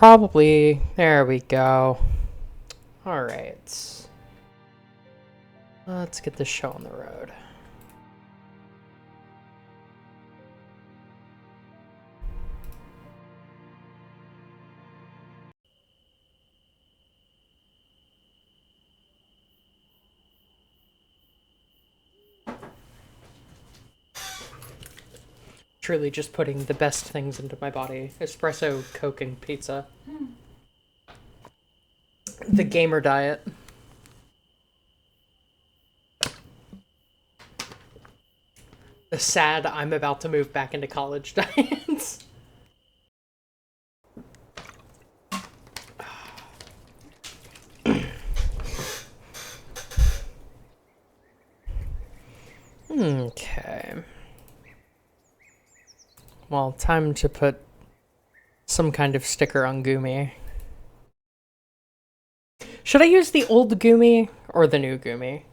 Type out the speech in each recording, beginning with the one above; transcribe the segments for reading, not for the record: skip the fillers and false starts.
probably... There we go. Alright. Let's get this show on the road. Truly just putting the best things into my body. Espresso, Coke, and pizza. The gamer diet. The sad I'm about to move back into college diet. Okay. Well, time to put some kind of sticker on Gumi. Should I use the old Gumi or the new Gumi?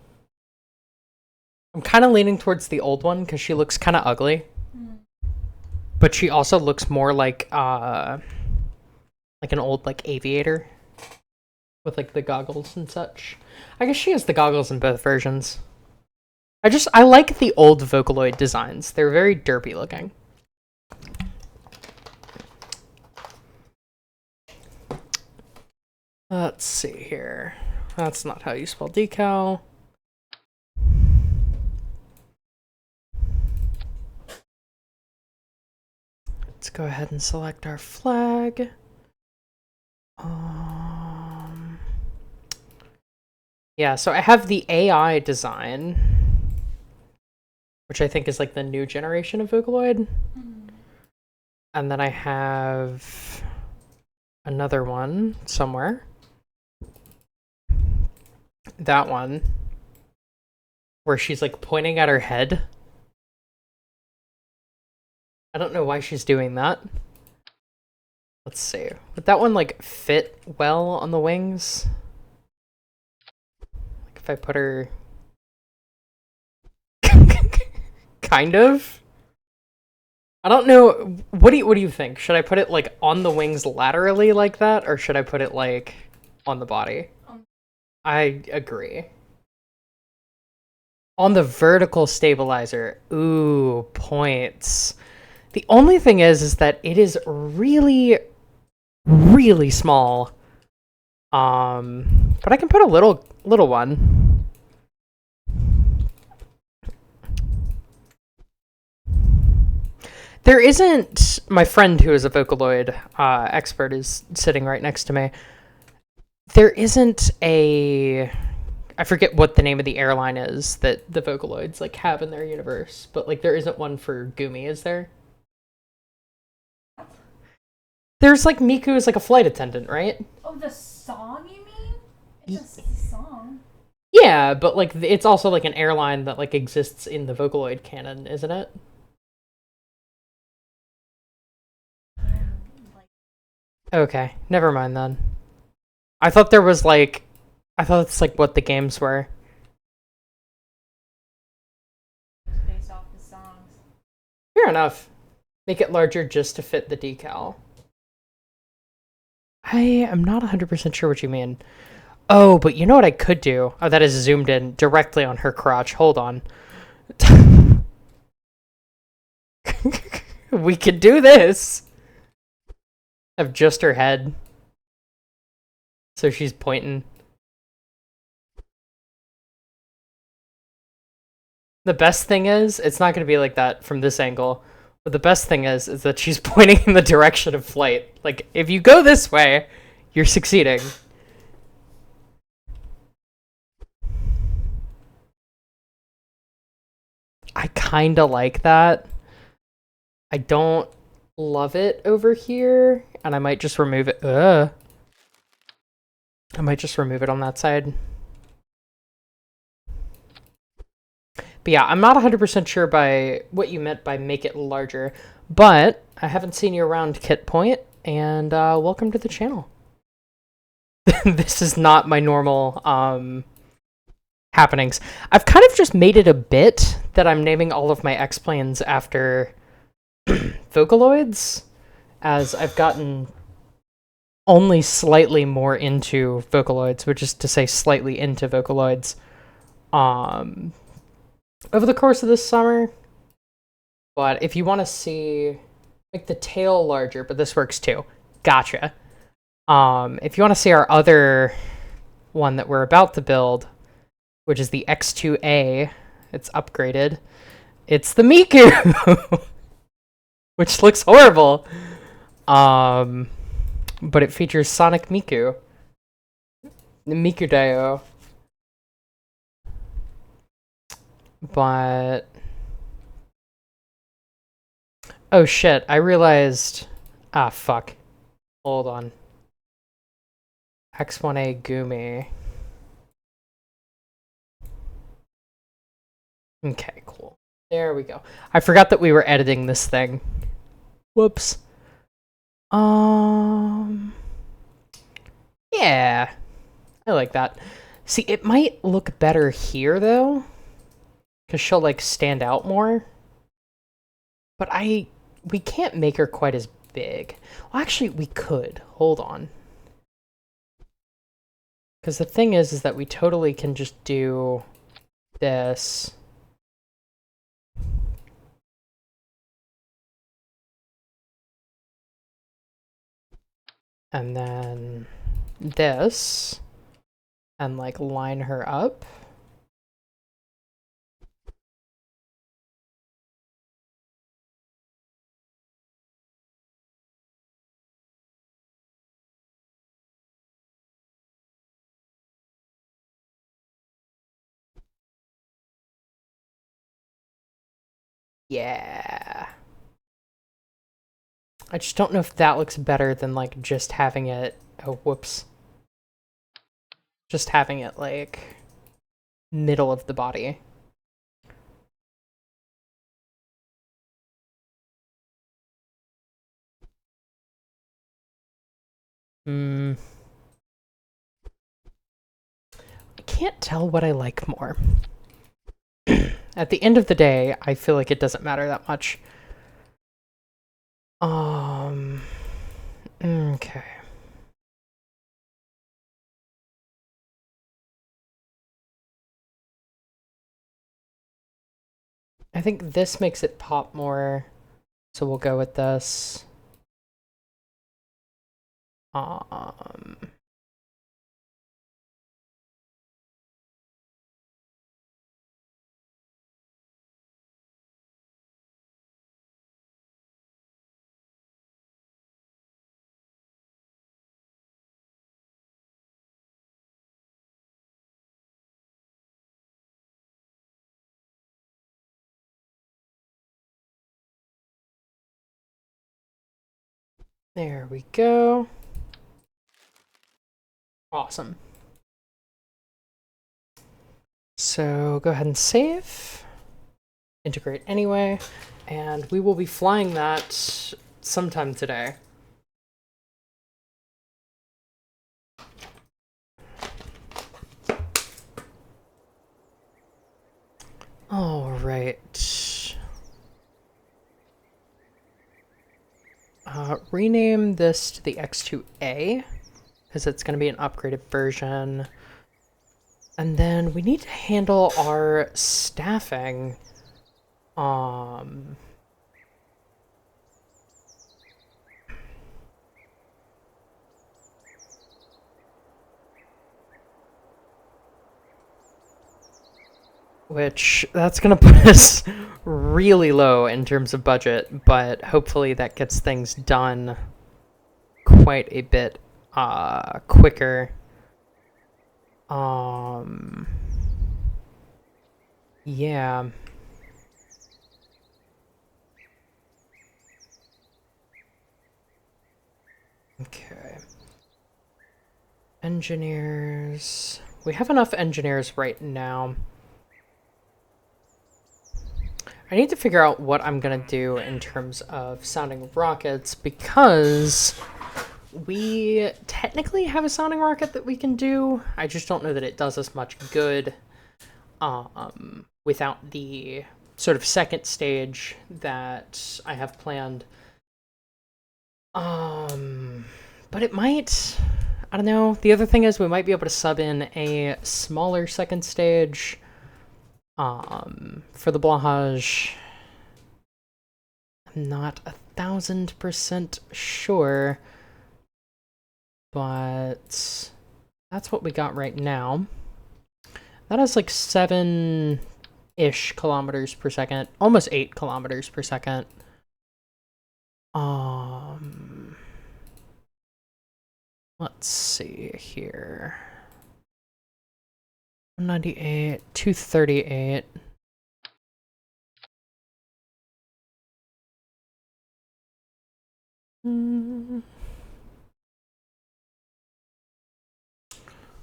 I'm kind of leaning towards the old one because she looks kind of ugly. But she also looks more like an old aviator with like the goggles and such. I guess she has the goggles in both versions. I like the old Vocaloid designs. They're very derpy looking. Let's see here. That's not how you spell decal. Let's go ahead and select our flag. Yeah, so I have the AI design, which I think is like the new generation of Vocaloid. And then I have another one somewhere. That one, where she's like pointing at her head. I don't know why she's doing that. Let's see. Would that one like fit well on the wings? Like if I put her... kind of? I don't know. What do you think? Should I put it like on the wings laterally like that, or should I put it like on the body? I agree. On the vertical stabilizer. Ooh, points. The only thing is that it is really, really small. But I can put a little one. There isn't... My friend who is a Vocaloid expert is sitting right next to me. There isn't a... I forget what the name of the airline is that the Vocaloids like have in their universe, but like there isn't one for Gumi, is there? There's like Miku is like a flight attendant, right? Oh, the song you mean? It's just a song. Yeah, but like it's also like an airline that like exists in the Vocaloid canon, isn't it? Okay, never mind then. I thought there was like... I thought it's like what the games were. It's based off the songs. Fair enough. Make it larger just to fit the decal. I am not 100% sure what you mean. Oh, but you know what I could do? Oh, that is zoomed in directly on her crotch. Hold on. We could do this. Of just her head. So she's pointing. The best thing is, it's not going to be like that from this angle. But the best thing is that she's pointing in the direction of flight. Like, if you go this way, you're succeeding. I kinda like that. I don't love it over here, and I might just remove it. I might just remove it on that side. But yeah, I'm not 100% sure by what you meant by make it larger, but I haven't seen you around, Kit Point, and welcome to the channel. This is not my normal happenings. I've kind of just made it a bit that I'm naming all of my X-Planes after Vocaloids, as I've gotten only slightly more into Vocaloids, which is to say slightly into Vocaloids, over the course of this summer. But if you want to see, make the tail larger, but this works too. Gotcha. If you want to see our other one that we're about to build, which is the X2A, it's upgraded. It's the Miku, which looks horrible. But it features Sonic Miku. The Miku Dio. But oh shit, I realized... Ah, fuck. Hold on. X1A Gumi. Okay, cool. There we go. I forgot that we were editing this thing. Whoops. Yeah. I like that. See, it might look better here, though. Because she'll, like, stand out more. But we can't make her quite as big. Well, actually, we could. Hold on. Because the thing is that we totally can just do this. And then this. And, like, line her up. Yeah. I just don't know if that looks better than, like, just having it... Oh, whoops. Just having it, like, middle of the body. I can't tell what I like more. At the end of the day, I feel like it doesn't matter that much. Okay. I think this makes it pop more, so we'll go with this. There we go. Awesome. So go ahead and save. Integrate anyway. And we will be flying that sometime today. All right. Rename this to the X2A, because it's going to be an upgraded version. And then we need to handle our staffing. Which, that's going to put us really low in terms of budget, but hopefully that gets things done quite a bit quicker. Yeah. Okay. Engineers. We have enough engineers right now. I need to figure out what I'm gonna do in terms of sounding rockets, because we technically have a sounding rocket that we can do. I just don't know that it does us much good without the sort of second stage that I have planned. But it might, I don't know. The other thing is we might be able to sub in a smaller second stage for the Blahage. I'm not 1,000% sure, but that's what we got right now. That has like 7-ish kilometers per second, almost 8 kilometers per second. Let's see here. 198, 238.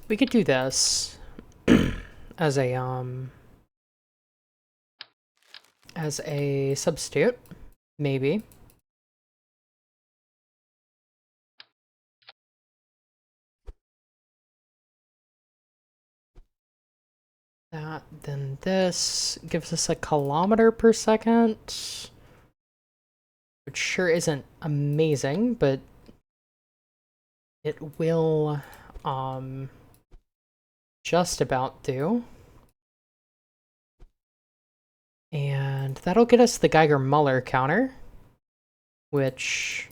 We could do this as a substitute, maybe. That, then this gives us a kilometer per second, which sure isn't amazing, but it will just about do. And that'll get us the Geiger-Muller counter, which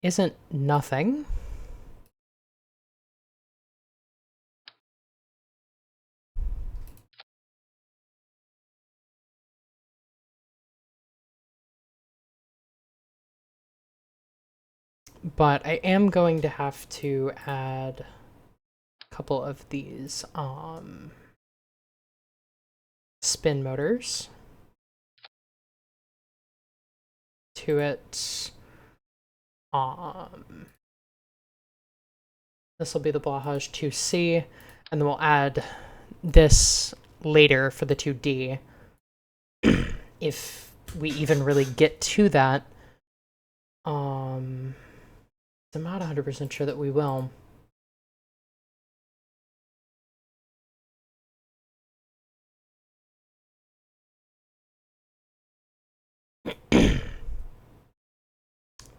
isn't nothing. But I am going to have to add a couple of these spin motors to it. This will be the Blahage 2C, and then we'll add this later for the 2D. If we even really get to that. I'm not 100% sure that we will.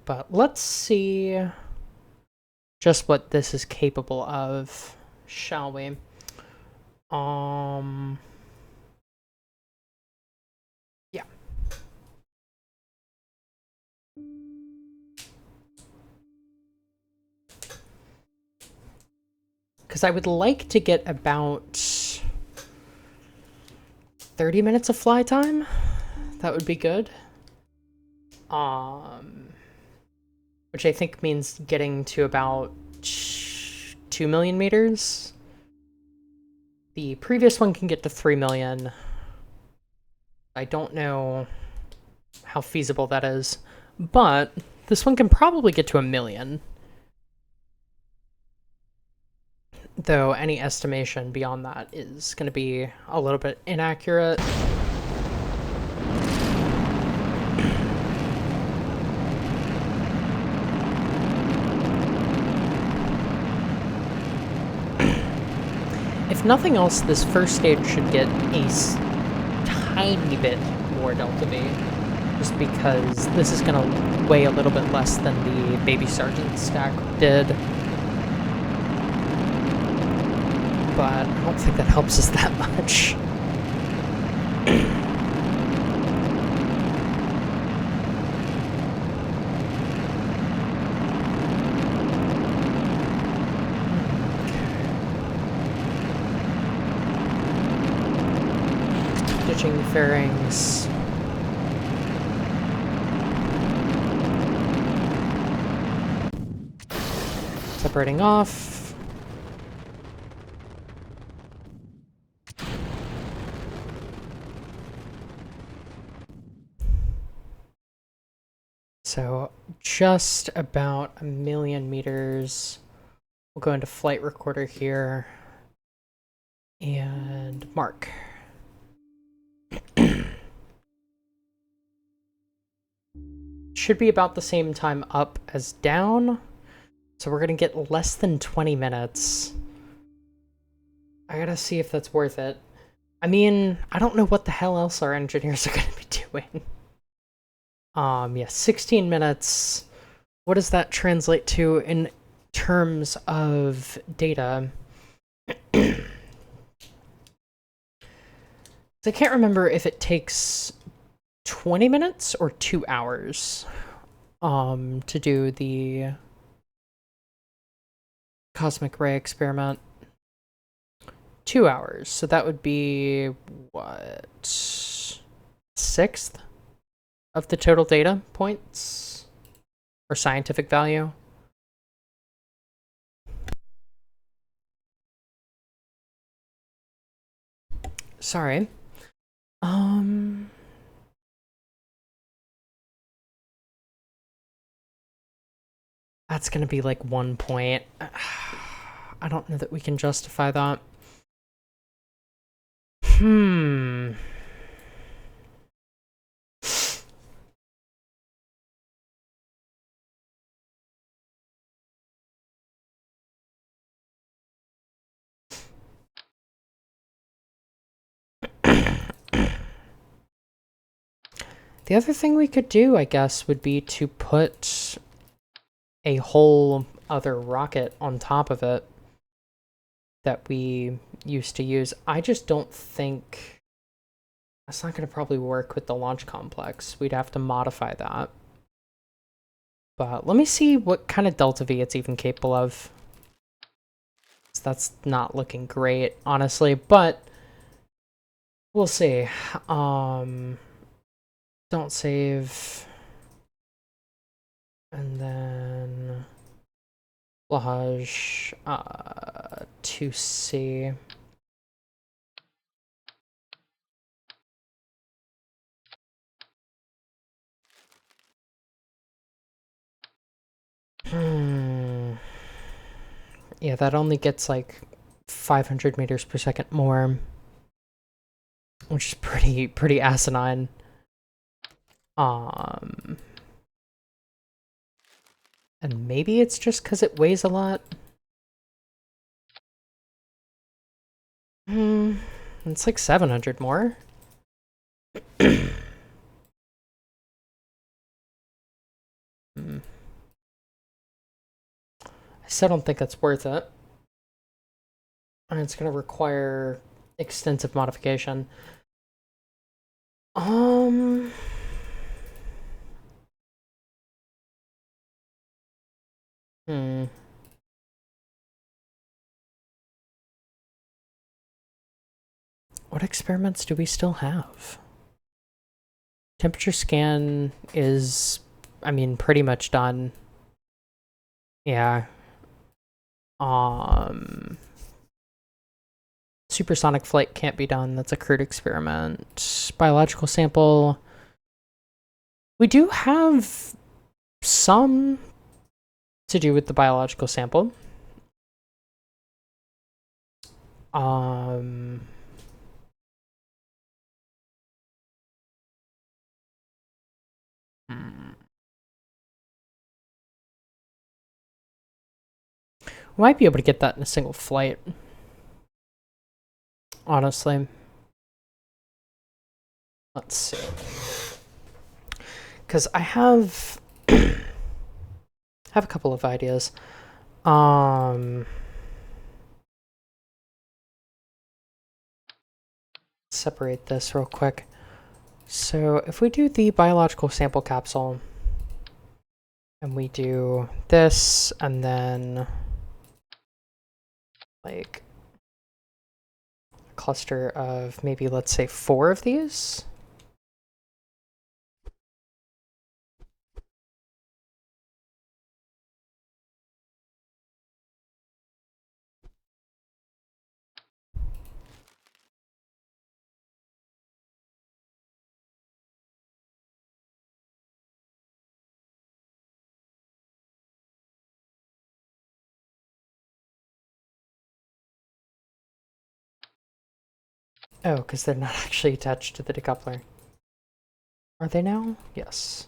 But let's see just what this is capable of, shall we? Yeah. Because I would like to get about 30 minutes of fly time. That would be good. Which I think means getting to about 2 million meters. The previous one can get to 3 million. I don't know how feasible that is, but this one can probably get to 1 million. Though any estimation beyond that is going to be a little bit inaccurate. If nothing else, this first stage should get a tiny bit more Delta V, just because this is going to weigh a little bit less than the Baby Sergeant stack did. But I don't think that helps us that much. Ditching the fairings. Separating off. So just about 1 million meters. We'll go into flight recorder here and mark. Should be about the same time up as down. So we're gonna get less than 20 minutes. I gotta see if that's worth it. I mean, I don't know what the hell else our engineers are gonna be doing. Yeah, 16 minutes. what does that translate to in terms of data? I can't remember if it takes 20 minutes or 2 hours to do the cosmic ray experiment. 2 hours, so that would be what, 1/6 of the total data points or scientific value. Sorry. That's gonna be like 1 point. I don't know that we can justify that. The other thing we could do, I guess, would be to put a whole other rocket on top of it that we used to use. I just don't think that's not going to probably work with the launch complex. We'd have to modify that. But let me see what kind of delta V it's even capable of. So that's not looking great, honestly, but we'll see. Don't save. And then Lahaj 2C. Yeah, that only gets like 500 meters per second more, which is pretty asinine. And maybe it's just because it weighs a lot. It's like 700 more. I still don't think that's worth it. And it's going to require extensive modification. What experiments do we still have? Temperature scan is, I mean, pretty much done. Yeah. Supersonic flight can't be done. That's a crude experiment. Biological sample. We do have some to do with the biological sample. We might be able to get that in a single flight. Honestly. Let's see. Because I have a couple of ideas. Separate this real quick. So if we do the biological sample capsule, and we do this, and then like a cluster of maybe, let's say, 4 of these. Oh, because they're not actually attached to the decoupler. Are they now? Yes.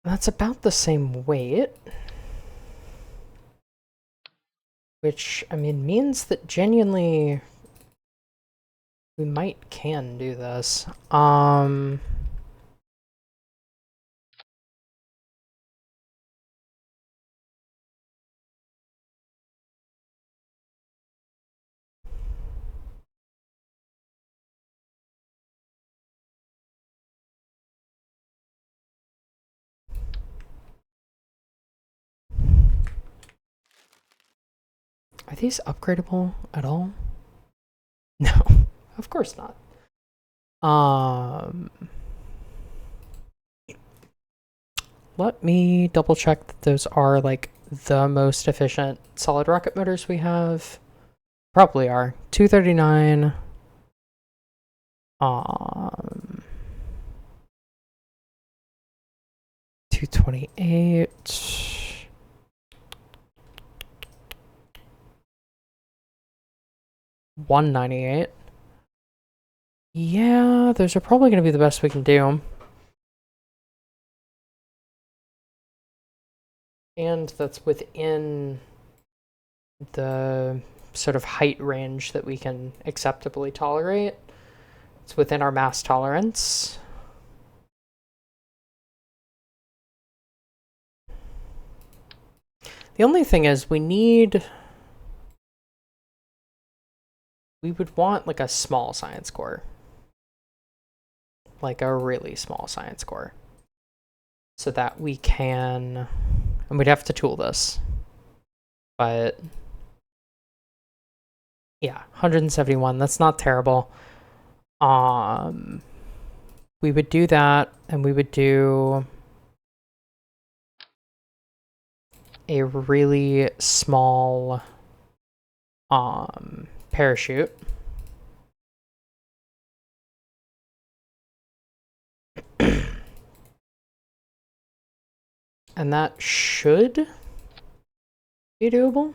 That's about the same weight. Which, I mean, means that genuinely we can do this. Are these upgradable at all? No, of course not. Let me double check that those are like the most efficient solid rocket motors we have. Probably are. 239. 228. 198. Yeah, those are probably going to be the best we can do. And that's within the sort of height range that we can acceptably tolerate. It's within our mass tolerance. The only thing is we would want like a small science core. Like a really small science core. So that we can, and we'd have to tool this. But yeah, 171, that's not terrible. We would do that, and we would do a really small parachute. And that should be doable.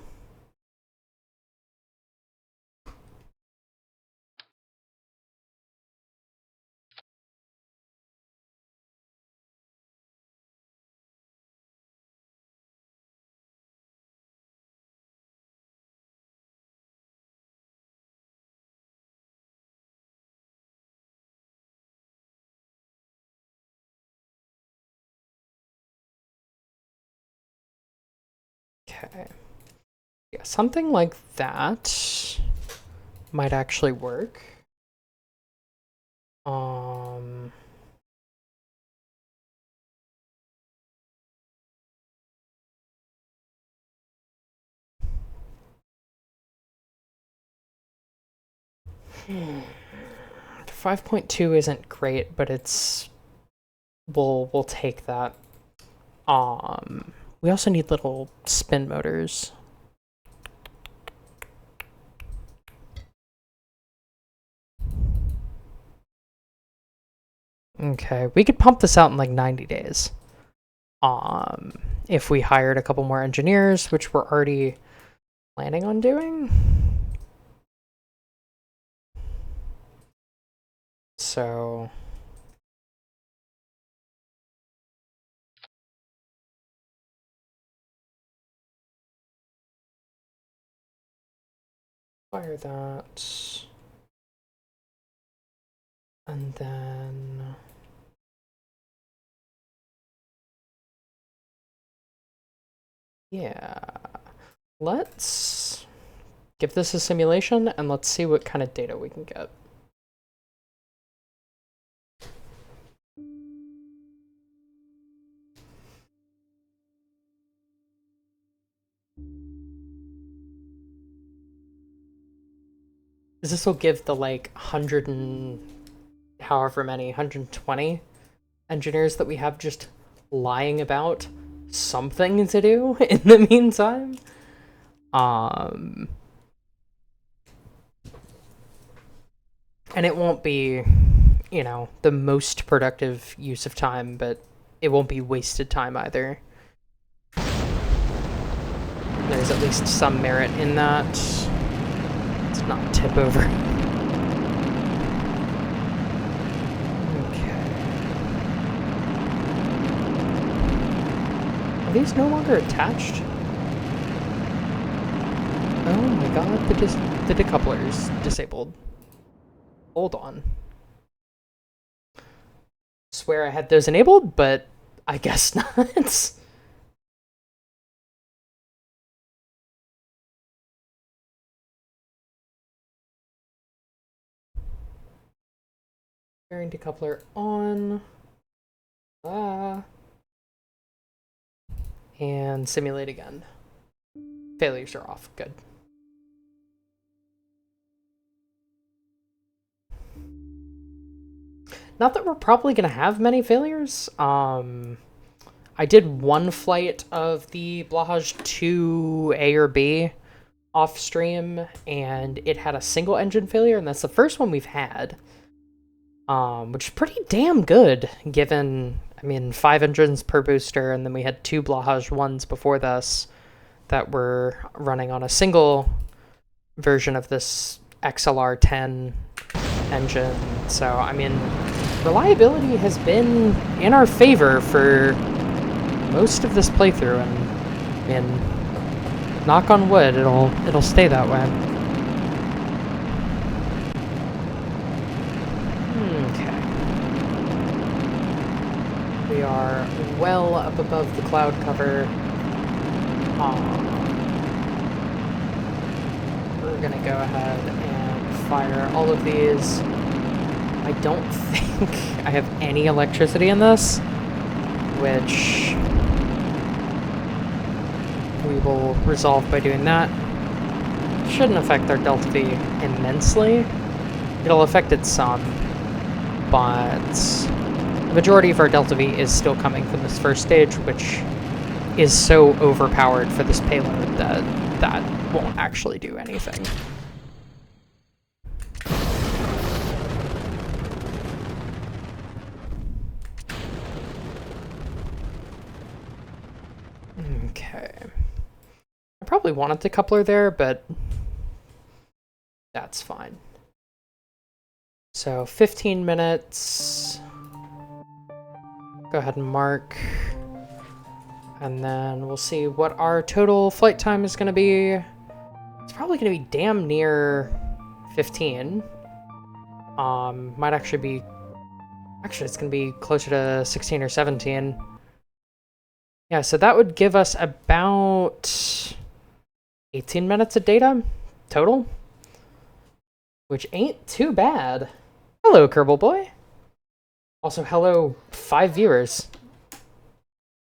Okay. Yeah, something like that might actually work. Hmm. 5.2 isn't great, but it's we'll take that. We also need little spin motors. Okay, we could pump this out in like 90 days. If we hired a couple more engineers, which we're already planning on doing. So fire that. And then yeah, let's give this a simulation and let's see what kind of data we can get. This will give the like 100 and however many, 120 engineers that we have just lying about something to do in the meantime. And it won't be, you know, the most productive use of time, but it won't be wasted time either. There's at least some merit in that. Let's not tip over. Okay. these no longer attached? Oh my god, the decoupler's disabled. Hold on. Swear I had those enabled, but I guess not. Bearing decoupler on. And simulate again. Failures are off. Good. Not that we're probably going to have many failures. I did one flight of the Blahaj 2A or B off stream, and it had a single engine failure, and that's the first one we've had. Which is pretty damn good, given, I mean, 5 engines per booster, and then we had 2 Blahaj 1s before this that were running on a single version of this XLR-10 engine. So, I mean, reliability has been in our favor for most of this playthrough, and I mean, knock on wood, it'll stay that way. Okay. We are well up above the cloud cover. We're gonna go ahead and fire all of these. I don't think I have any electricity in this, which we will resolve by doing that. Shouldn't affect our Delta V immensely. It'll affect it some, but the majority of our Delta V is still coming from this first stage, which is so overpowered for this payload that that won't actually do anything. Okay. I probably wanted the coupler there, but that's fine. So 15 minutes. Go ahead and mark. And then we'll see what our total flight time is going to be. It's probably going to be damn near 15. Might actually be... Actually, it's going to be closer to 16 or 17. Yeah, so that would give us about 18 minutes of data total, which ain't too bad. Hello, Kerbal Boy. Also, hello, 5 viewers.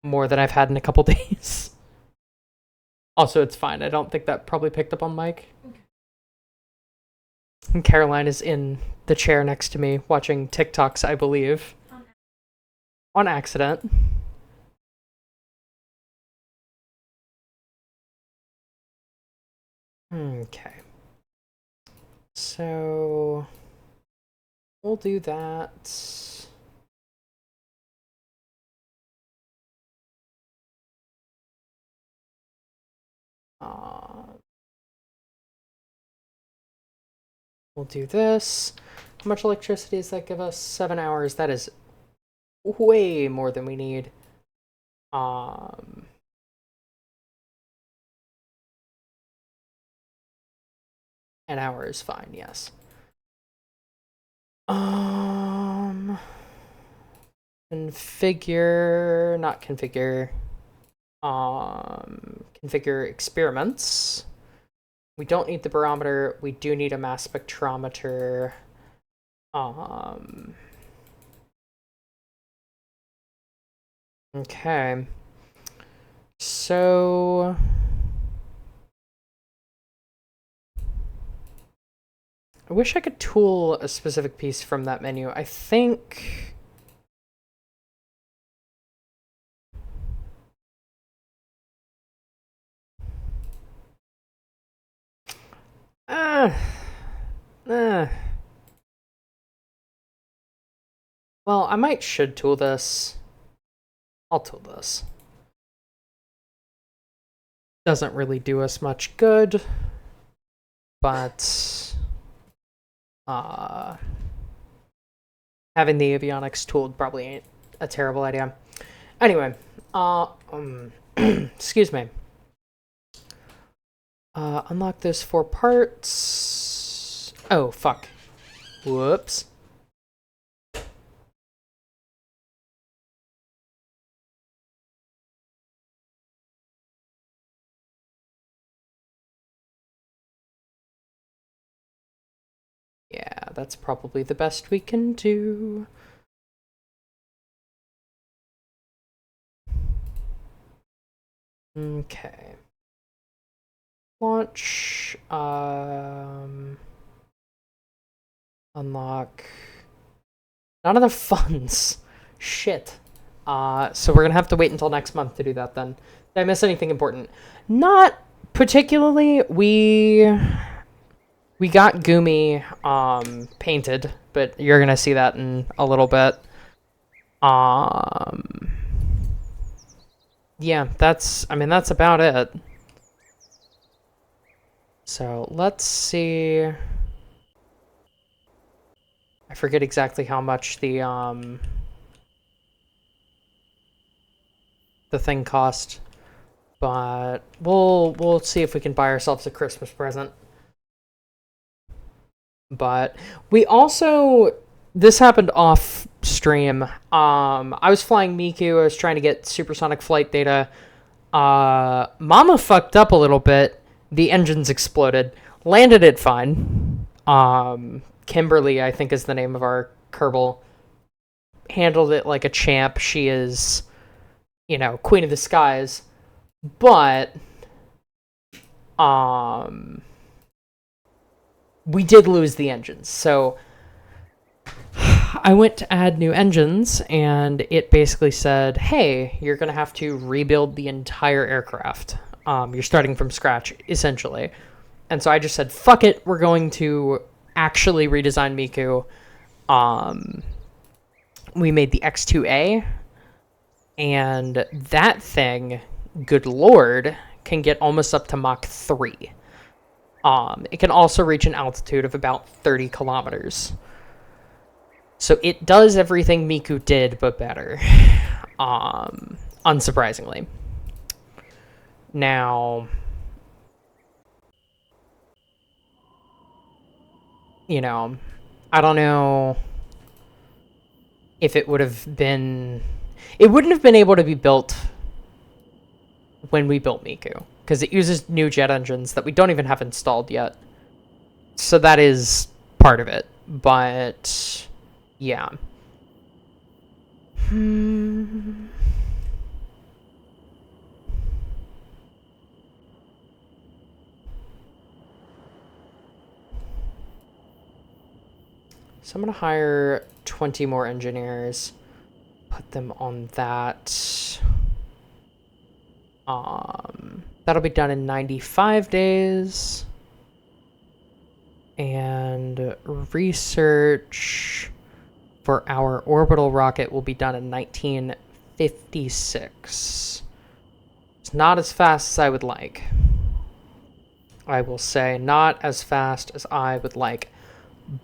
More than I've had in a couple days. Also, it's fine. I don't think that probably picked up on mic. Okay. And Caroline is in the chair next to me watching TikToks, I believe. On accident. Okay. So we'll do that. We'll do this. How much electricity does that give us? 7 hours. That is way more than we need. An hour is fine, yes. Configure, not configure. Configure experiments. We don't need the barometer. We do need a mass spectrometer. Okay. So I wish I could tool a specific piece from that menu. I think well, I should tool this. I'll tool this. Doesn't really do us much good, but having the avionics tooled probably ain't a terrible idea. Anyway, Excuse me. Unlock those 4 parts. Oh, fuck. Whoops. Yeah, that's probably the best we can do. Okay. Launch, unlock. Not enough funds. Shit. So we're gonna have to wait until next month to do that then. Did I miss anything important? Not particularly. We got Gumi painted, but you're gonna see that in a little bit. Yeah, that's about it. So let's see. I forget exactly how much the thing cost, but we'll see if we can buy ourselves a Christmas present. But we also, this happened off stream. I was flying Miku. I was trying to get supersonic flight data. Mama fucked up a little bit. The engines exploded. Landed it fine. Kimberly, I think is the name of our Kerbal. Handled it like a champ. She is, queen of the skies. But, we did lose the engines. So, I went to add new engines, and it basically said, hey, you're going to have to rebuild the entire aircraft. You're starting from scratch, essentially. And so I just said, fuck it, we're going to actually redesign Miku. We made the X2A, and that thing, good lord, can get almost up to Mach 3. It can also reach an altitude of about 30 kilometers. So it does everything Miku did, but better. Unsurprisingly. Now, I don't know if it would have been... It wouldn't have been able to be built when we built Miku, because it uses new jet engines that we don't even have installed yet. So that is part of it. But, yeah. So I'm going to hire 20 more engineers, put them on that. That'll be done in 95 days. And research for our orbital rocket will be done in 1956. It's not as fast as I would like. I will say not as fast as I would like.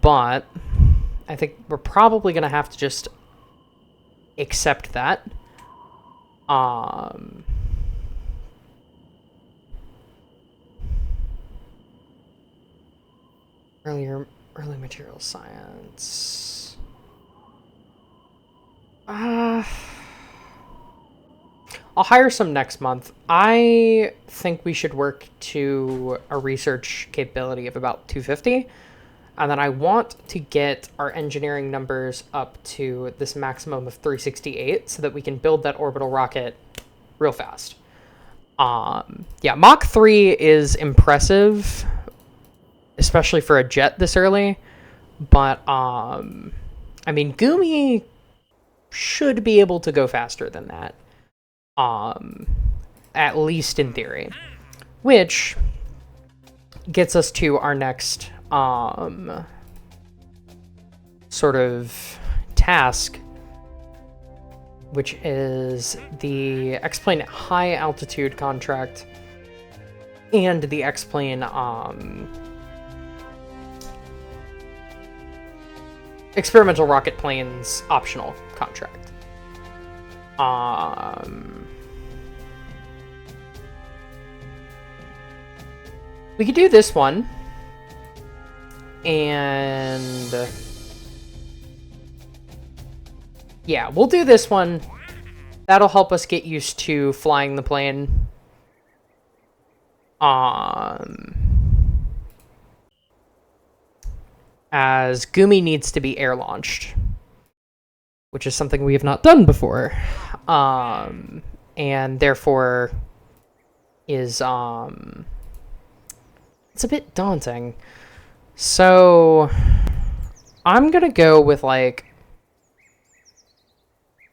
But I think we're probably going to have to just accept that. Early material science. I'll hire some next month. I think we should work to a research capability of about 250. And then I want to get our engineering numbers up to this maximum of 368 so that we can build that orbital rocket real fast. Yeah, Mach 3 is impressive, especially for a jet this early. But, I mean, Gumi should be able to go faster than that. At least in theory. Which gets us to our next sort of task, which is the X-Plane high altitude contract and the X-Plane experimental rocket planes optional contract. We could do this one. And... yeah, we'll do this one. That'll help us get used to flying the plane. As Gumi needs to be air launched, which is something we have not done before. And therefore is, it's a bit daunting. So I'm gonna go with like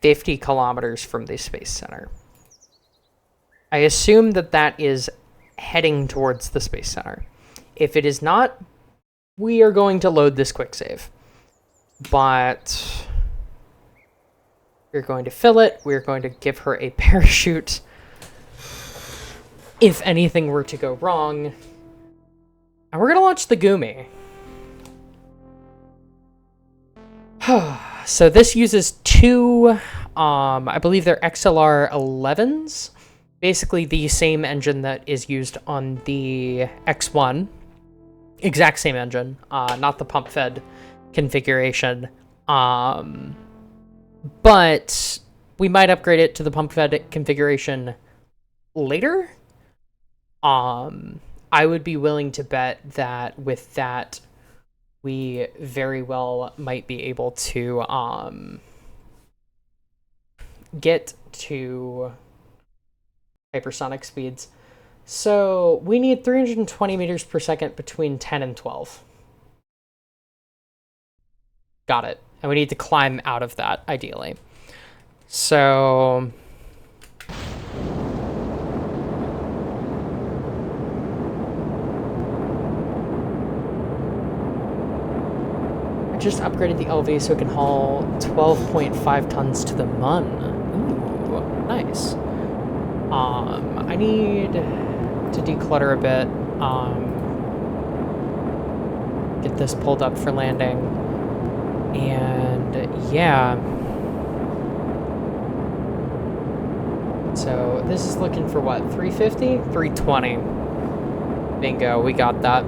50 kilometers from the Space Center. I assume that that is heading towards the Space Center. If it is not, we are going to load this quick save. But we're going to fill it. We're going to give her a parachute. If anything were to go wrong. And we're going to launch the Gumi. So this uses two, I believe they're XLR 11s. Basically the same engine that is used on the X1. Exact same engine, not the pump-fed configuration. But we might upgrade it to the pump-fed configuration later. I would be willing to bet that with that, we very well might be able to get to hypersonic speeds. So we need 320 meters per second between 10 and 12. Got it. And we need to climb out of that, ideally. So... I just upgraded the LV so it can haul 12.5 tons to the Mun. Ooh, nice. I need to declutter a bit. Get this pulled up for landing. And yeah. So this is looking for what? 350? 320. Bingo, we got that.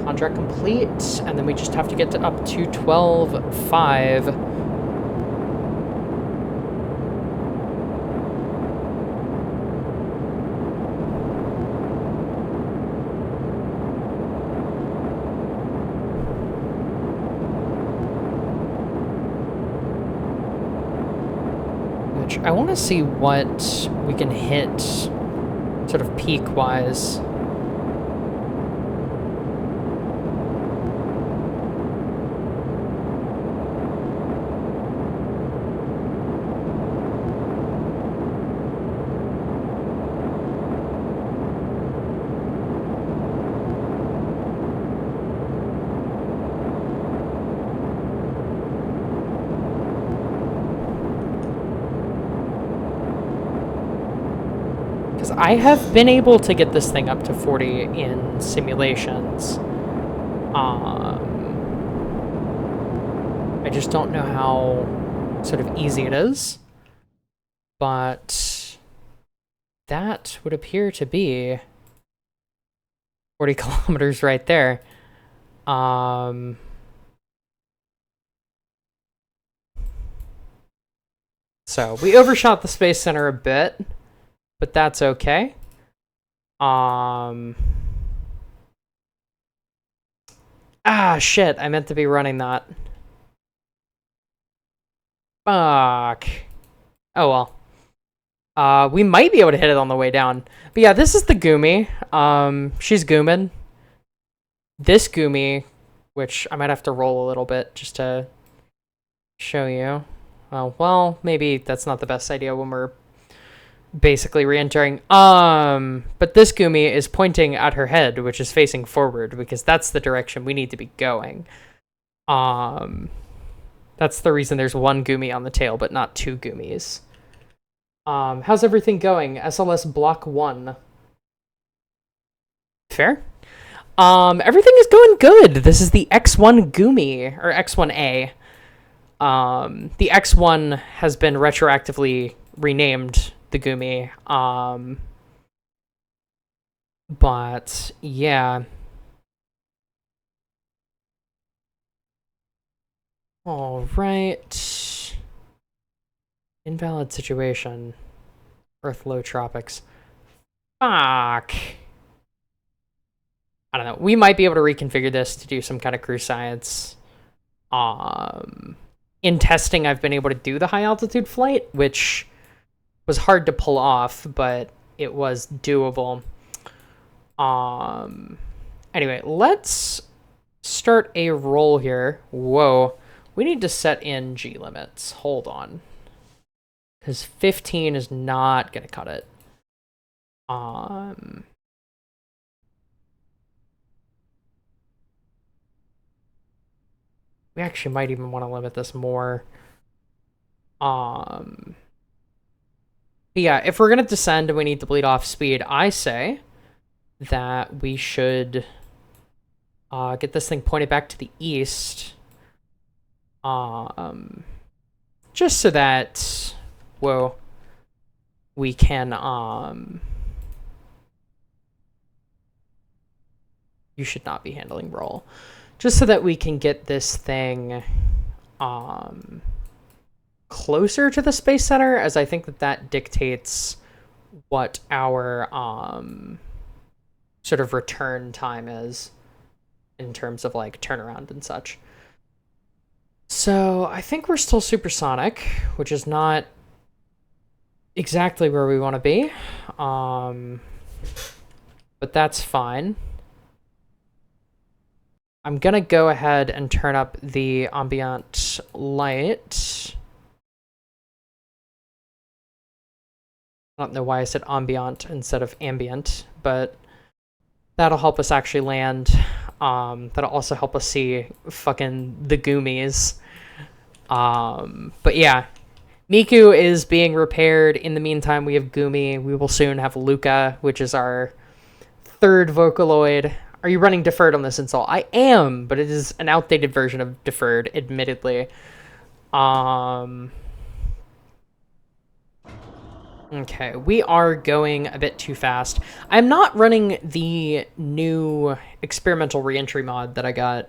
Contract complete. And then we just have to get to up to 12.5. I want to see what we can hit sort of peak-wise. I have been able to get this thing up to 40 in simulations. I just don't know how sort of easy it is. But that would appear to be 40 kilometers right there. So we overshot the Space Center a bit. But that's okay. Ah, shit. I meant to be running that. Fuck. Oh, well. We might be able to hit it on the way down. But yeah, this is the Gumi. She's Goomin. This Gumi, which I might have to roll a little bit just to show you. Oh, well, maybe that's not the best idea when we're basically re-entering. But this Gumi is pointing at her head, which is facing forward, because that's the direction we need to be going. That's the reason there's one Gumi on the tail, but not two Gumis. How's everything going? SLS Block 1. Fair? Everything is going good. This is the X1 Gumi, or X1A. The X1 has been retroactively renamed the Gumi. But yeah. All right. Invalid situation. Earth low tropics. Fuck. I don't know. We might be able to reconfigure this to do some kind of crew science. In testing, I've been able to do the high altitude flight, which was hard to pull off, but it was doable. Anyway, let's start a roll here. Whoa. We need to set in G limits. Hold on. Because 15 is not going to cut it. We actually might even want to limit this more. But yeah, if we're going to descend and we need to bleed off speed, I say that we should get this thing pointed back to the east. Just so that, whoa, we can, you should not be handling roll. Just so that we can get this thing closer to the Space Center, as I think that that dictates what our sort of return time is in terms of like turnaround and such. So I think we're still supersonic, which is not exactly where we want to be, but that's fine. I'm going to go ahead and turn up the ambient light. I don't know why I said ambient instead of ambient, but that'll help us actually land. That'll also help us see fucking the Goomies. But yeah, Miku is being repaired. In the meantime, we have Gumi. We will soon have Luca, which is our third Vocaloid. Are you running deferred on this install? I am, but it is an outdated version of deferred, admittedly. Okay, we are going a bit too fast. I'm not running the new experimental reentry mod that I got,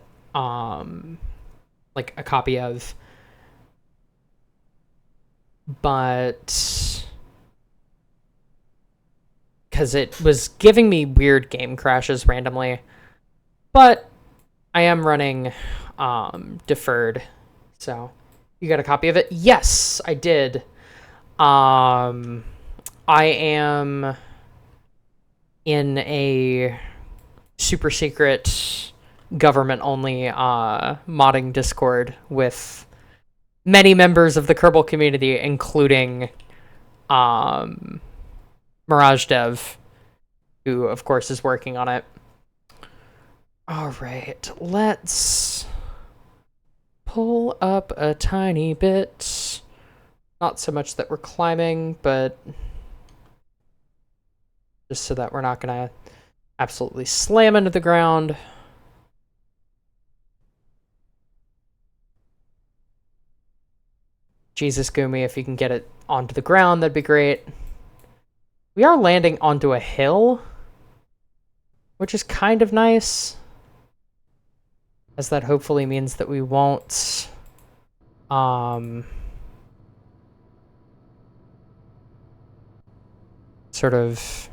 like a copy of. But because it was giving me weird game crashes randomly. But I am running deferred. So you got a copy of it? Yes, I did. I am in a super secret government-only modding Discord with many members of the Kerbal community, including Mirage Dev, who, of course, is working on it. All right, let's pull up a tiny bit. Not so much that we're climbing, but just so that we're not going to absolutely slam into the ground. Jesus, Gumi, if you can get it onto the ground, that'd be great. We are landing onto a hill, which is kind of nice, as that hopefully means that we won't sort of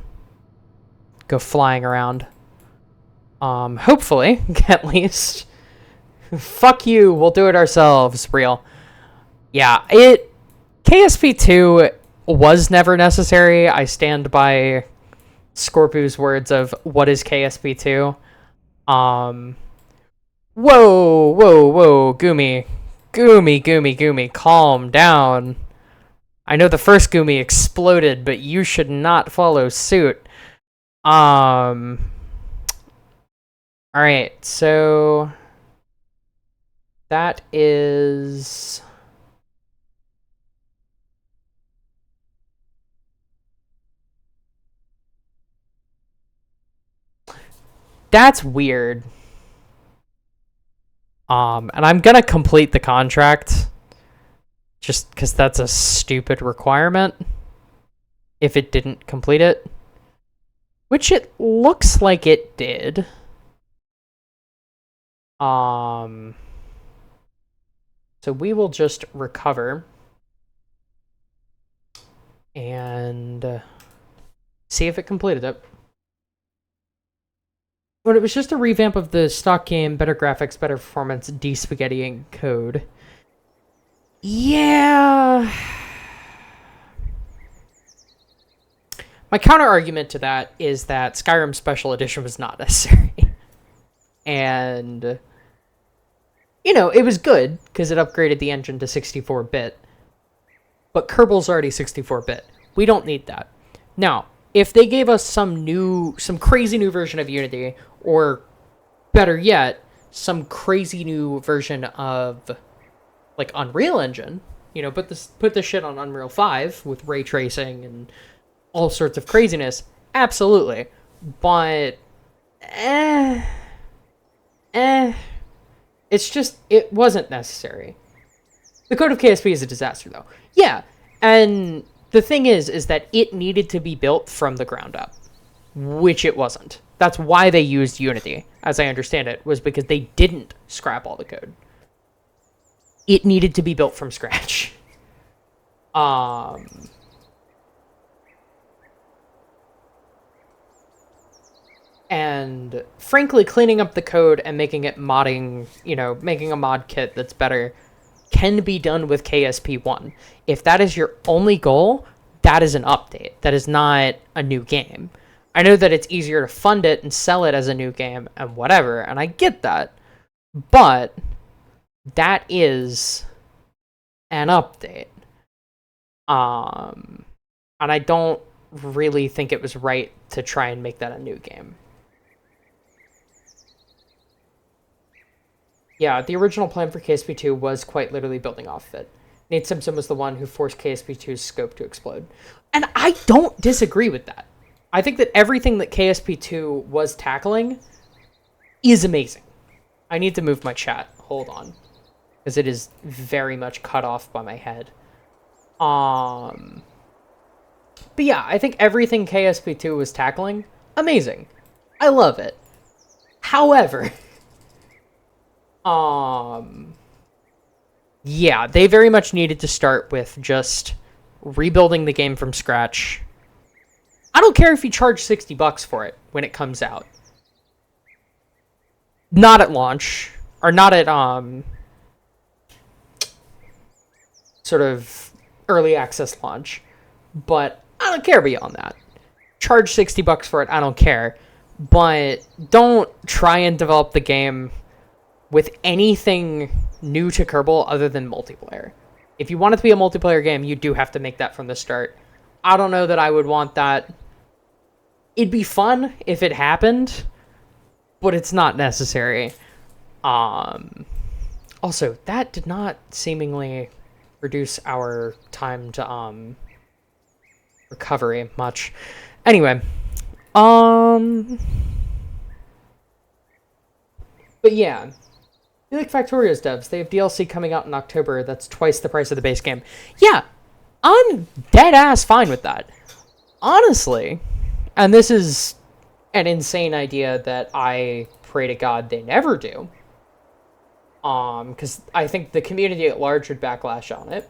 go flying around. Hopefully, at least. Fuck you, we'll do it ourselves, real. Yeah, KSP2 was never necessary. I stand by Scorpio's words of what is KSP2. Whoa, Gumi. Gumi, calm down. I know the first Gumi exploded, but you should not follow suit. Alright, so that is... That's weird. And I'm gonna complete the contract just because that's a stupid requirement if it didn't complete it. which it looks like it did. So we will just recover and see if it completed it. But it was just a revamp of the stock game, better graphics, better performance, de-spaghettiing code. Yeah. My counter argument to that is that Skyrim Special Edition was not necessary. And, you know, it was good because it upgraded the engine to 64-bit. But Kerbal's already 64-bit. We don't need that. Now, if they gave us some crazy new version of Unity, or better yet, some crazy new version of, like, Unreal Engine, you know, put this shit on Unreal 5 with ray tracing and all sorts of craziness, absolutely. But, it's just, it wasn't necessary. The code of KSP is a disaster, though. Yeah, and the thing is that it needed to be built from the ground up, which it wasn't. That's why they used Unity, as I understand it, was because they didn't scrap all the code. It needed to be built from scratch. And frankly, cleaning up the code and making it modding, you know, making a mod kit that's better can be done with KSP-1. If that is your only goal, that is an update. That is not a new game. I know that it's easier to fund it and sell it as a new game and whatever, and I get that. But that is an update. And I don't really think it was right to try and make that a new game. Yeah, the original plan for KSP2 was quite literally building off of it. Nate Simpson was the one who forced KSP2's scope to explode. And I don't disagree with that. I think that everything that KSP2 was tackling is amazing. I need to move my chat. Hold on. Because it is very much cut off by my head. But yeah, I think everything KSP2 was tackling, amazing. I love it. However, yeah, they very much needed to start with just rebuilding the game from scratch. I don't care if you charge $60 for it when it comes out. Not at launch, or not at, sort of early access launch, but I don't care beyond that. Charge $60 for it, I don't care. But don't try and develop the game with anything new to Kerbal other than multiplayer. If you want it to be a multiplayer game, you do have to make that from the start. I don't know that I would want that. It'd be fun if it happened, but it's not necessary. Also, that did not seemingly reduce our time to recovery much. Anyway, but yeah, you like Factoria's devs. They have DLC coming out in October that's twice the price of the base game. Yeah, I'm dead ass fine with that. Honestly, and this is an insane idea that I pray to God they never do. Because I think the community at large would backlash on it.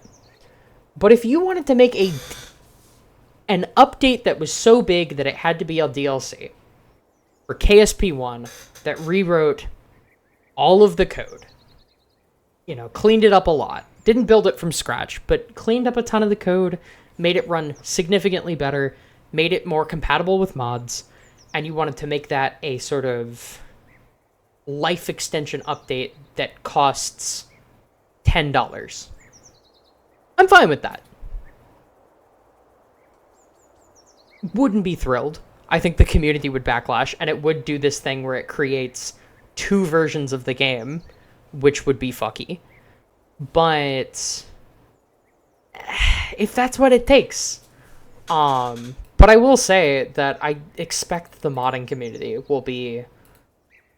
But if you wanted to make an update that was so big that it had to be a DLC for KSP1 that rewrote all of the code, you know, cleaned it up a lot, didn't build it from scratch, but cleaned up a ton of the code, made it run significantly better, made it more compatible with mods, and you wanted to make that a sort of life extension update that costs $10. I'm fine with that. Wouldn't be thrilled. I think the community would backlash, and it would do this thing where it creates two versions of the game, which would be fucky. But if that's what it takes. But I will say that I expect the modding community will be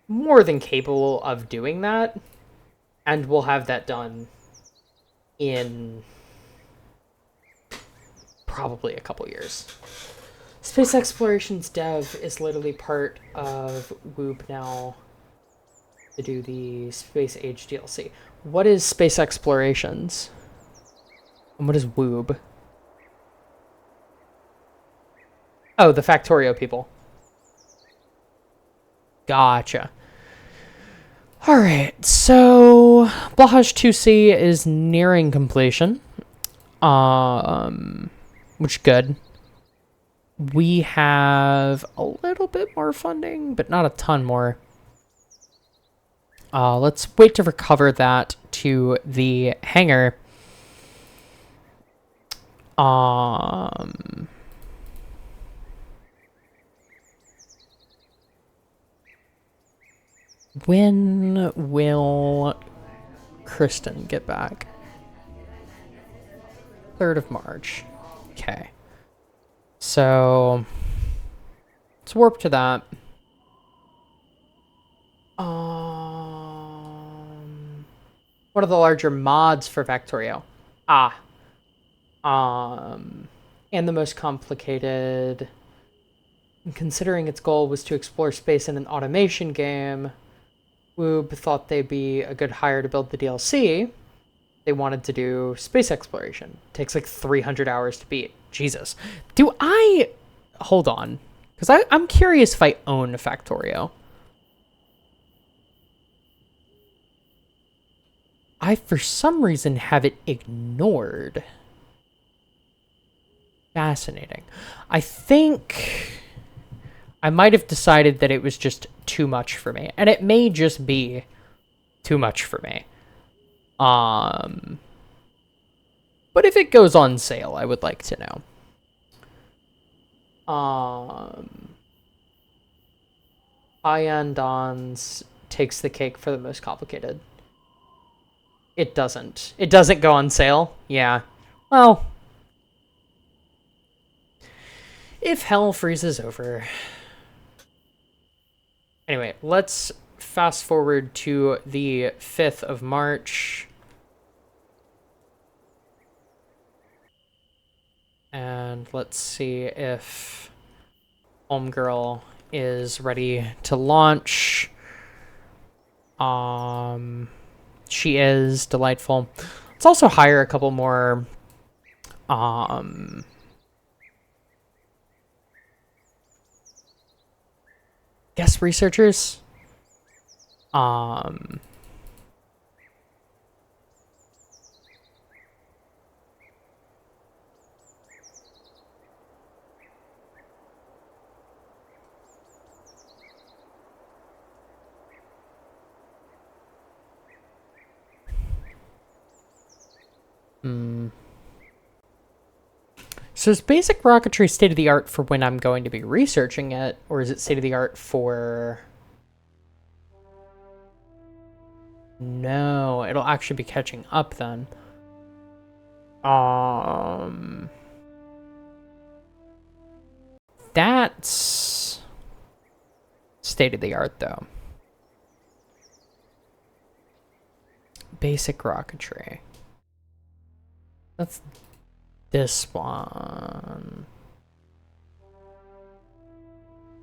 more than capable of doing that, and we'll have that done in probably a couple years. Space Explorations dev is literally part of Woob now to do the Space Age DLC. What is Space Explorations? And what is Woob? Oh, the Factorio people. Gotcha. Alright, so Blahaj 2C is nearing completion. Which is good. We have a little bit more funding, but not a ton more. Let's wait to recover that to the hangar. When will Kristen get back? 3rd of March. Okay. So, let's warp to that. What are the larger mods for Factorio? And the most complicated. Considering its goal was to explore space in an automation game, Woob thought they'd be a good hire to build the DLC. They wanted to do space exploration. Takes like 300 hours to beat. Jesus. Do I... Hold on. Because I'm curious if I own Factorio. I, for some reason, have it ignored. Fascinating. I think I might have decided that it was just too much for me. And it may just be too much for me. But if it goes on sale, I would like to know. High-end Dons takes the cake for the most complicated. It doesn't. It doesn't go on sale? Yeah. Well, if hell freezes over. Anyway, let's fast forward to the 5th of March. And let's see if Homegirl is ready to launch. She is delightful. Let's also hire a couple more guest researchers. So is basic rocketry state-of-the-art for when I'm going to be researching it, or is it state-of-the-art for... No, it'll actually be catching up then. That's state-of-the-art though. Basic rocketry. That's this one.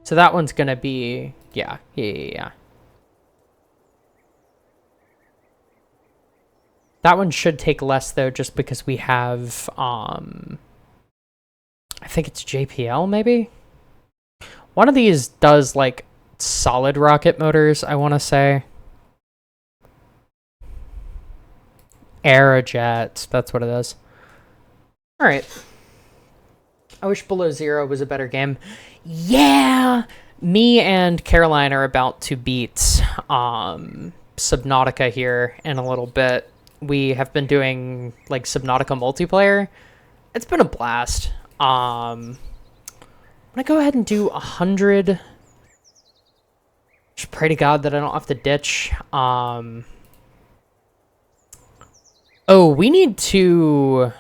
So that one's gonna be, yeah. That one should take less though, just because we have, I think it's JPL maybe? One of these does like solid rocket motors, I want to say. Aerojet, that's what it is. Alright. I wish Below Zero was a better game. Yeah! Me and Caroline are about to beat Subnautica here in a little bit. We have been doing like Subnautica multiplayer. It's been a blast. I'm gonna go ahead and do 100. Just pray to God that I don't have to ditch. Oh, we need to...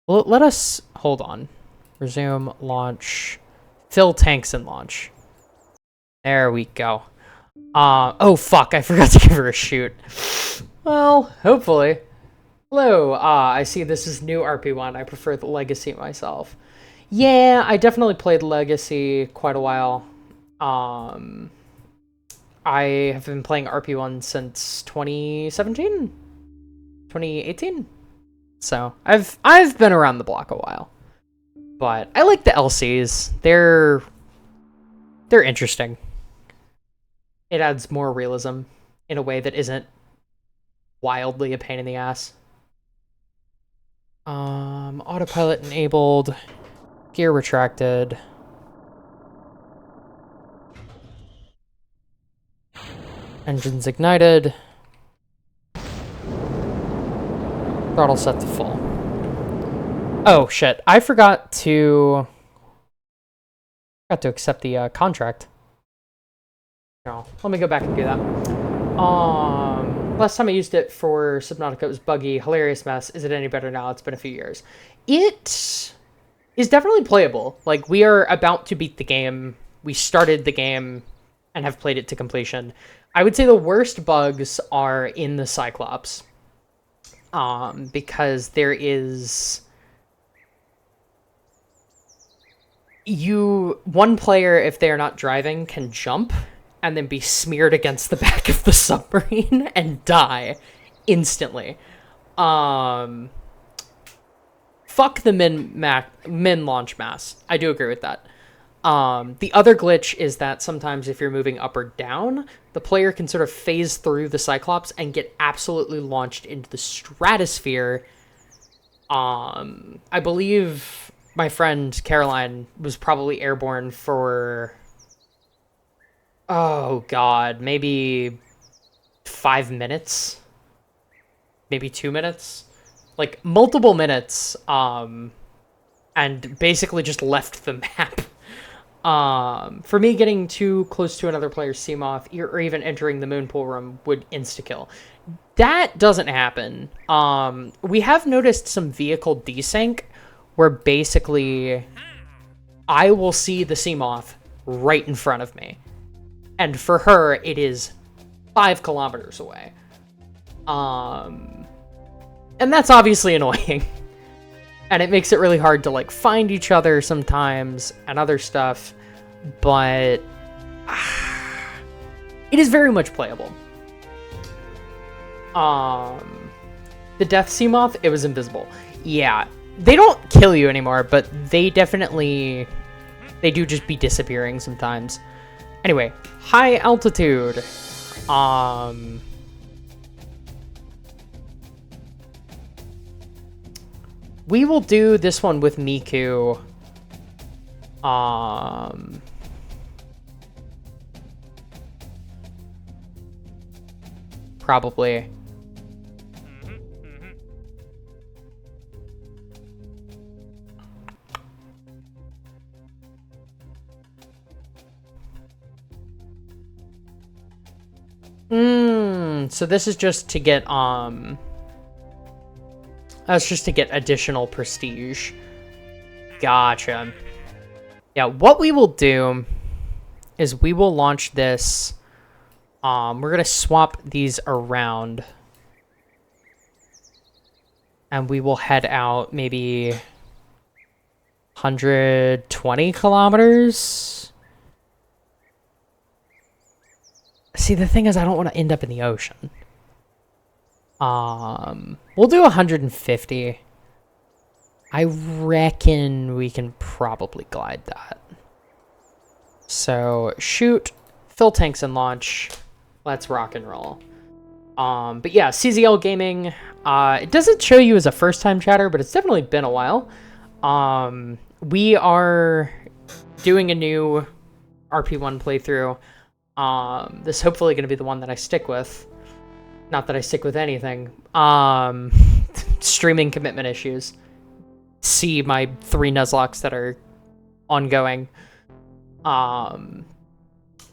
Well, let us... Hold on. Resume, launch. Fill tanks and launch. There we go. Oh, fuck. I forgot to give her a shoot. Well, hopefully. Hello. I see this is new RP-1. I prefer the Legacy myself. Yeah, I definitely played Legacy quite a while. I have been playing RP-1 since 2017? 2018? So, I've been around the block a while. But I like the LCs. They're interesting. It adds more realism in a way that isn't wildly a pain in the ass. Autopilot enabled, gear retracted. Engines ignited. Throttle set to full. Oh shit, I forgot to accept the contract. No, let me go back and do that. Last time I used it for Subnautica, it was buggy, hilarious mess. Is it any better now? It's been a few years. It is definitely playable. Like, we are about to beat the game. We started the game and have played it to completion. I would say the worst bugs are in the Cyclops. Because there is... One player, if they are not driving, can jump and then be smeared against the back of the submarine and die instantly. Fuck the min launch mass. I do agree with that. The other glitch is that sometimes if you're moving up or down, the player can sort of phase through the Cyclops and get absolutely launched into the stratosphere. I believe my friend Caroline was probably airborne for... Oh god, maybe 5 minutes? Maybe 2 minutes? Like, multiple minutes, and basically just left the map. For me, getting too close to another player's Seamoth, or even entering the moon pool room would insta-kill. That doesn't happen. We have noticed some vehicle desync, where basically I will see the Seamoth right in front of me. And for her, it is 5 kilometers away. And that's obviously annoying. And it makes it really hard to, like, find each other sometimes and other stuff. But it is very much playable. The Death Seamoth, it was invisible. Yeah, they don't kill you anymore, but they definitely... They do just be disappearing sometimes. Anyway, high altitude. We will do this one with Miku. Probably. So this is just to get, that's just to get additional prestige. Gotcha. Yeah, what we will do is we will launch this. We're gonna swap these around. And we will head out maybe 120 kilometers. See, the thing is, I don't want to end up in the ocean. We'll do 150. I reckon we can probably glide that. So, shoot, fill tanks and launch. Let's rock and roll. But yeah, CZL Gaming, it doesn't show you as a first-time chatter, but it's definitely been a while. We are doing a new RP-1 playthrough. This is hopefully going to be the one that I stick with. Not that I stick with anything. Streaming commitment issues. See my 3 Nuzlockes that are ongoing.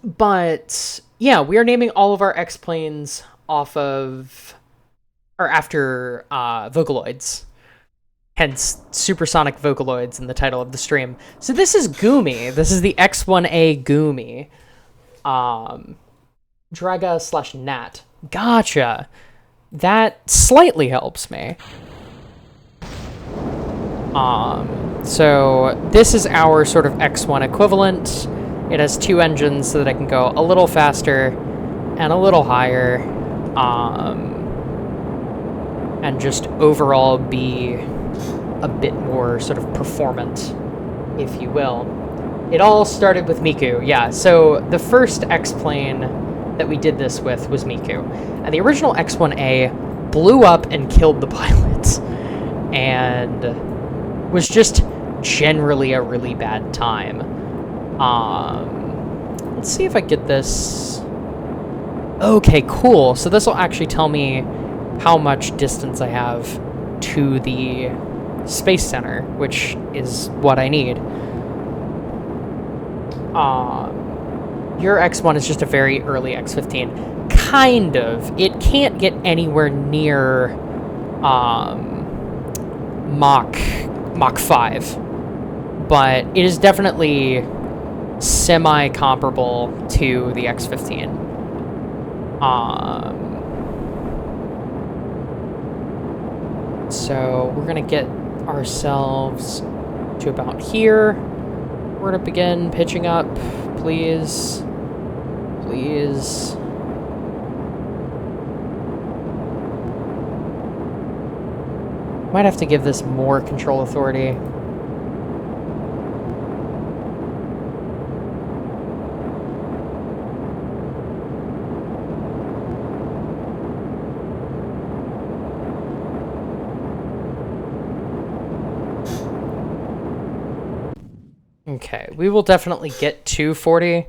But yeah, we are naming all of our X-Planes off of, or after, Vocaloids. Hence, Supersonic Vocaloids in the title of the stream. So this is Goomy. This is the X1A Goomy. Draga/Nat. Gotcha. That slightly helps me. So this is our sort of X1 equivalent. It has 2 engines so that I can go a little faster and a little higher, and just overall be a bit more sort of performant, if you will. It all started with Miku, yeah. So the first X-plane that we did this with was Miku. And the original X-1A blew up and killed the pilot. And was just generally a really bad time. Let's see if I get this. Okay, cool. So this will actually tell me how much distance I have to the Space Center, which is what I need. Your X1 is just a very early X15. Kind of. It can't get anywhere near Mach 5. But it is definitely semi-comparable to the X15. So we're gonna get ourselves to about here. We're gonna begin pitching up, please. Please. Might have to give this more control authority. Okay, we will definitely get to 40.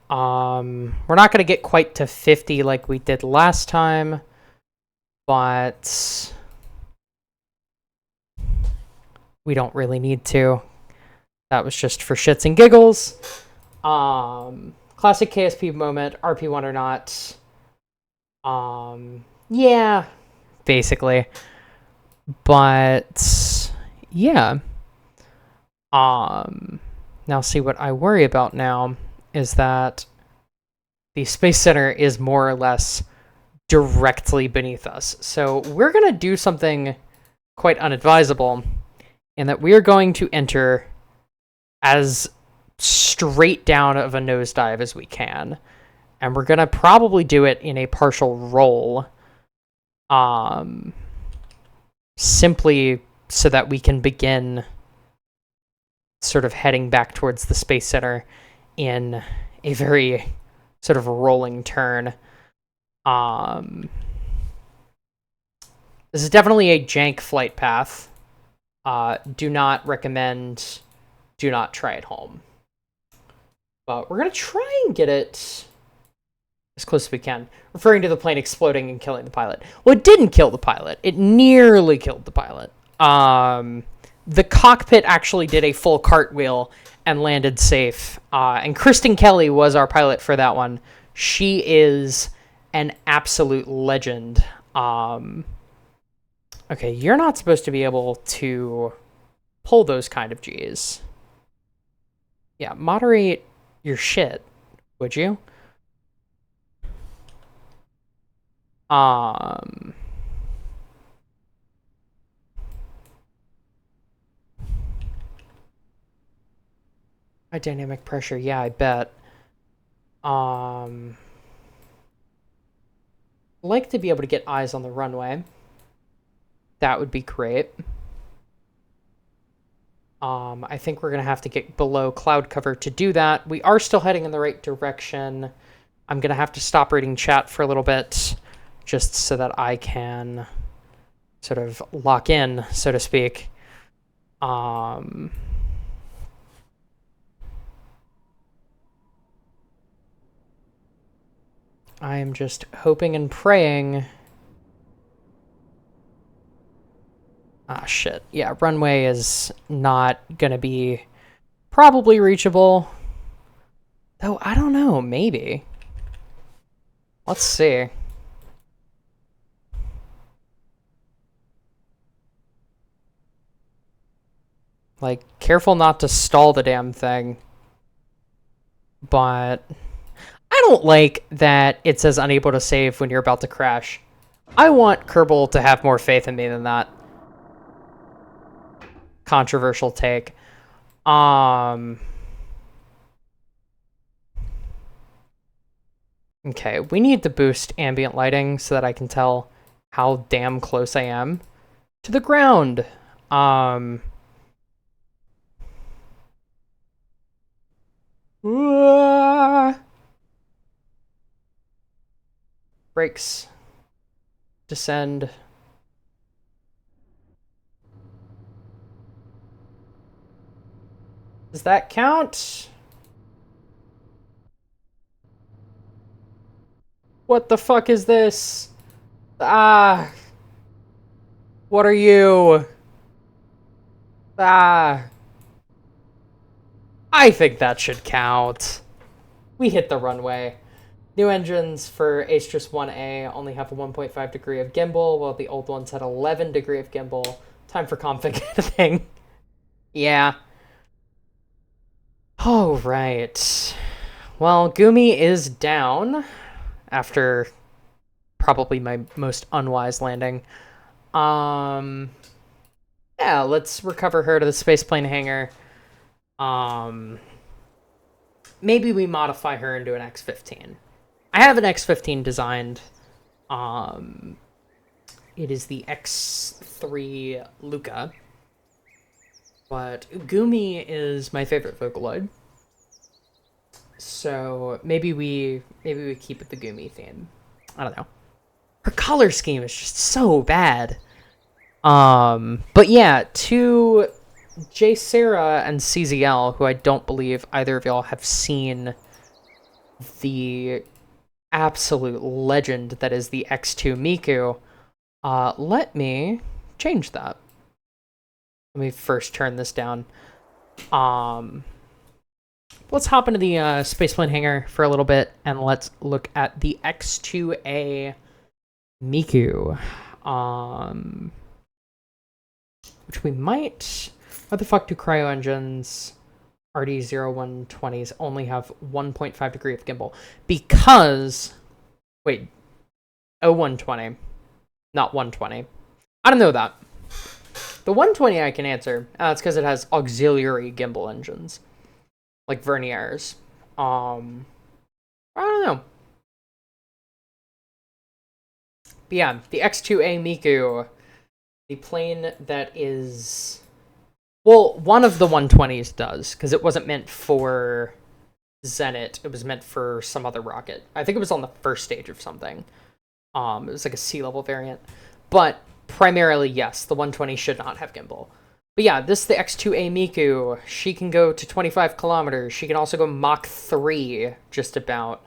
We're not going to get quite to 50 like we did last time, but we don't really need to. That was just for shits and giggles. Classic KSP moment, RP-1 or not. Yeah, basically. But, yeah. Now see, what I worry about now is that the Space Center is more or less directly beneath us. So we're going to do something quite unadvisable in that we are going to enter as straight down of a nosedive as we can. And we're going to probably do it in a partial roll. Simply so that we can begin sort of heading back towards the Space Center in a very sort of rolling turn. This is definitely a jank flight path. Do not recommend, do not try at home. But we're going to try and get it as close as we can, referring to the plane exploding and killing the pilot. Well, it didn't kill the pilot. It nearly killed the pilot. The cockpit actually did a full cartwheel and landed safe. And Kristen Kelly was our pilot for that one. She is an absolute legend. Okay, you're not supposed to be able to pull those kind of Gs. Yeah, moderate your shit, would you? High dynamic pressure, yeah, I bet. Like to be able to get eyes on the runway. That would be great. I think we're going to have to get below cloud cover to do that. We are still heading in the right direction. I'm going to have to stop reading chat for a little bit, just so that I can sort of lock in, so to speak. I am just hoping and praying. Ah, shit. Yeah, runway is not gonna be probably reachable. Though, I don't know, maybe. Let's see. Like, careful not to stall the damn thing. But I don't like that it says unable to save when you're about to crash. I want Kerbal to have more faith in me than that. controversial take. Okay, we need to boost ambient lighting so that I can tell how damn close I am to the ground. Brakes. Descend. Does that count? What the fuck is this? Ah. What are you? Ah. I think that should count. We hit the runway. New engines for Astrus 1A only have a 1.5 degree of gimbal, while the old ones had 11 degree of gimbal. Time for config. Yeah. Oh, right. Well, Gumi is down after probably my most unwise landing. Yeah, let's recover her to the spaceplane hangar. Maybe we modify her into an X-15. I have an X-15 designed. It is the X3 Luca. But Gumi is my favorite Vocaloid. So maybe we keep it the Gumi theme. I don't know. Her color scheme is just so bad. But yeah, to J. Sarah and CZL, who I don't believe either of y'all have seen the absolute legend that is the X2 Miku, let me change that. Let me first turn this down. Let's hop into the spaceplane hangar for a little bit, and let's look at the X2A Miku. Which we might... Why the fuck do cryo engines RD0120s only have 1.5 degree of gimbal? Because... Wait. 0120. Not 120. I don't know that. The 120 I can answer. It's because it has auxiliary gimbal engines. Like verniers. I don't know. But yeah, the X2A Miku. The plane that is... Well, one of the 120s does, because it wasn't meant for Zenit. It was meant for some other rocket. I think it was on the first stage of something. It was like a sea-level variant. But primarily, yes, the 120 should not have gimbal. But yeah, this is the X2A Miku. She can go to 25 kilometers. She can also go Mach 3, just about.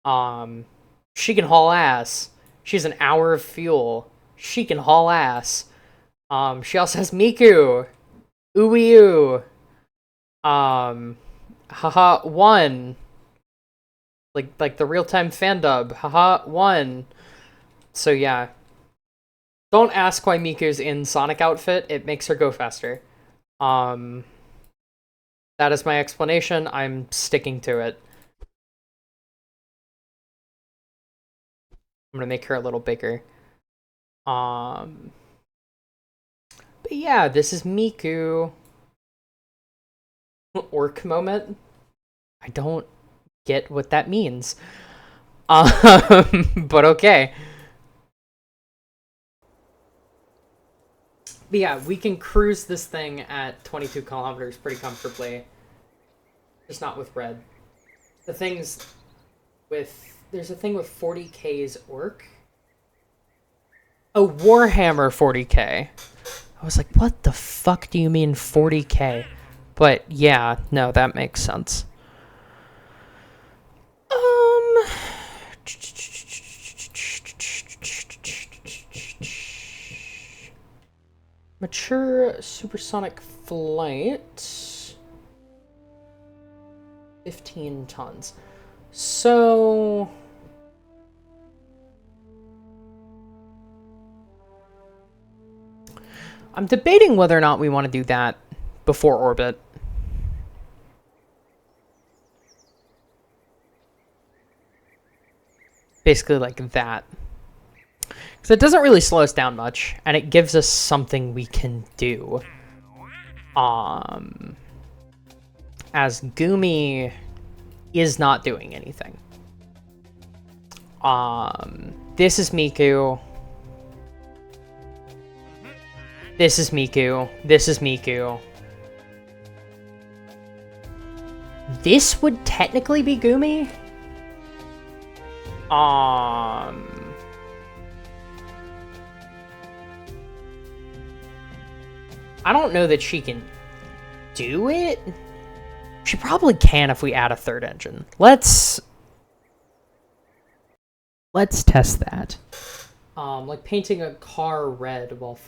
She can haul ass. She has an hour of fuel. She can haul ass. She also has Miku. Ooh-wee-oo. Haha, 1. Like the real-time fan dub. Haha, 1. So yeah. Don't ask why Miku's in Sonic outfit. It makes her go faster. That is my explanation. I'm sticking to it. I'm gonna make her a little bigger. But yeah, this is Miku. Orc moment. I don't get what that means. But okay. But yeah, we can cruise this thing at 22 kilometers pretty comfortably. Just not with red. There's a thing with 40K's Orc. Oh, Warhammer 40K. I was like, what the fuck do you mean 40K? But yeah, no, that makes sense. Mature supersonic flight. 15 tons. So... I'm debating whether or not we want to do that before orbit. Basically like that. Because it doesn't really slow us down much, and it gives us something we can do. As Gumi is not doing anything. This is Miku. This is Miku. This is Miku. This would technically be Gumi. I don't know that she can do it. She probably can if we add a third engine. Let's test that. Like painting a car red will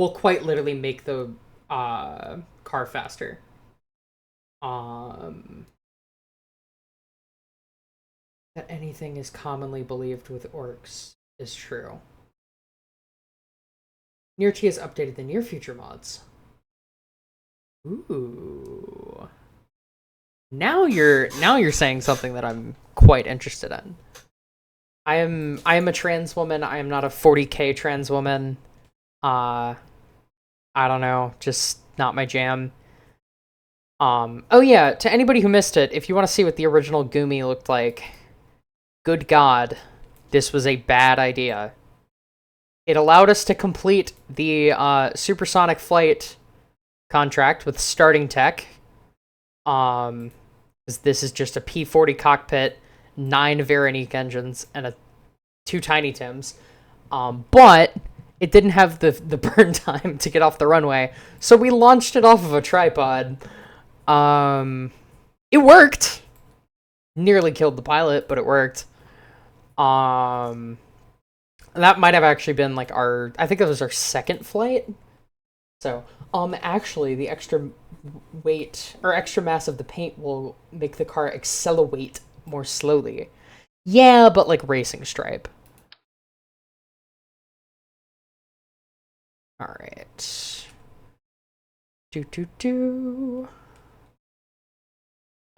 quite literally make the car faster. That anything is commonly believed with orcs is true. Near T has updated the near future mods. Ooh. Now you're saying something that I'm quite interested in. I am a trans woman. I am not a 40k trans woman. I don't know, just not my jam. Oh yeah, to anybody who missed it, if you want to see what the original Gumi looked like, good God, this was a bad idea. It allowed us to complete the Supersonic flight contract with starting tech. This is just a P-40 cockpit, 9 Veronique engines, and 2 Tiny Tims. But it didn't have the burn time to get off the runway, so we launched it off of a tripod. It worked. Nearly killed the pilot, but it worked. That might have actually been like I think that was our second flight. So, actually the extra weight or extra mass of the paint will make the car accelerate more slowly. Yeah, but like racing stripe. All right.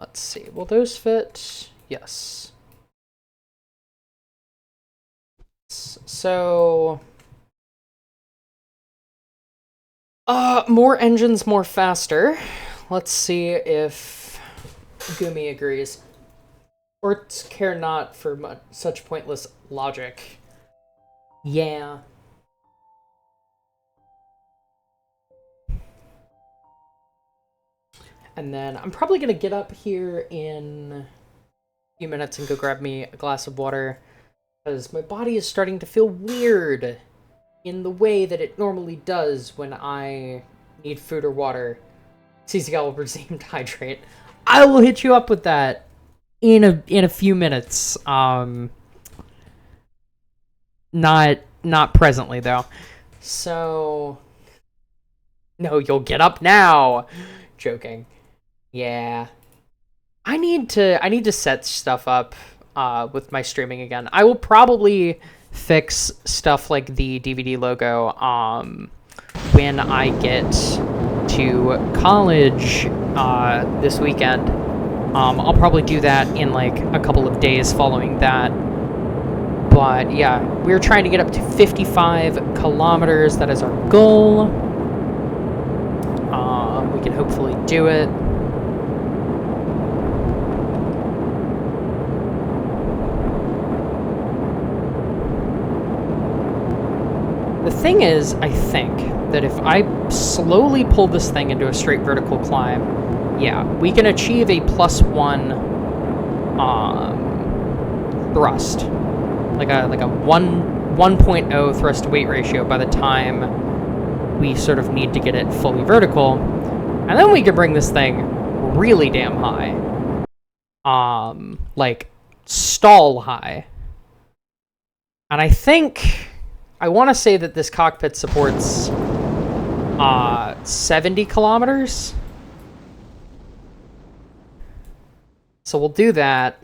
Let's see. Will those fit? Yes. So, more engines, more faster. Let's see if Gumi agrees. Orcs care not for such pointless logic. Yeah. And then I'm probably going to get up here in a few minutes and go grab me a glass of water, because my body is starting to feel weird in the way that it normally does when I need food or water. CCL will resume to hydrate. I will hit you up with that in a few minutes. Not presently though. So no, you'll get up now. Joking. Yeah. I need to set stuff up with my streaming again. I will probably fix stuff like the DVD logo when I get to college this weekend. I'll probably do that in like a couple of days following that. But yeah, we're trying to get up to 55 kilometers. That is our goal. We can hopefully do it. The thing is, I think that if I slowly pull this thing into a straight vertical climb, yeah, we can achieve a +1 thrust, like a 1.0 thrust to weight ratio by the time we sort of need to get it fully vertical, and then we could bring this thing really damn high, like stall high. And I think I want to say that this cockpit supports 70 kilometers. So we'll do that.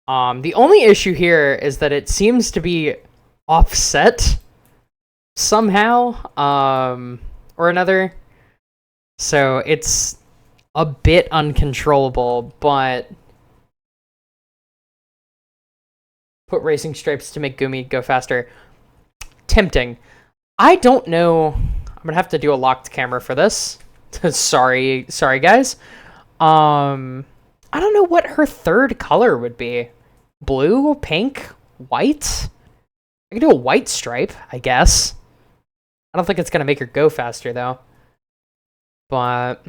The only issue here is that it seems to be offset somehow or another. So it's a bit uncontrollable, but put racing stripes to make Gumi go faster. Tempting. I don't know. I'm gonna have to do a locked camera for this. sorry guys. I don't know what her third color would be. Blue, pink, white? I can do a white stripe, I guess. I don't think it's gonna make her go faster though. But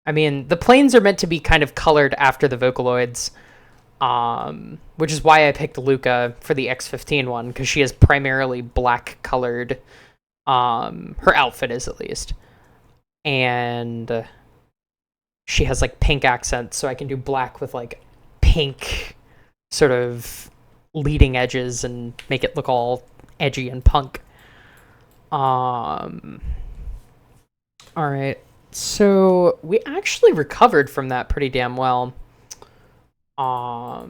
I mean, the planes are meant to be kind of colored after the Vocaloids. Which is why I picked Luca for the X-15 one, because she is primarily black colored. Her outfit is, at least. And she has like pink accents, so I can do black with like pink sort of leading edges and make it look all edgy and punk. All right, so we actually recovered from that pretty damn well. I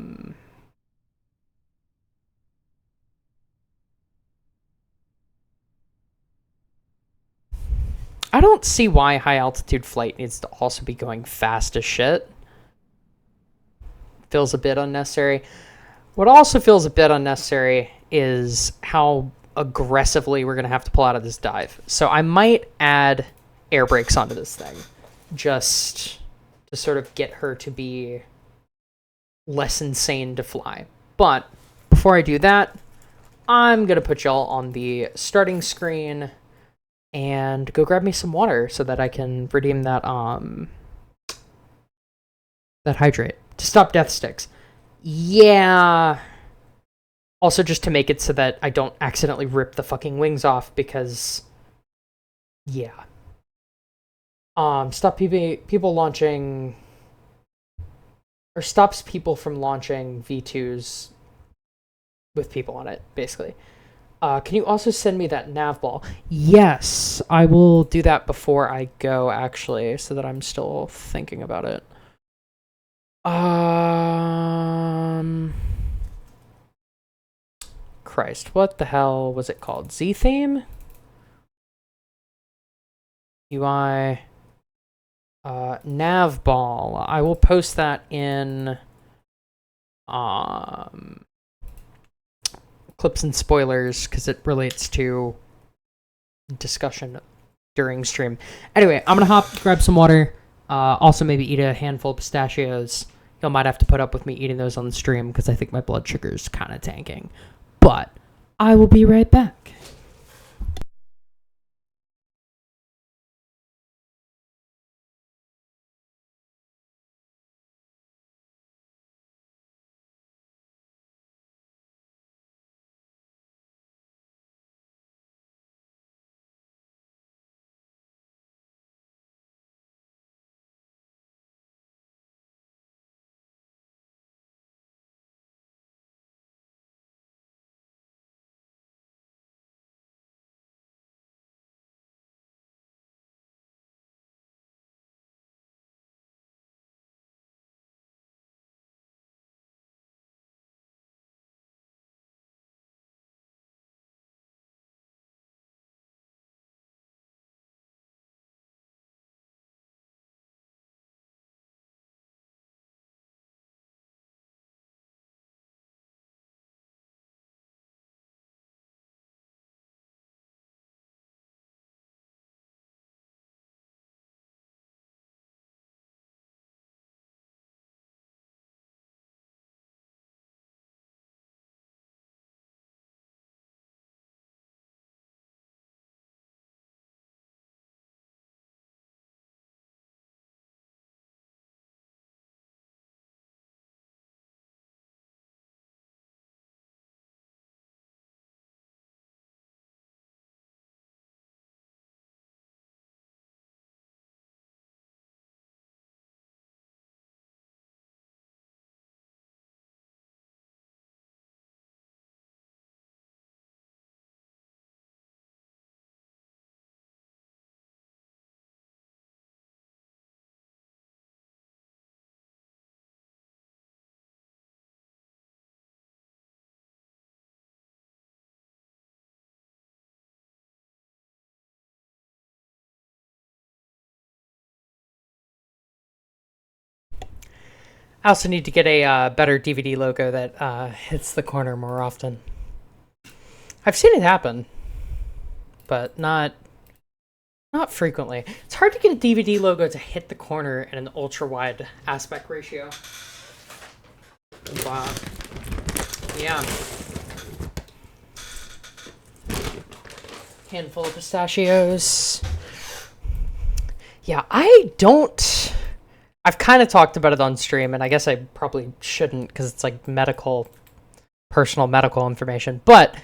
don't see why high altitude flight needs to also be going fast as shit. Feels a bit unnecessary. What also feels a bit unnecessary is how aggressively we're going to have to pull out of this dive. So I might add air brakes onto this thing just to sort of get her to be less insane to fly. But before I do that, I'm going to put y'all on the starting screen and go grab me some water so that I can redeem that that hydrate to stop death sticks. Yeah. Also just to make it so that I don't accidentally rip the fucking wings off, because yeah. Stop people launching, or stops people from launching V2s with people on it, basically. Can you also send me that nav ball? Yes, I will do that before I go, actually, so that I'm still thinking about it. Christ, what the hell was it called? Z-theme? UI. Nav ball. I will post that in clips and spoilers, because it relates to discussion during stream. Anyway, I'm gonna hop, grab some water, also maybe eat a handful of pistachios. You might have to put up with me eating those on the stream, because I think my blood sugar is kind of tanking. But I will be right back. I also need to get a better DVD logo that hits the corner more often. I've seen it happen, but not Not frequently. It's hard to get a DVD logo to hit the corner in an ultra-wide aspect ratio. Wow. Yeah. Handful of pistachios. Yeah, I've kind of talked about it on stream, and I guess I probably shouldn't because it's like personal medical information, but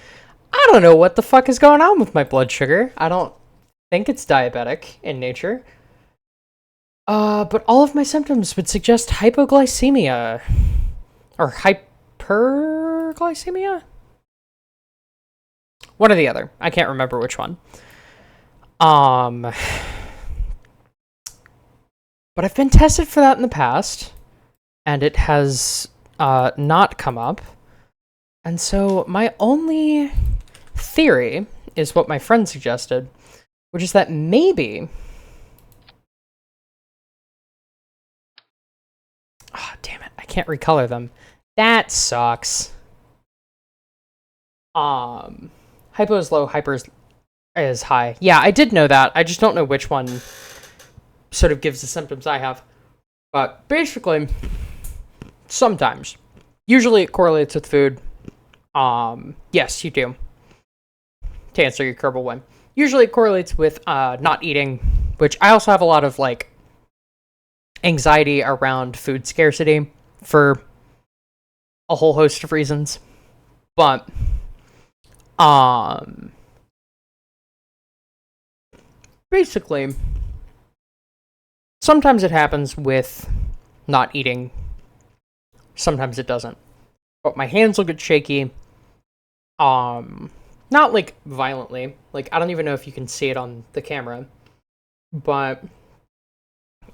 I don't know what the fuck is going on with my blood sugar. I don't think it's diabetic in nature. But all of my symptoms would suggest hypoglycemia. Or hyperglycemia? One or the other. I can't remember which one. But I've been tested for that in the past, and it has not come up. And so my only theory is what my friend suggested, which is that maybe... Oh, damn it. I can't recolor them. That sucks. Hypo is low, hyper is high. Yeah, I did know that. I just don't know which one sort of gives the symptoms I have. But basically, sometimes. Usually it correlates with food. Yes, you do. To answer your Kerbal one. Usually it correlates with not eating, which I also have a lot of like anxiety around food scarcity for a whole host of reasons. But basically, sometimes it happens with not eating. Sometimes it doesn't. But my hands will get shaky. Not like violently. Like, I don't even know if you can see it on the camera. But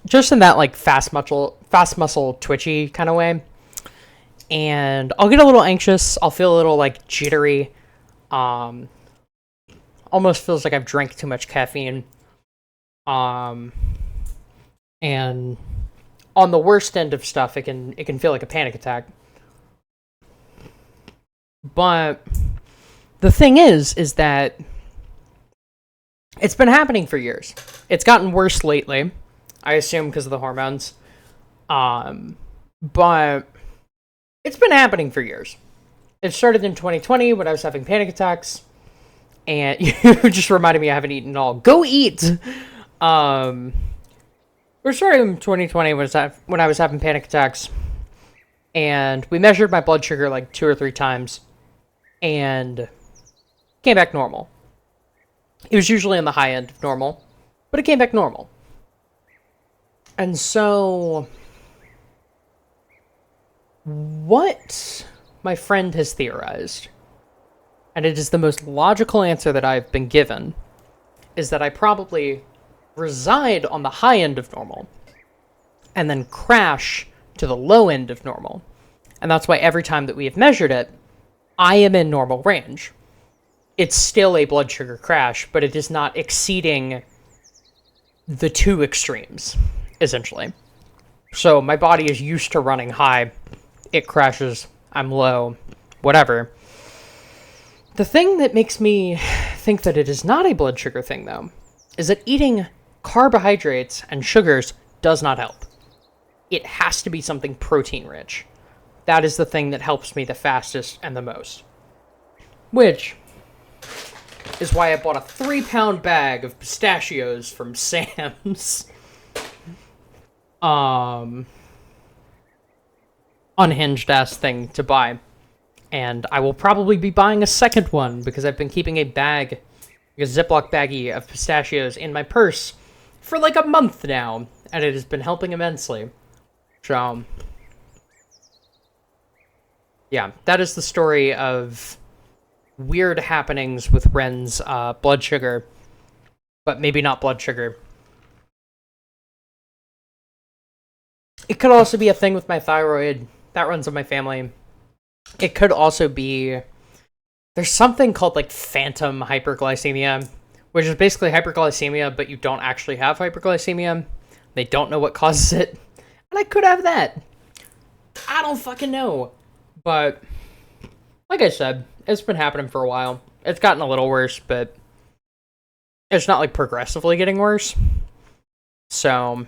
just in that like fast muscle twitchy kind of way. And I'll get a little anxious. I'll feel a little like jittery. Almost feels like I've drank too much caffeine. And on the worst end of stuff, it can feel like a panic attack. But the thing is that it's been happening for years. It's gotten worse lately, I assume because of the hormones. But it's been happening for years. It started in 2020 when I was having panic attacks. And you just reminded me I haven't eaten at all. Go eat! We're starting in 2020 when I was having panic attacks. And we measured my blood sugar like 2 or 3 times. And came back normal. It was usually on the high end of normal. But it came back normal. And so what my friend has theorized, and it is the most logical answer that I've been given, is that I probably reside on the high end of normal and then crash to the low end of normal. And that's why every time that we have measured it, I am in normal range. It's still a blood sugar crash, but it is not exceeding the 2 extremes, essentially. So my body is used to running high. It crashes. I'm low. Whatever. The thing that makes me think that it is not a blood sugar thing, though, is that eating carbohydrates and sugars does not help. It has to be something protein-rich. That is the thing that helps me the fastest and the most. Which is why I bought a 3-pound bag of pistachios from Sam's. Unhinged-ass thing to buy. And I will probably be buying a second one because I've been keeping a Ziploc baggie of pistachios in my purse for like a month now, and it has been helping immensely. So, yeah, that is the story of weird happenings with Ren's blood sugar, but maybe not blood sugar. It could also be a thing with my thyroid. That runs in my family. It could also be... There's something called, like, phantom hyperglycemia, which is basically hyperglycemia, but you don't actually have hyperglycemia. They don't know what causes it. And I could have that. I don't fucking know. But, like I said, it's been happening for a while. It's gotten a little worse, but It's not like progressively getting worse. So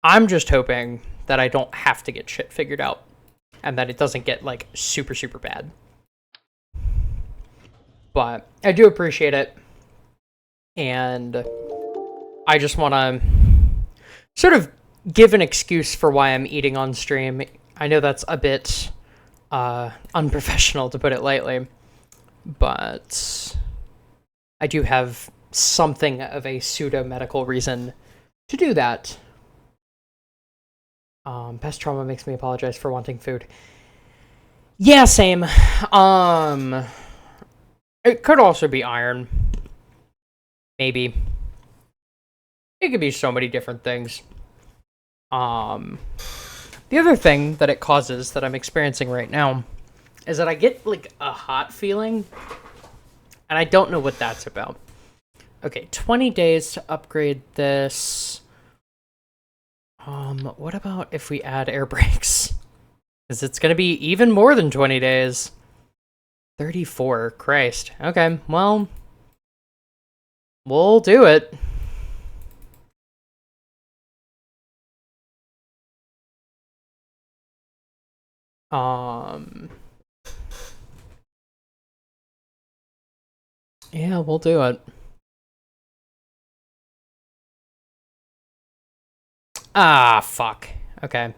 I'm just hoping that I don't have to get shit figured out and that it doesn't get like super, super bad. But I do appreciate it. And I just want to sort of give an excuse for why I'm eating on stream. I know that's a bit unprofessional, to put it lightly, but I do have something of a pseudo-medical reason to do that. Past trauma makes me apologize for wanting food. Yeah, same. It could also be iron. Maybe. It could be so many different things. The other thing that it causes that I'm experiencing right now is that I get like a hot feeling, and I don't know what that's about. Okay, 20 days to upgrade this. What about if we add air brakes? Because it's going to be even more than 20 days. 34, Christ. Okay, well, we'll do it. Yeah, we'll do it. Ah, fuck. Okay.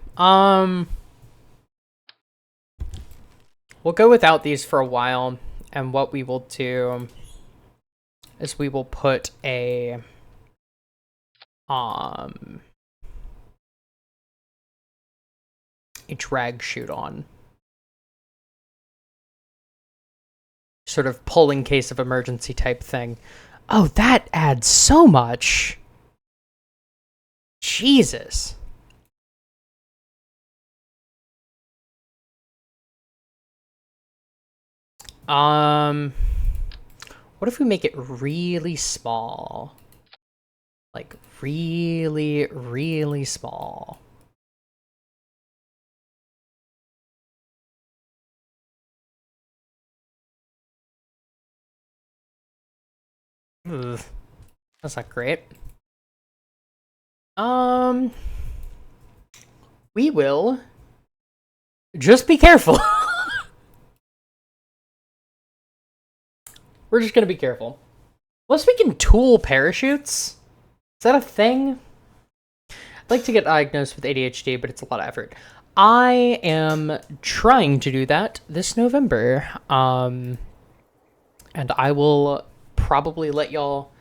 We'll go without these for a while, and what we will do is we will put a drag chute on. Sort of pull in case of emergency type thing. Oh, that adds so much. Jesus. What if we make it really small? Like really, really small. Ugh. That's not great. We will just be careful. We're just gonna be careful. Unless we can tool parachutes? Is that a thing? I'd like to get diagnosed with ADHD, but it's a lot of effort. I am trying to do that this November. And I will probably let y'all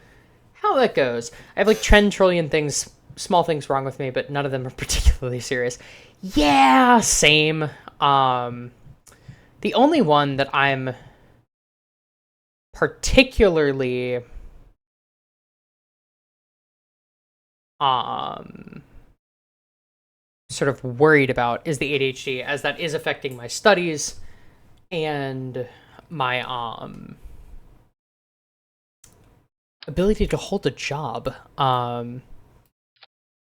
how that goes. I have like 10 trillion things, small things wrong with me, but none of them are particularly serious. Yeah, same. The only one that I'm particularly sort of worried about is the ADHD, as that is affecting my studies and my ability to hold a job.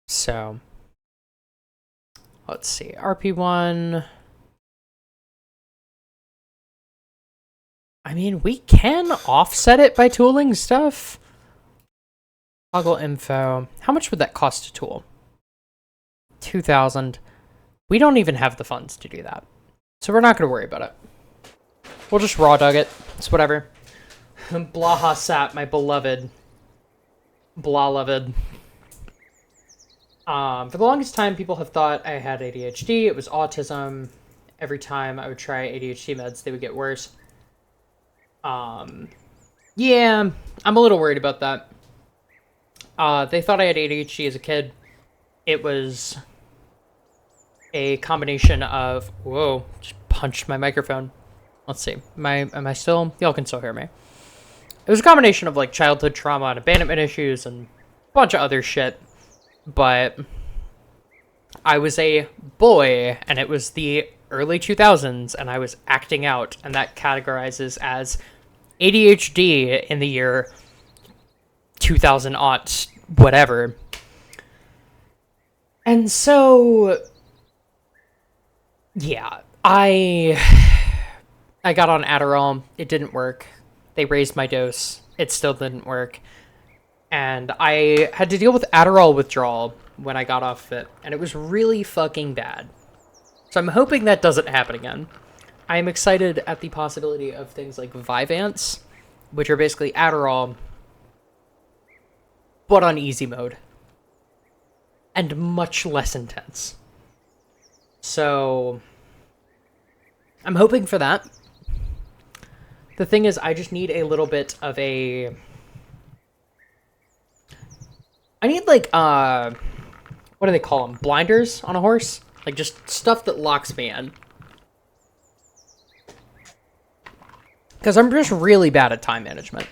So let's see, RP-1. I mean, we can offset it by tooling stuff. Toggle info. How much would that cost to tool? 2,000. We don't even have the funds to do that. So we're not going to worry about it. We'll just raw dug it. It's whatever. Blaha sat, my beloved. Blah-loved. For the longest time, people have thought I had ADHD. It was autism. Every time I would try ADHD meds, they would get worse. Yeah, I'm a little worried about that. They thought I had ADHD as a kid. It was a combination of... Whoa, just punched my microphone. Let's see. Am I still... Y'all can still hear me. It was a combination of, like, childhood trauma and abandonment issues and a bunch of other shit. But I was a boy, and it was the early 2000s, and I was acting out, and that categorizes as ADHD in the year 2000 whatever. And so, yeah, I got on Adderall. It didn't work. They raised my dose. it still didn't work. And I had to deal with Adderall withdrawal when I got off it, and it was really fucking bad. So I'm hoping that doesn't happen again. I am excited at the possibility of things like Vyvanse, which are basically Adderall, but on easy mode. And much less intense. So I'm hoping for that. The thing is, I just need a little bit of a... I need, like, what do they call them? Blinders on a horse? Like, just stuff that locks me in. Because I'm just really bad at time management.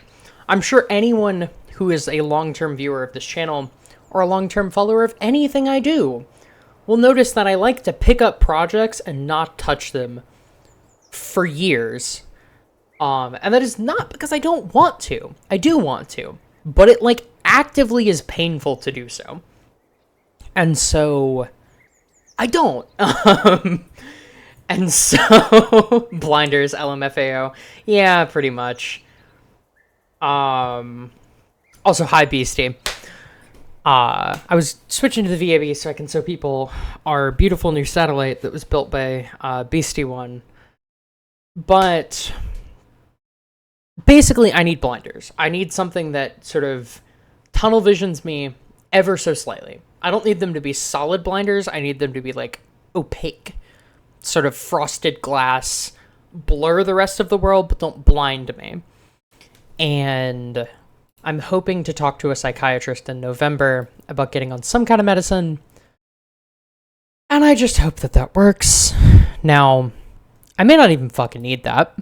I'm sure anyone who is a long-term viewer of this channel, or a long-term follower of anything I do, will notice that I like to pick up projects and not touch them for years. And that is not because I don't want to. I do want to. But it, like, actively is painful to do so. And so, I don't. And so, blinders, LMFAO. Yeah, pretty much. Also, hi, Beastie. I was switching to the VAB so I can show people our beautiful new satellite that was built by Beastie-1. But basically, I need blinders. I need something that sort of tunnel visions me ever so slightly. I don't need them to be solid blinders. I need them to be, like, opaque. Sort of frosted glass. Blur the rest of the world, but don't blind me. And I'm hoping to talk to a psychiatrist in November about getting on some kind of medicine. And I just hope that that works. Now, I may not even fucking need that.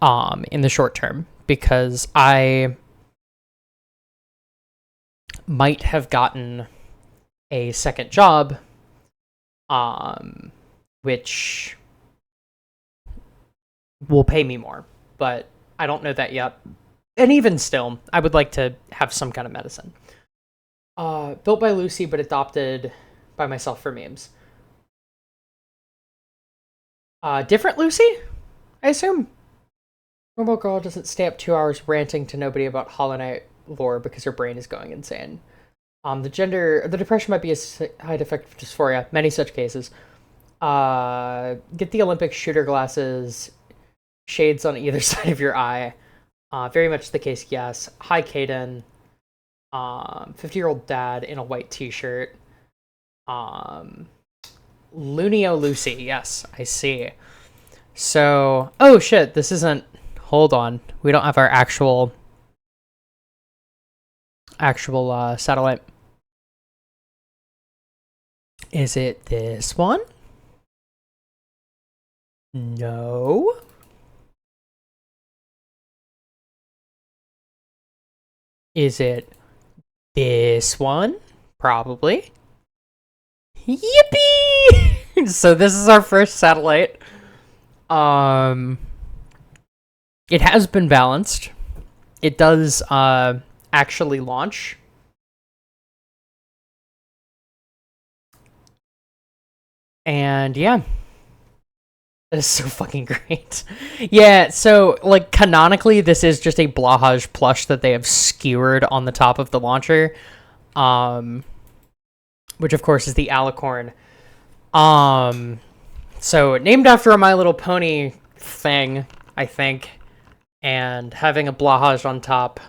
In the short term. Because I might have gotten a second job. Which will pay me more. But I don't know that yet. And even still, I would like to have some kind of medicine. Built by Lucy, but adopted by myself for memes. Different Lucy? I assume? Normal girl doesn't stay up 2 hours ranting to nobody about Hollow Knight lore because her brain is going insane. The depression might be a side effect of dysphoria. Many such cases. Get the Olympic shooter glasses. Shades on either side of your eye. Very much the case, yes. Hi, Kaden. 50-year-old dad in a white t-shirt. Lunio Lucy, yes, I see. So, oh shit, this isn't... Hold on. We don't have our actual satellite. Is it this one? No. Is it this one? Probably. Yippee! So this is our first satellite. It has been balanced. It does actually launch. And yeah. That is so fucking great. Yeah, so, like, canonically, this is just a Blahaj plush that they have skewered on the top of the launcher. Which, of course, is the Alicorn. So, named after a My Little Pony thing, I think. And having a Blahaj on top.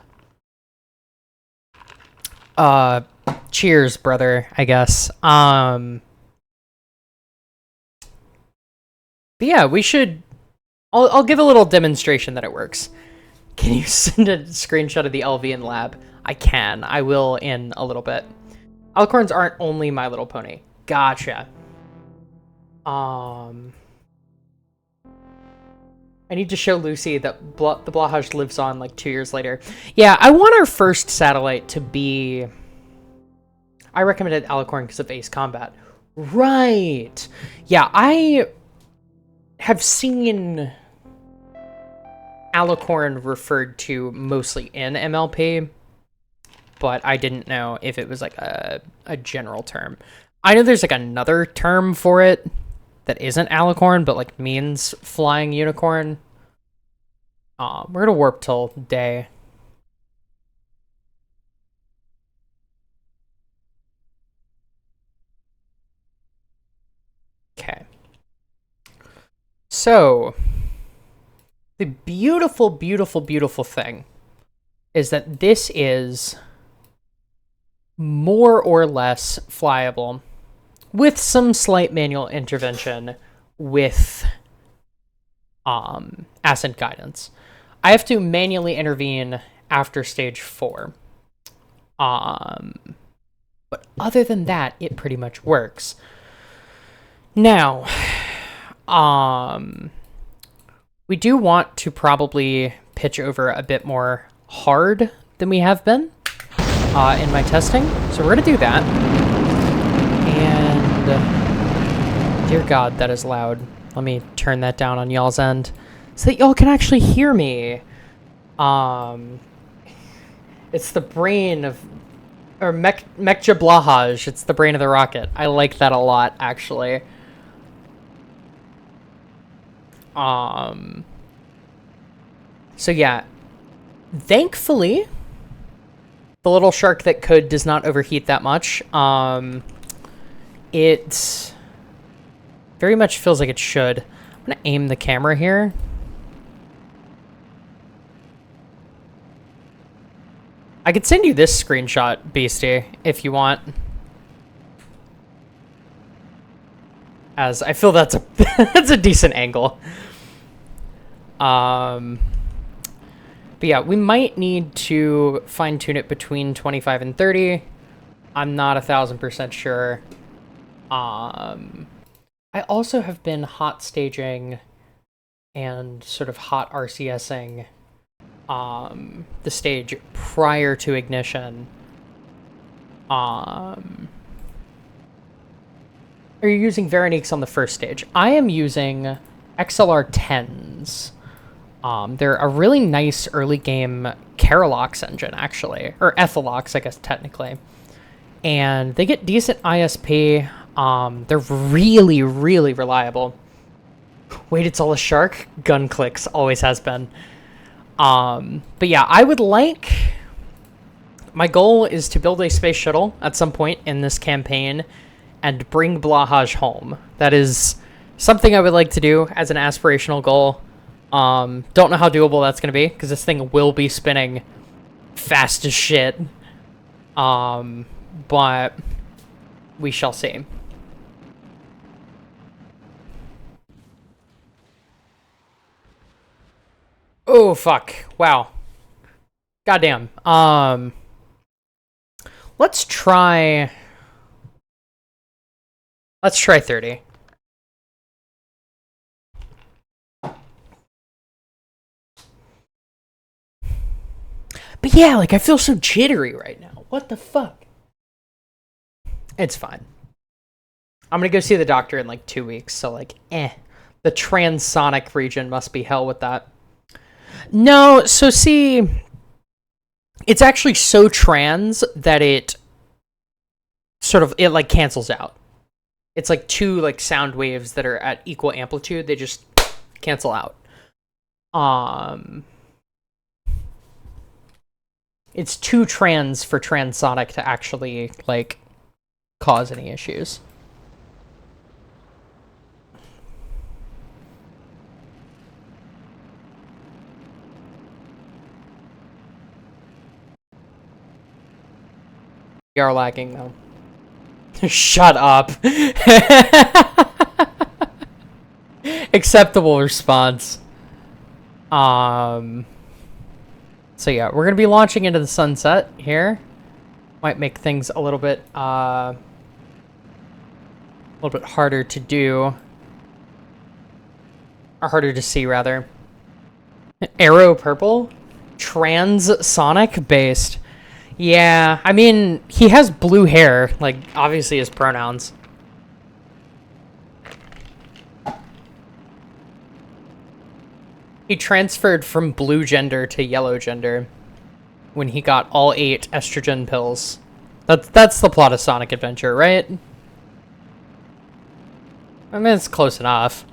Cheers, brother, I guess. But yeah, we should... I'll give a little demonstration that it works. Can you send a screenshot of the LV in lab? I can. I will in a little bit. Alicorns aren't only My Little Pony. Gotcha. I need to show Lucy that the Blahaj lives on like 2 years later. Yeah, I want our first satellite to be... I recommended Alicorn because of Ace Combat. Right. Yeah, I have seen Alicorn referred to mostly in MLP, but I didn't know if it was like a general term. I know there's like another term for it that isn't Alicorn, but like means flying unicorn. We're gonna warp till day. So, the beautiful, beautiful, beautiful thing is that this is more or less flyable with some slight manual intervention with ascent guidance. I have to manually intervene after stage 4. But other than that, it pretty much works. Now, we do want to probably pitch over a bit more hard than we have been in my testing. So we're going to do that. And dear God, that is loud. Let me turn that down on y'all's end so that y'all can actually hear me. It's the brain of, or Mekja Blahaj. It's the brain of the rocket. I like that a lot, actually. So yeah, thankfully, the little shark that could does not overheat that much. It very much feels like it should. I'm gonna aim the camera here. I could send you this screenshot, Beastie, if you want. As I feel that's a that's a decent angle. But yeah, we might need to fine-tune it between 25 and 30. I'm not 1,000% sure. I also have been hot staging and sort of hot RCSing the stage prior to ignition. Are you using Veroniques on the first stage? I am using XLR 10s. They're a really nice early game Carolox engine, actually. Or Ethalox, I guess, technically. And they get decent ISP. They're really, really reliable. Wait, it's all a shark? Gun clicks, always has been. But yeah, I would like... My goal is to build a space shuttle at some point in this campaign and bring Blahaj home. That is something I would like to do as an aspirational goal. Don't know how doable that's going to be, because this thing will be spinning fast as shit. But we shall see. Oh, fuck. Wow. Goddamn. Let's try 30. But yeah, like, I feel so jittery right now. What the fuck? It's fine. I'm gonna go see the doctor in, like, 2 weeks, so, like, The transonic region must be hell with that. No, so see... It's actually so trans that it sort of, it, like, cancels out. It's, like, two, like, sound waves that are at equal amplitude. They just cancel out. It's too trans for transonic to actually, like, cause any issues. We are lagging, though. Shut up. Acceptable response. So yeah, we're gonna be launching into the sunset here. Might make things a little bit harder to do. Or harder to see, rather. Arrow purple? Transonic based. Yeah, I mean, he has blue hair, like, obviously his pronouns. He transferred from blue gender to yellow gender when he got all 8 estrogen pills. That's the plot of Sonic Adventure, right? I mean, it's close enough.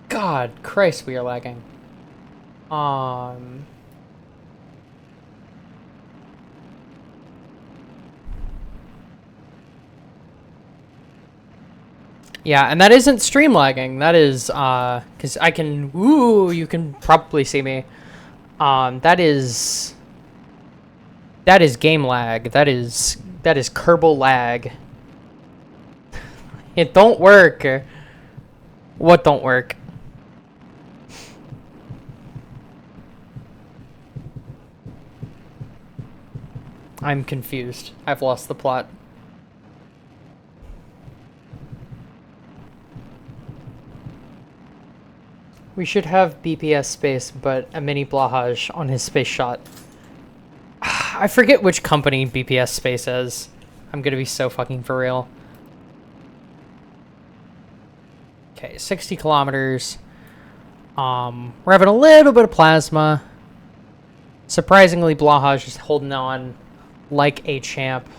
God, Christ, we are lagging. Yeah, and that isn't stream lagging. That is, because I can, ooh, you can probably see me. That is game lag. That is Kerbal lag. It don't work. What don't work? I'm confused. I've lost the plot. We should have BPS space, but a mini Blahaj on his space shot. I forget which company BPS space is. I'm gonna be so fucking for real. Okay, 60 kilometers. We're having a little bit of plasma. Surprisingly, Blahaj is holding on like a champ.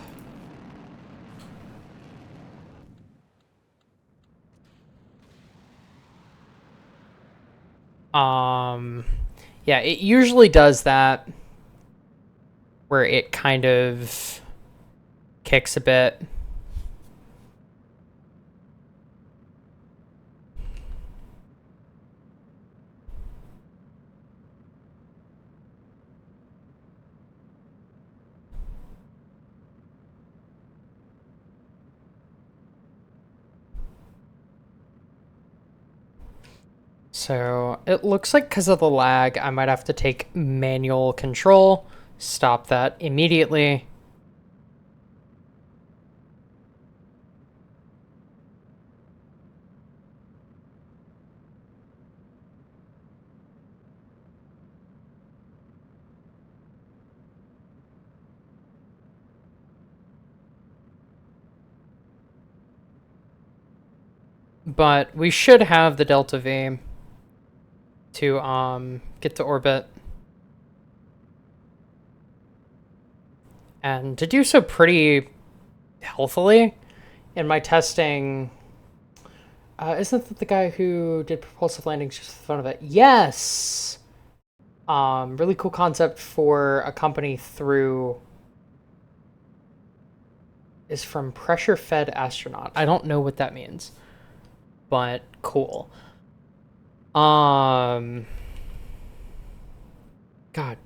Yeah, it usually does that, where it kind of kicks a bit. So it looks like because of the lag, I might have to take manual control, stop that immediately. But we should have the Delta V to get to orbit. And to do so pretty healthily. In my testing, isn't that the guy who did propulsive landings just for the fun of it? Yes! Really cool concept for a company through... is from pressure-fed astronaut. I don't know what that means, but cool. God,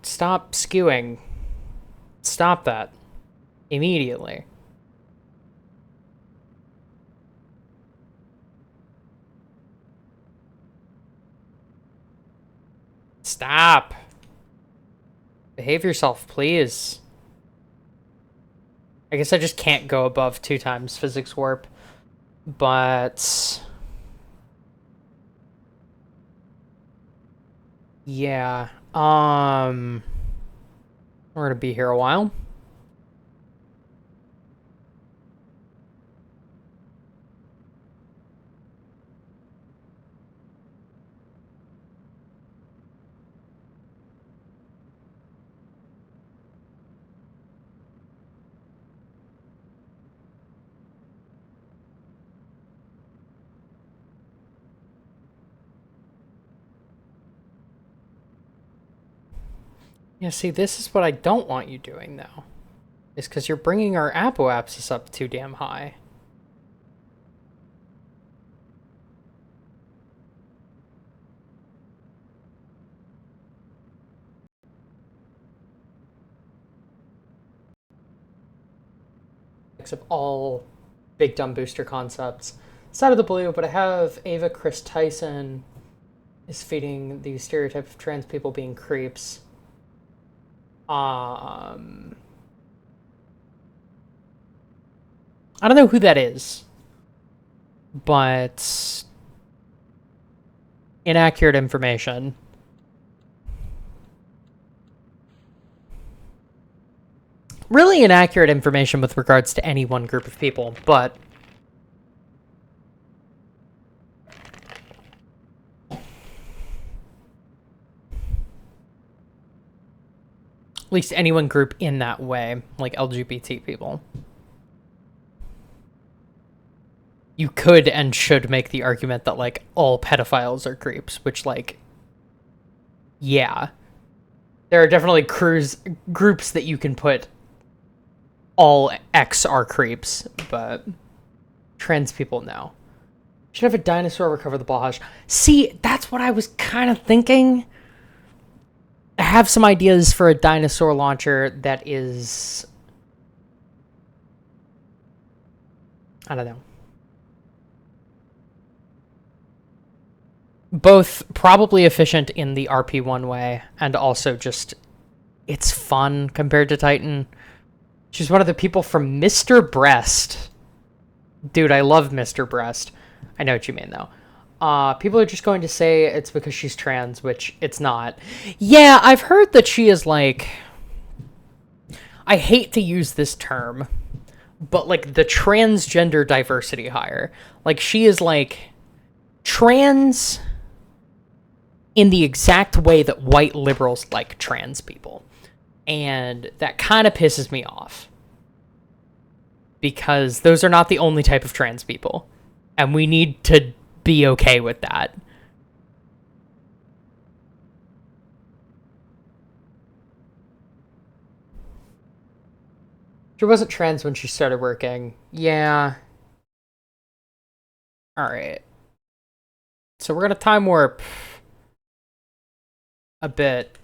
stop skewing. Stop that. Immediately. Stop. Behave yourself, please. I guess I just can't go above 2 times physics warp, but... yeah, we're gonna be here a while. Yeah, see, this is what I don't want you doing, though. Is because you're bringing our apoapsis up too damn high. Of all big dumb booster concepts. It's out of the blue, but I have Ava Chris Tyson is feeding the stereotype of trans people being creeps. I don't know who that is, but inaccurate information. Really inaccurate information with regards to any one group of people, but at least any one group in that way, like LGBT people. You could and should make the argument that, like, all pedophiles are creeps, which, like, yeah. There are definitely groups that you can put all X are creeps, but trans people, no. Should have a dinosaur recover the Blahaj. See, that's what I was kind of thinking. I have some ideas for a dinosaur launcher that is... I don't know. Both probably efficient in the RP-1 way, and also just... It's fun compared to Titan. She's one of the people from Mr. Breast. Dude, I love Mr. Breast. I know what you mean, though. People are just going to say it's because she's trans, which it's not. Yeah, I've heard that she is, like... I hate to use this term, but, like, the transgender diversity hire. Like, she is, like, trans in the exact way that white liberals like trans people. And that kind of pisses me off. Because those are not the only type of trans people. And we need to be okay with that. She wasn't trans when she started working. Yeah. Alright. So we're gonna time warp a bit.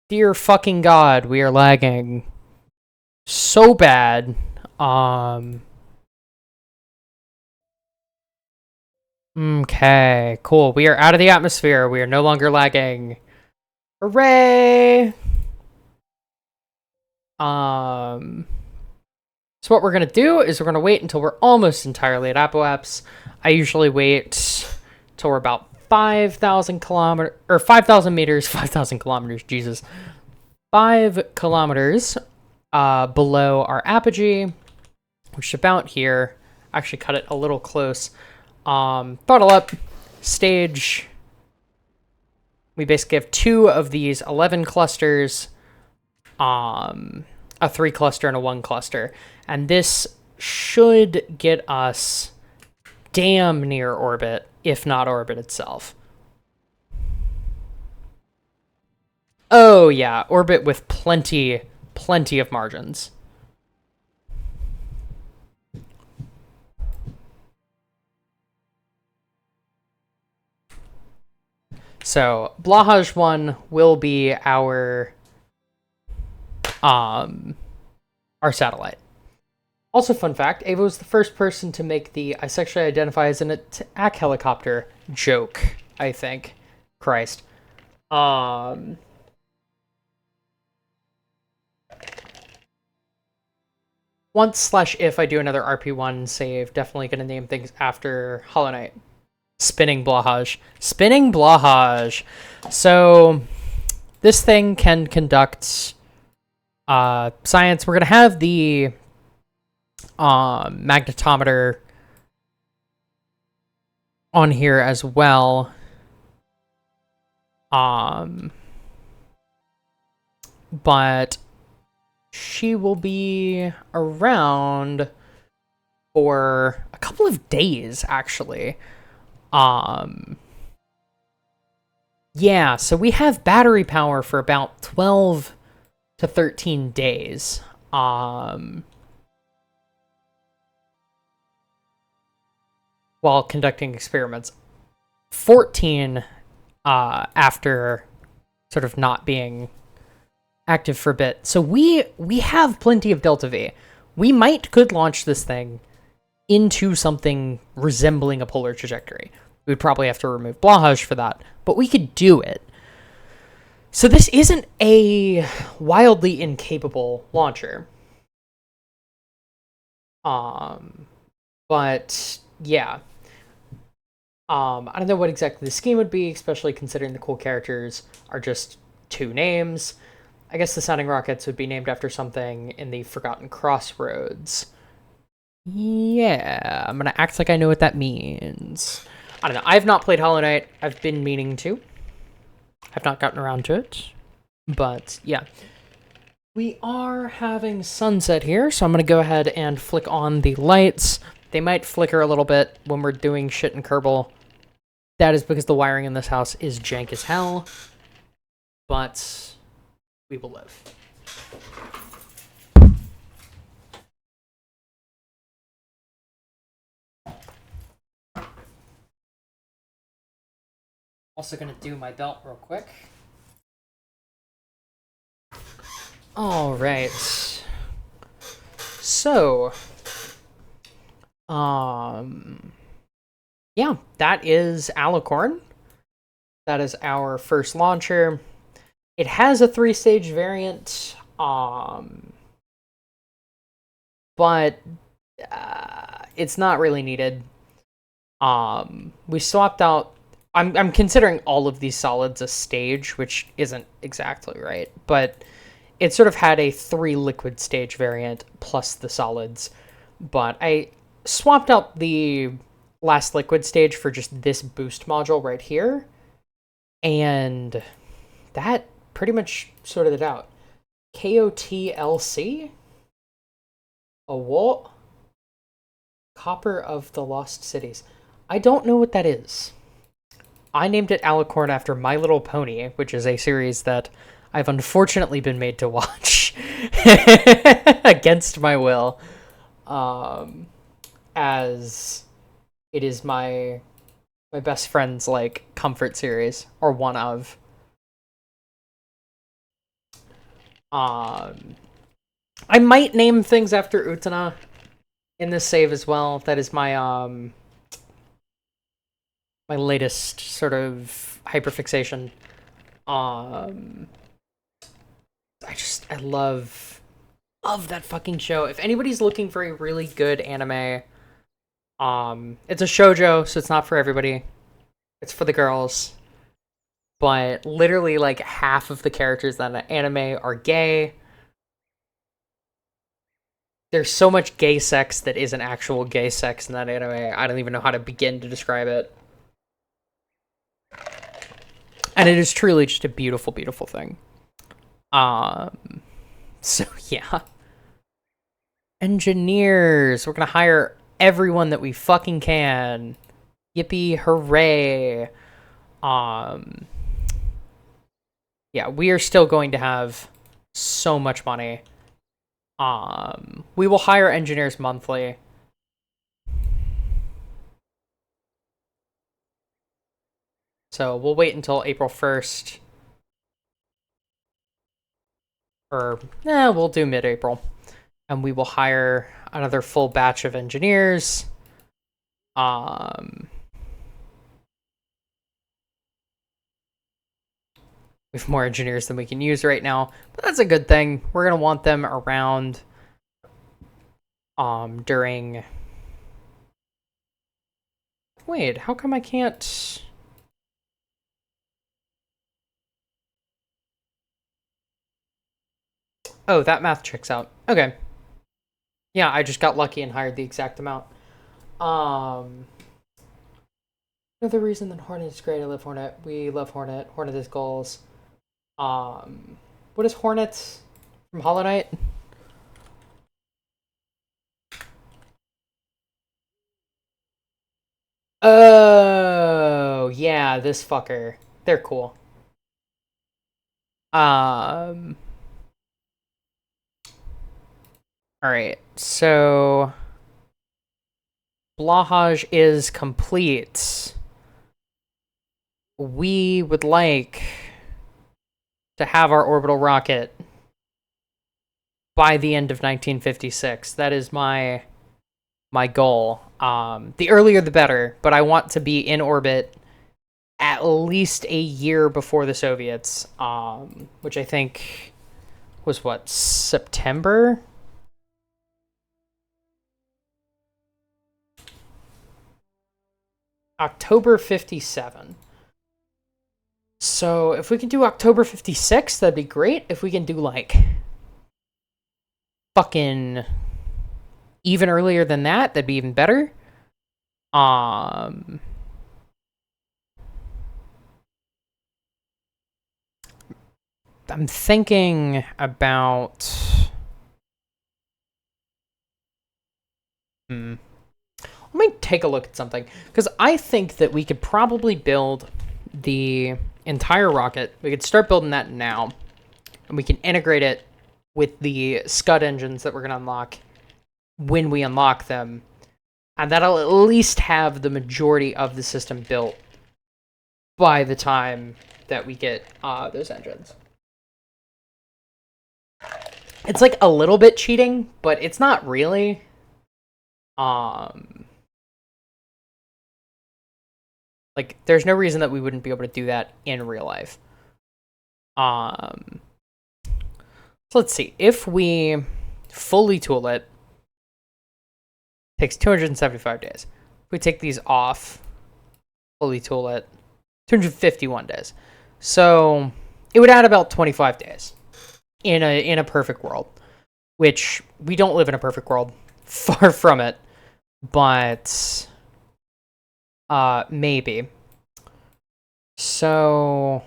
Dear fucking God, we are lagging so bad. Okay, cool. We are out of the atmosphere. We are no longer lagging. Hooray! So what we're gonna do is we're gonna wait until we're almost entirely at apoapse. I usually wait till we're about 5,000 kilometers, or 5,000 meters, 5,000 kilometers, Jesus. 5 kilometers below our apogee, which is about here. Actually cut it a little close. Throttle up, stage. We basically have 2 of these 11 clusters, a 3 cluster and a 1 cluster. And this should get us damn near orbit, if not orbit itself. Oh yeah, orbit with plenty of margins. So Blahaj 1 will be our satellite. Also, fun fact, Ava was the first person to make the I sexually identify as an attack helicopter joke, I think. Christ. Once/if I do another RP-1 save, definitely going to name things after Hollow Knight. Spinning Blahaj. Spinning Blahaj. So, this thing can conduct science. We're going to have the magnetometer on here as well. But she will be around for a couple of days, actually. Yeah, so we have battery power for about 12 to 13 days. While conducting experiments. 14 after sort of not being active for a bit. So we have plenty of Delta V. We could launch this thing into something resembling a polar trajectory. We'd probably have to remove Blahaj for that, but we could do it. So this isn't a wildly incapable launcher. But yeah. I don't know what exactly the scheme would be, especially considering the cool characters are just 2 names. I guess the sounding rockets would be named after something in the Forgotten Crossroads. Yeah, I'm gonna act like I know what that means. I don't know. I have not played Hollow Knight. I've been meaning to. I've not gotten around to it. But, yeah. We are having sunset here, so I'm going to go ahead and flick on the lights. They might flicker a little bit when we're doing shit in Kerbal. That is because the wiring in this house is jank as hell. But we will live. Also going to do my belt real quick. All right. So, yeah, that is Alicorn. That is our first launcher. It has a 3-stage variant, but it's not really needed. We swapped out. I'm considering all of these solids a stage, which isn't exactly right, but it sort of had a 3 liquid stage variant plus the solids. But I swapped out the last liquid stage for just this boost module right here, and that pretty much sorted it out. KOTLC? A what? Copper of the Lost Cities. I don't know what that is. I named it Alicorn after My Little Pony, which is a series that I've unfortunately been made to watch against my will, as it is my best friend's like comfort series, or one of. I might name things after Utana in this save as well. That is my my latest sort of hyperfixation. I love that fucking show. If anybody's looking for a really good anime, it's a shoujo, so it's not for everybody. It's for the girls. But literally like half of the characters in the anime are gay. There's so much gay sex that isn't actual gay sex in that anime. I don't even know how to begin to describe it. And it is truly just a beautiful, beautiful thing. So yeah. Engineers. We're gonna hire everyone that we fucking can. Yippee hooray. Yeah, we are still going to have so much money. We will hire engineers monthly. So we'll wait until April 1st. Or, we'll do mid-April. And we will hire another full batch of engineers. We have more engineers than we can use right now, but that's a good thing. We're going to want them around during... Wait, how come I can't... Oh, that math checks out. Okay. Yeah, I just got lucky and hired the exact amount. Another reason that Hornet is great, I love Hornet. We love Hornet. Hornet is goals. What is Hornet from Hollow Knight? Oh, yeah, this fucker. They're cool. Alright, so... Blahaj is complete. We would like to have our orbital rocket by the end of 1956. That is my goal. The earlier the better, but I want to be in orbit at least a year before the Soviets, which I think was what, September? October 57. So if we can do October 56, that'd be great. If we can do like fucking even earlier than that, that'd be even better. I'm thinking about... Let me take a look at something. Because I think that we could probably build the entire rocket. We could start building that now. And we can integrate it with the Scud engines that we're going to unlock when we unlock them. And that'll at least have the majority of the system built by the time that we get those engines. It's like a little bit cheating, but it's not really. Like, there's no reason that we wouldn't be able to do that in real life. So let's see. If we fully tool it, takes 275 days. If we take these off, fully tool it, 251 days. So it would add about 25 days in a perfect world, which we don't live in a perfect world. Far from it. But maybe. So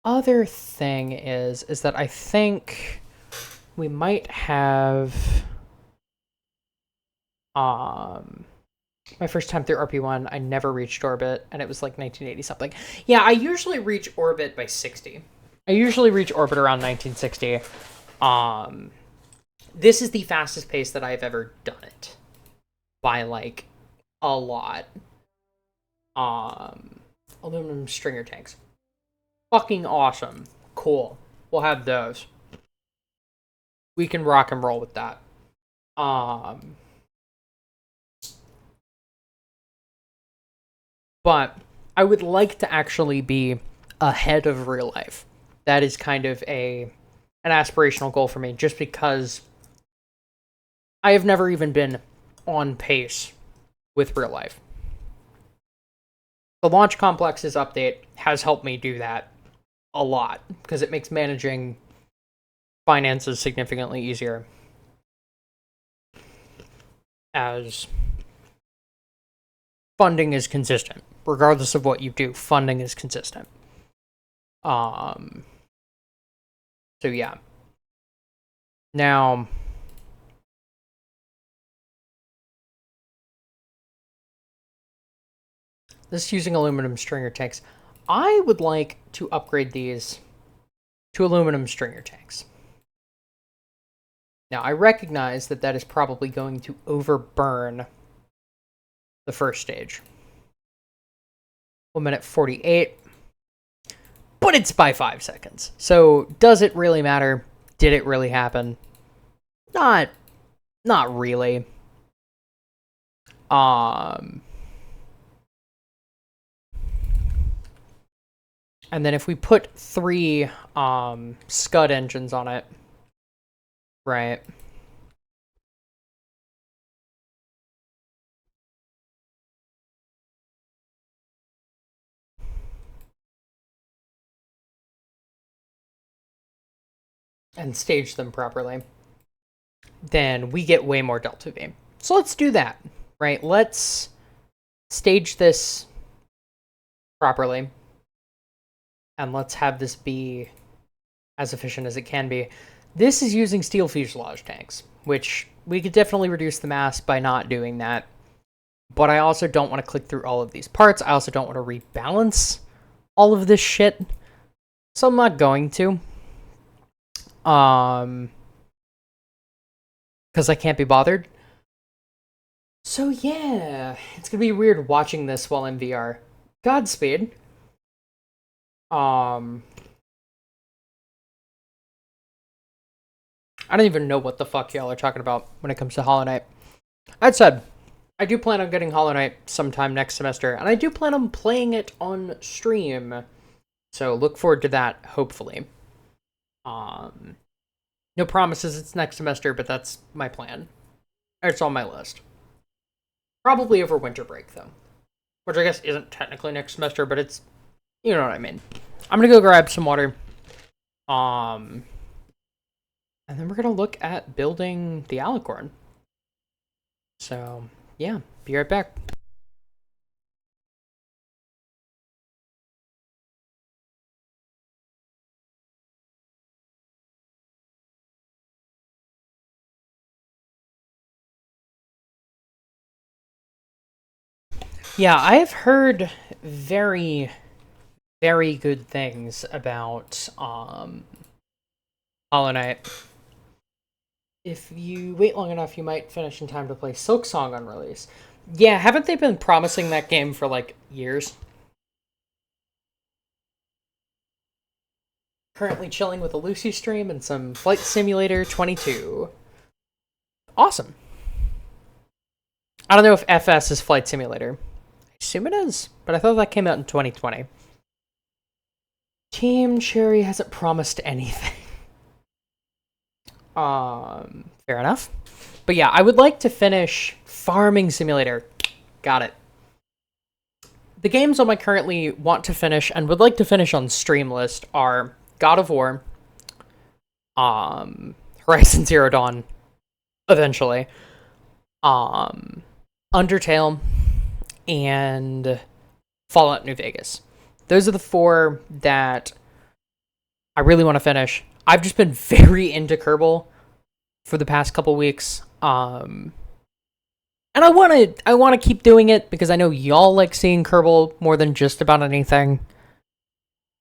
other thing is that I think we might have my first time through RP-1, I never reached orbit, and it was like 1980 something. Yeah, I usually reach orbit by 60. I usually reach orbit around 1960. This is the fastest pace that I've ever done it. By, like, a lot. Aluminum stringer tanks. Fucking awesome. Cool. We'll have those. We can rock and roll with that. But I would like to actually be ahead of real life. That is kind of an aspirational goal for me, just because I have never even been on pace with real life. The Launch Complexes update has helped me do that a lot, because it makes managing finances significantly easier. As funding is consistent. Regardless of what you do, funding is consistent. So yeah. Now, this is using aluminum stringer tanks. I would like to upgrade these to aluminum stringer tanks. Now, I recognize that that is probably going to overburn the first stage. 1 minute 48. But it's by 5 seconds. So, does it really matter? Did it really happen? Not really. And then if we put 3 Scud engines on it, right? And stage them properly, then we get way more Delta V. So let's do that, right? Let's stage this properly. And let's have this be as efficient as it can be. This is using steel fuselage tanks, which we could definitely reduce the mass by not doing that. But I also don't want to click through all of these parts. I also don't want to rebalance all of this shit. So I'm not going to. Because I can't be bothered. So yeah, it's gonna be weird watching this while in VR. Godspeed. I don't even know what the fuck y'all are talking about when it comes to Hollow Knight. That said, I do plan on getting Hollow Knight sometime next semester, and I do plan on playing it on stream. So look forward to that, hopefully. No promises it's next semester, but that's my plan. It's on my list. Probably over winter break, though. Which I guess isn't technically next semester, but it's... You know what I mean. I'm gonna go grab some water. And then we're gonna look at building the alicorn. So, yeah. Be right back. Yeah, I've heard very, very good things about Hollow Knight. If you wait long enough, you might finish in time to play Silk Song on release. Yeah, haven't they been promising that game for like years? Currently chilling with a Lucy stream and some Flight Simulator 22. Awesome. I don't know if FS is Flight Simulator. I assume it is, but I thought that came out in 2020. Team Cherry hasn't promised anything. Fair enough. But yeah, I would like to finish Farming Simulator. Got it. The games on my currently want to finish and would like to finish on stream list are God of War, Horizon Zero Dawn, eventually, Undertale, and Fallout New Vegas. Those are the 4 that I really want to finish. I've just been very into Kerbal for the past couple weeks. And I want to keep doing it because I know y'all like seeing Kerbal more than just about anything.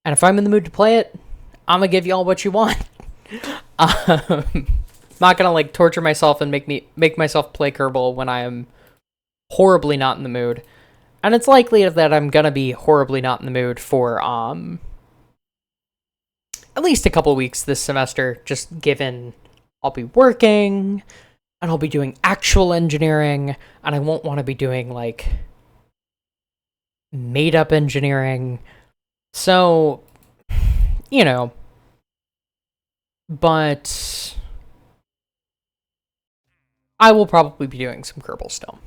And if I'm in the mood to play it, I'm gonna give y'all what you want. Not gonna like torture myself and make myself play Kerbal when I am horribly not in the mood. And it's likely that I'm gonna be horribly not in the mood for at least a couple weeks this semester, just given I'll be working and I'll be doing actual engineering and I won't want to be doing like made up engineering. So, you know, but I will probably be doing some Kerbal still.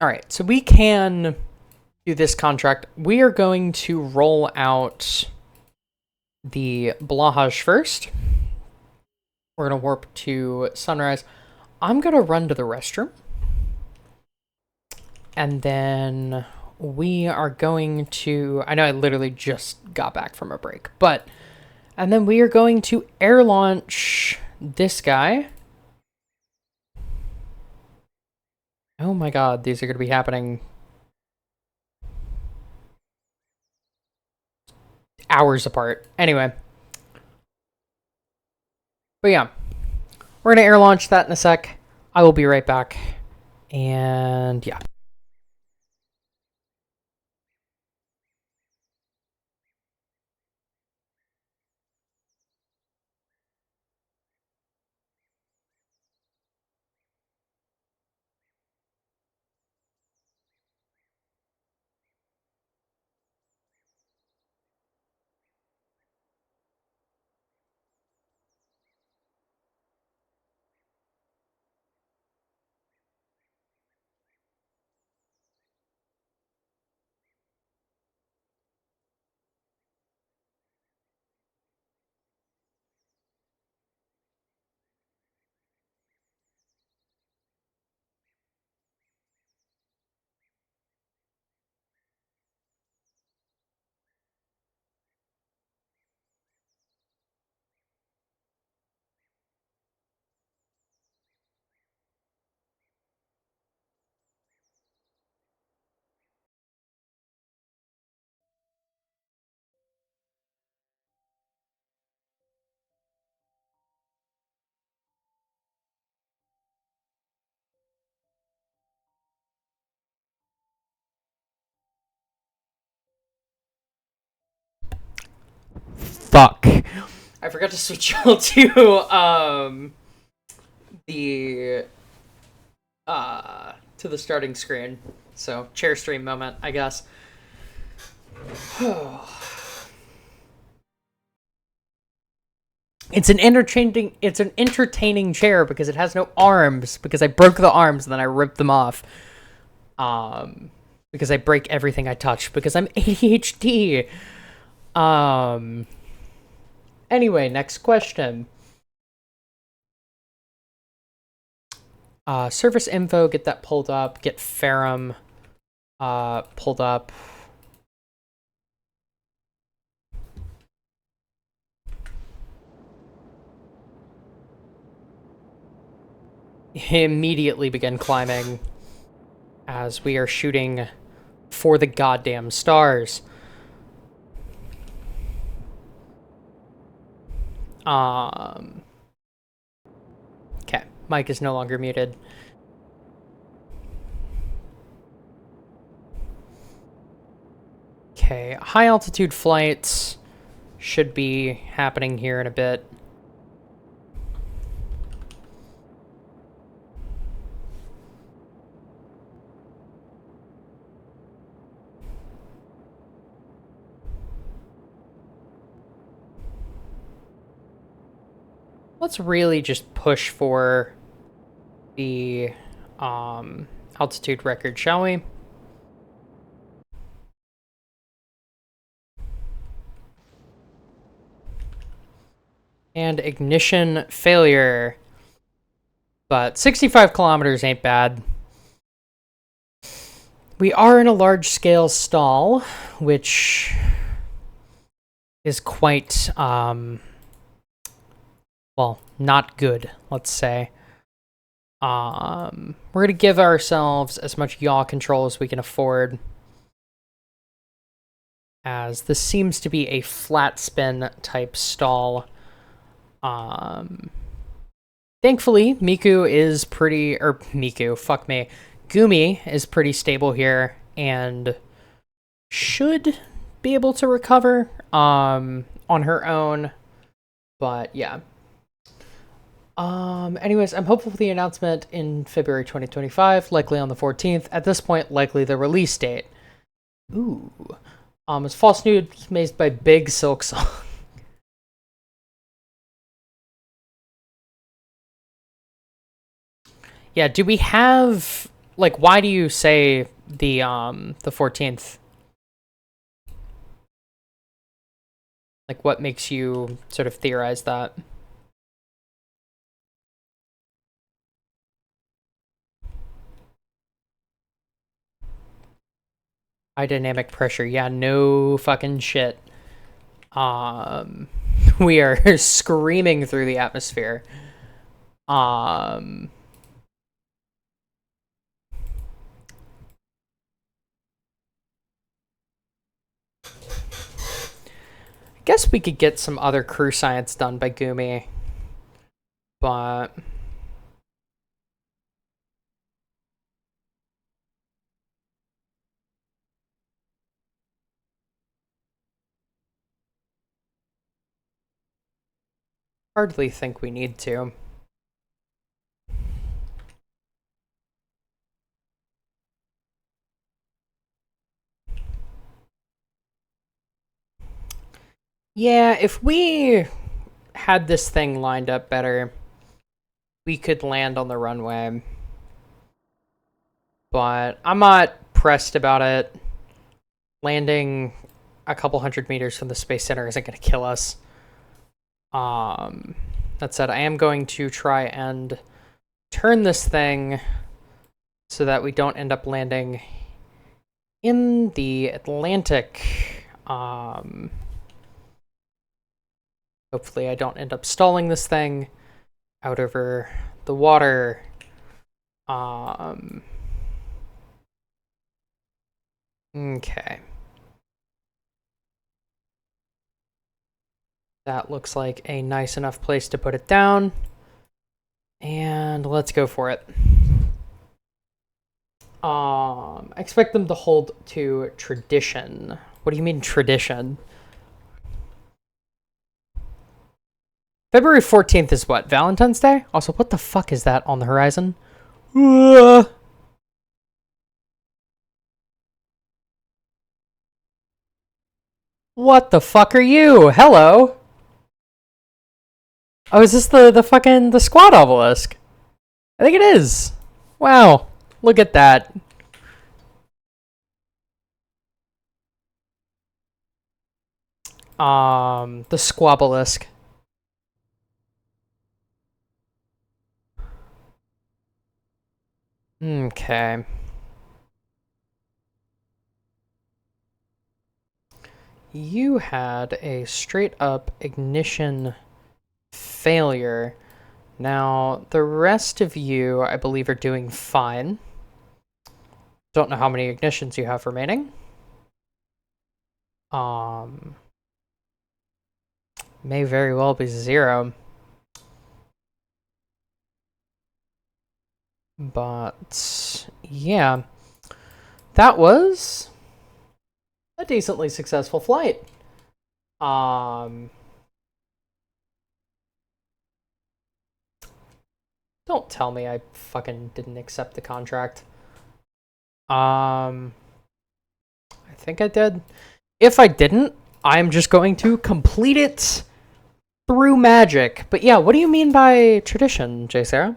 All right, so we can do this contract. We are going to roll out the Blahaj first. We're going to warp to Sunrise. I'm going to run to the restroom. And then we are going to... I know I literally just got back from a break. But... And then we are going to air launch this guy. Oh my god, these are going to be happening hours apart. Anyway. But yeah. We're going to air launch that in a sec. I will be right back. And yeah. Fuck. I forgot to switch y'all to the starting screen. So, chair stream moment, I guess. It's an entertaining chair because it has no arms, because I broke the arms and then I ripped them off. Because I break everything I touch, because I'm ADHD. Anyway, next question. Service info, get that pulled up. Get Ferrum pulled up. Immediately begin climbing. as we are shooting for the goddamn stars. Okay, mic is no longer muted. Okay, high altitude flights should be happening here in a bit. Let's really just push for the altitude record, shall we? And ignition failure. But 65 kilometers ain't bad. We are in a large-scale stall, which is quite, well, not good, let's say. We're going to give ourselves as much yaw control as we can afford, as this seems to be a flat spin type stall. Thankfully, Miku is pretty, or Miku, fuck me. Gumi is pretty stable here and should be able to recover on her own. But yeah. Anyways, I'm hopeful for the announcement in February 2025, likely on the 14th. At this point, likely the release date. Ooh. It's false news made by Big Silk Song. Yeah, do we have, like, why do you say the 14th? Like, what makes you sort of theorize that? High dynamic pressure. Yeah, no fucking shit. We are screaming through the atmosphere. I guess we could get some other crew science done by Gumi, but hardly think we need to. Yeah, if we had this thing lined up better, we could land on the runway. But I'm not pressed about it. Landing a couple hundred meters from the Space Center isn't going to kill us. That said, I am going to try and turn this thing so that we don't end up landing in the Atlantic. Hopefully I don't end up stalling this thing out over the water. Okay. That looks like a nice enough place to put it down. And let's go for it. I expect them to hold to tradition. What do you mean tradition? February 14th is what? Valentine's Day? Also, what the fuck is that on the horizon? What the fuck are you? Hello? Oh, is this the fucking, the squad obelisk? I think it is. Wow. Look at that. The squabelisk. Okay. You had a straight up ignition failure. Now, the rest of you, I believe, are doing fine. Don't know how many ignitions you have remaining. May very well be 0. But yeah, that was a decently successful flight. Don't tell me I fucking didn't accept the contract. I think I did. If I didn't, I'm just going to complete it through magic. But yeah, what do you mean by tradition, J. Sarah?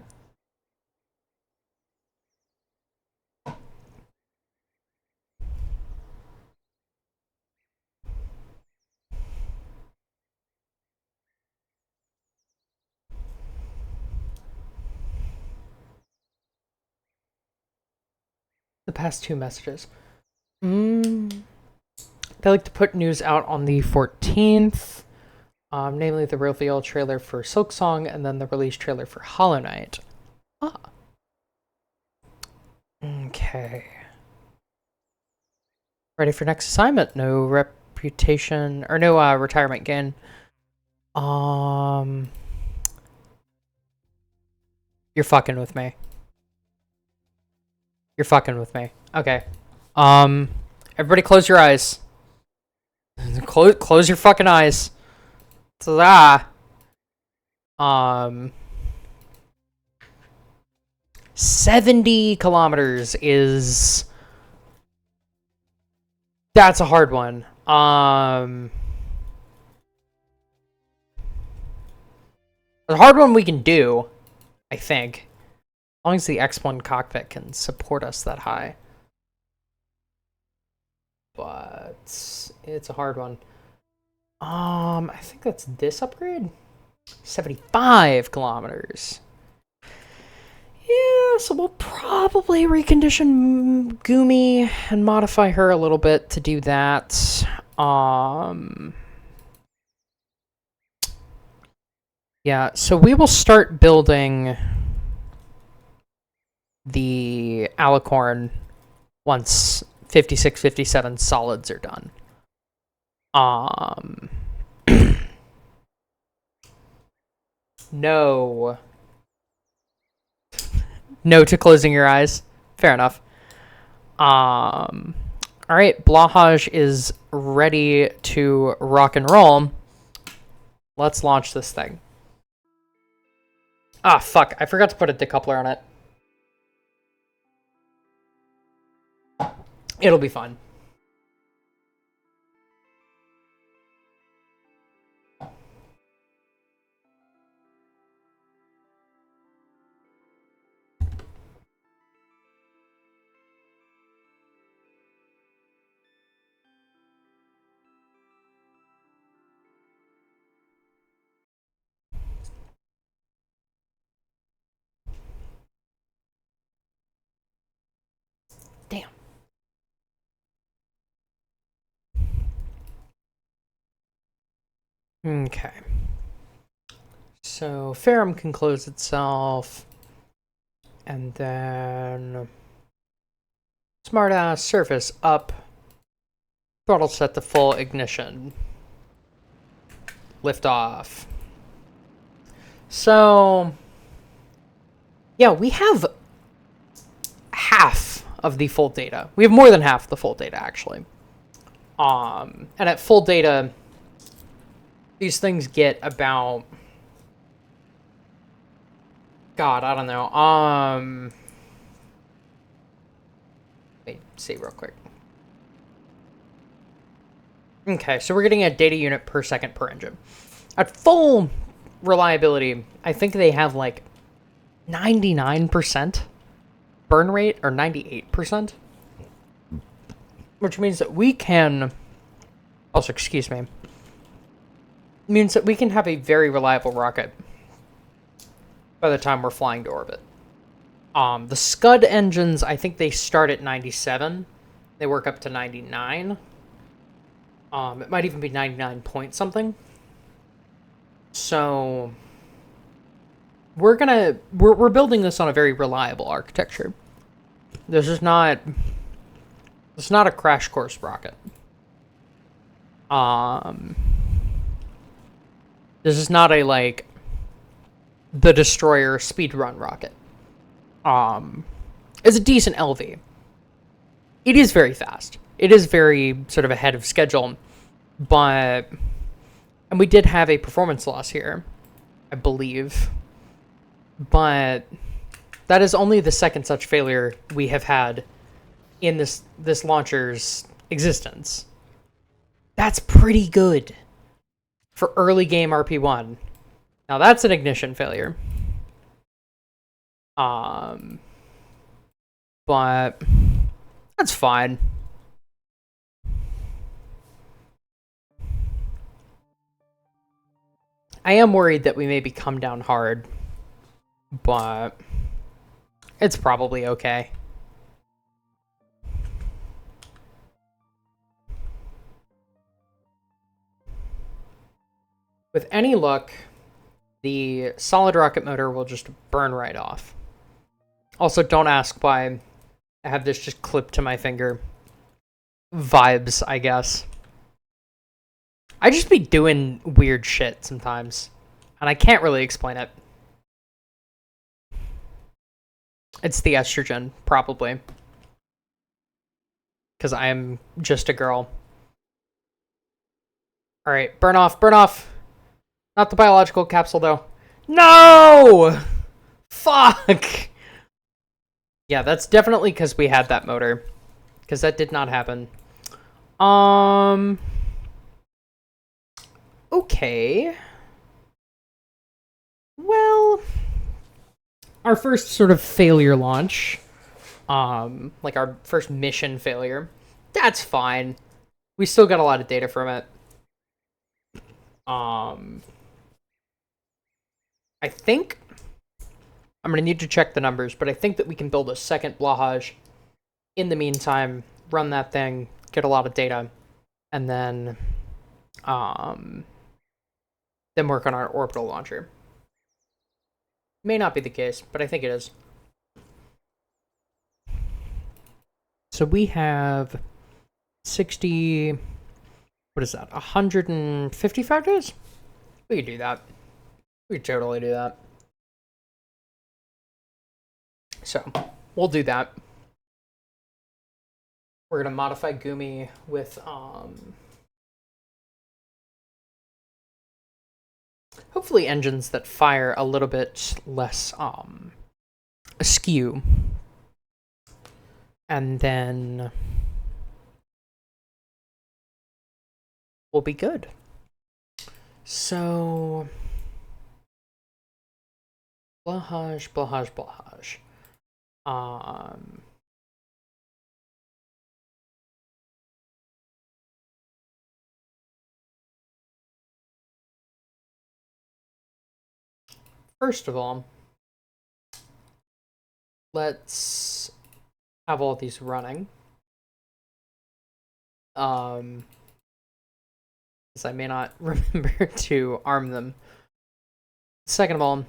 The past 2 messages. They like to put news out on the 14th. Namely the reveal trailer for Silksong and then the release trailer for Hollow Knight. Ah. Okay. Ready for next assignment. No reputation or no retirement gain. You're fucking with me. You're fucking with me. Okay. Everybody close your eyes. Close your fucking eyes. Ta-da. 70 kilometers is... That's a hard one. The hard one we can do, I think. As long as the X1 cockpit can support us that high. But it's a hard one. I think that's this upgrade. 75 kilometers. Yeah, so we'll probably recondition Gumi and modify her a little bit to do that. Yeah, so we will start building the Alicorn once 56, 57 solids are done. No. No to closing your eyes. Fair enough. Alright, Blahaj is ready to rock and roll. Let's launch this thing. Ah, fuck. I forgot to put a decoupler on it. It'll be fun. Damn. Okay. So Ferrum can close itself. And then smartass surface up. Throttle set to full ignition. Lift off. So yeah, we have half of the full data. We have more than half the full data actually. And at full data, these things get about, God, I don't know. Let me see real quick. Okay, so we're getting a data unit per second per engine. At full reliability, I think they have like 99% burn rate or 98%. Which means that we can, also excuse me, means that we can have a very reliable rocket by the time we're flying to orbit. The Scud engines, I think they start at 97. They work up to 99. It might even be 99 point something. So we're building this on a very reliable architecture. This is not It's not a crash course rocket. This is not a, like, the Destroyer speedrun rocket. It's a decent LV. It is very fast. It is very sort of ahead of schedule, and we did have a performance loss here, I believe, but that is only the second such failure we have had in this launcher's existence. That's pretty good for early game RP-1. Now that's an ignition failure. But that's fine. I am worried that we maybe come down hard, but it's probably okay. With any luck, the solid rocket motor will just burn right off. Also, don't ask why I have this just clipped to my finger. Vibes, I guess. I just be doing weird shit sometimes, and I can't really explain it. It's the estrogen, probably. Because I am just a girl. Alright, burn off, burn off! Not the biological capsule, though. No! Fuck! Yeah, that's definitely because we had that motor. Because that did not happen. Okay. Well, our first sort of failure launch, like our first mission failure, that's fine. We still got a lot of data from it. I think I'm gonna need to check the numbers, but I think that we can build a second Blahaj in the meantime, run that thing, get a lot of data, and then work on our orbital launcher. May not be the case, but I think it is. So we have 60, what is that, 155 days? We could do that. We could totally do that. So, we'll do that. We're gonna modify Gumi with, hopefully engines that fire a little bit less, askew. And then we'll be good. So, Blahaj. First of all, let's have all these running. Because I may not remember to arm them. Second of all,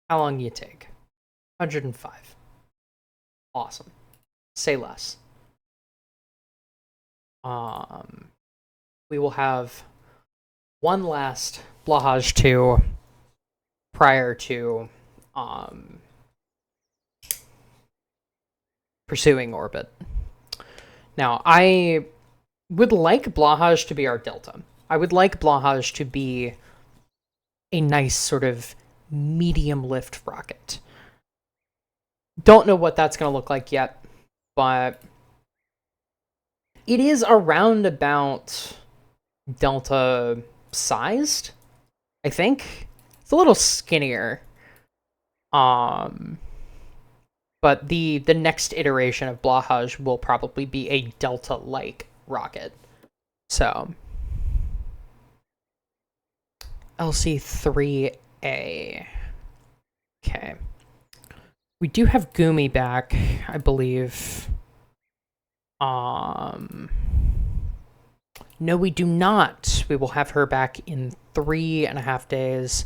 how long do you take? 105. Awesome. Say less. We will have one last Blahaj 2 prior to pursuing orbit. Now, I would like Blahaj to be our delta. I would like Blahaj to be a nice sort of medium lift rocket. Don't know what that's going to look like yet, but it is around about delta sized, I think. It's a little skinnier. But the next iteration of Blahaj will probably be a delta-like rocket. So, LC-3A. Okay. We do have Gumi back, I believe. No, we do not. We will have her back in 3.5 days.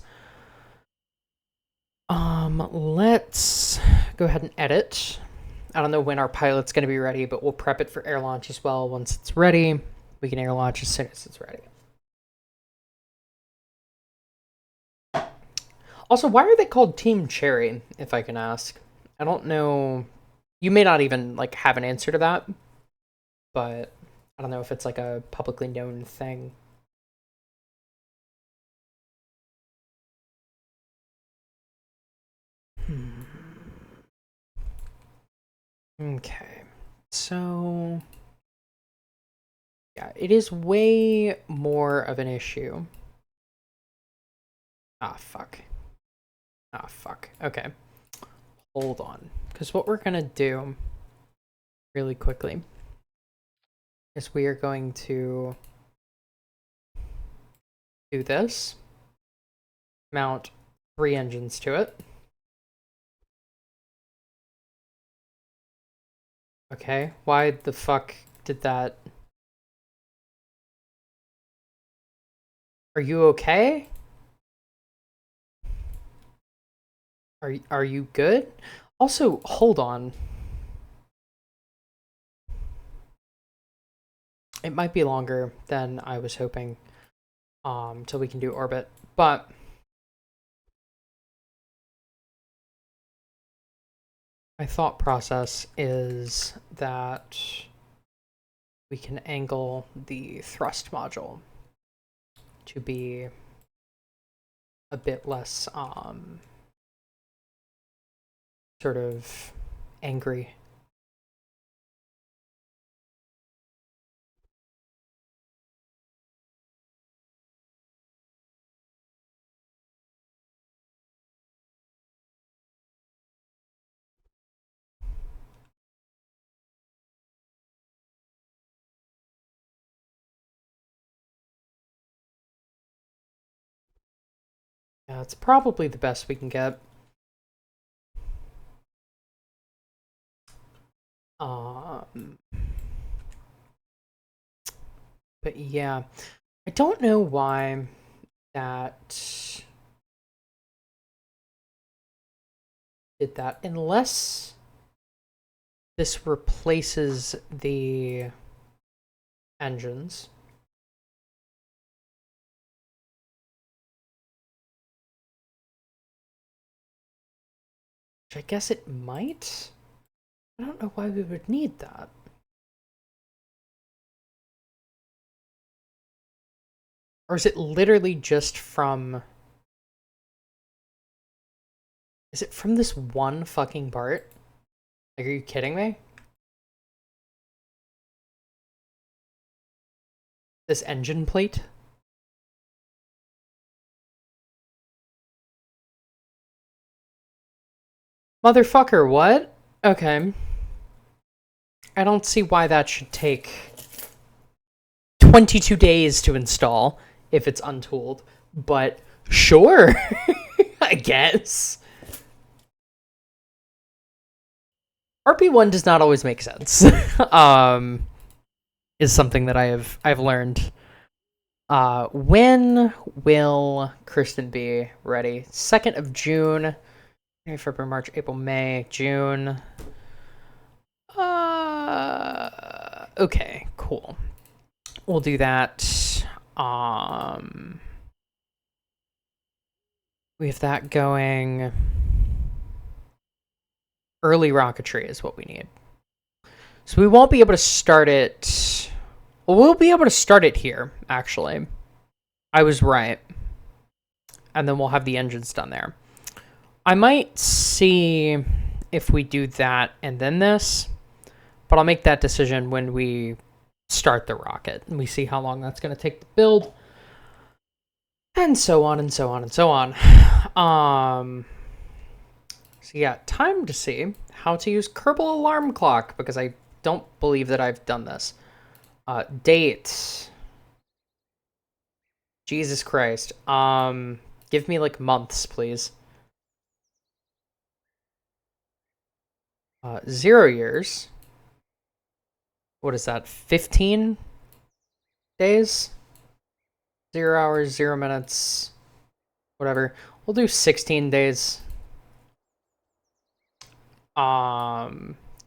Let's go ahead and edit I don't know when our pilot's going to be ready, but we'll prep it for air launch as well. Once it's ready, we can air launch as soon as it's ready. Also, why are they called Team Cherry, if I can ask? I don't know. You may not even like have an answer to that, but I don't know if it's like a publicly known thing. Okay, so yeah, it is way more of an issue. Ah, fuck. Ah, fuck. Okay. Hold on. Because what we're going to do really quickly is we are going to do this. Mount 3 engines to it. Okay. Why the fuck did that? Are you okay? Are you good? Also, hold on. It might be longer than I was hoping till we can do orbit, but my thought process is that we can angle the thrust module to be a bit less sort of angry. Yeah, it's probably the best we can get. But yeah, I don't know why that did that, unless this replaces the engines. Which I guess it might. I don't know why we would need that. Or is it literally just from... Is it from this one fucking part? Like, are you kidding me? This engine plate? Motherfucker, what? Okay. I don't see why that should take 22 days to install if it's untooled, but sure, I guess. RP-1 does not always make sense. Is something that I've learned. When will Kristen be ready? 2nd of June. February, March, April, May, June. Okay, cool. We'll do that. We have that going. Early rocketry is what we need. So we won't be able to start it. Well, we'll be able to start it here, actually. I was right. And then we'll have the engines done there. I might see if we do that and then this, but I'll make that decision when we start the rocket and we see how long that's going to take to build, and so on and so on and so on. So yeah, time to see how to use Kerbal Alarm Clock, because I don't believe that I've done this. Date. Jesus Christ. Give me like months, please. 0 years. What is that? 15 days? 0 hours, 0 minutes, whatever. We'll do 16 days.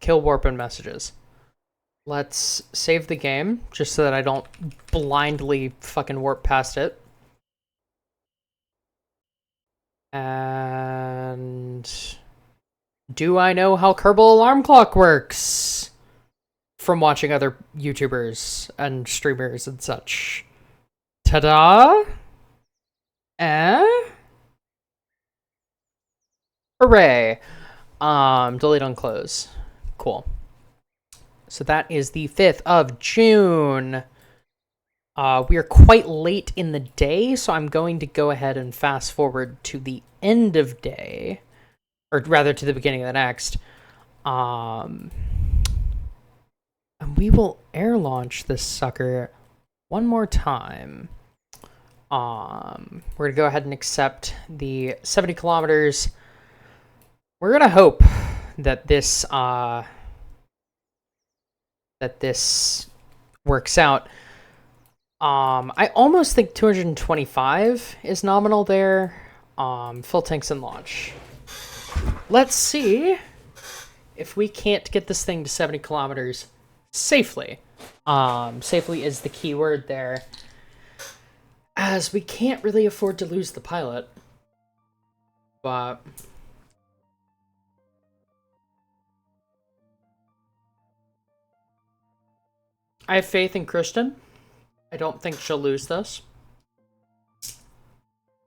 Kill warp and messages. Let's save the game, just so that I don't blindly fucking warp past it. And... do I know how Kerbal Alarm Clock works? From watching other YouTubers and streamers and such. Ta-da! Hooray! Delete on close. Cool. So that is the 5th of June. We are quite late in the day, so I'm going to go ahead and fast forward to the end of day. Or rather, to the beginning of the next. And we will air launch this sucker one more time. We're going to go ahead and accept the 70 kilometers. We're going to hope that this works out. I almost think 225 is nominal there. Full tanks and launch. Let's see if we can't get this thing to 70 kilometers safely. Safely is the key word there, as we can't really afford to lose the pilot. But I have faith in Kristen. I don't think she'll lose this.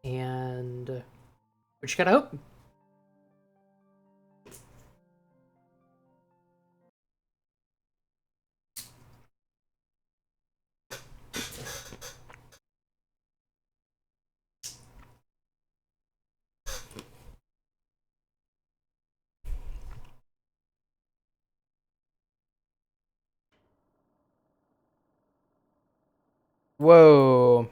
And we just gotta hope. Whoa.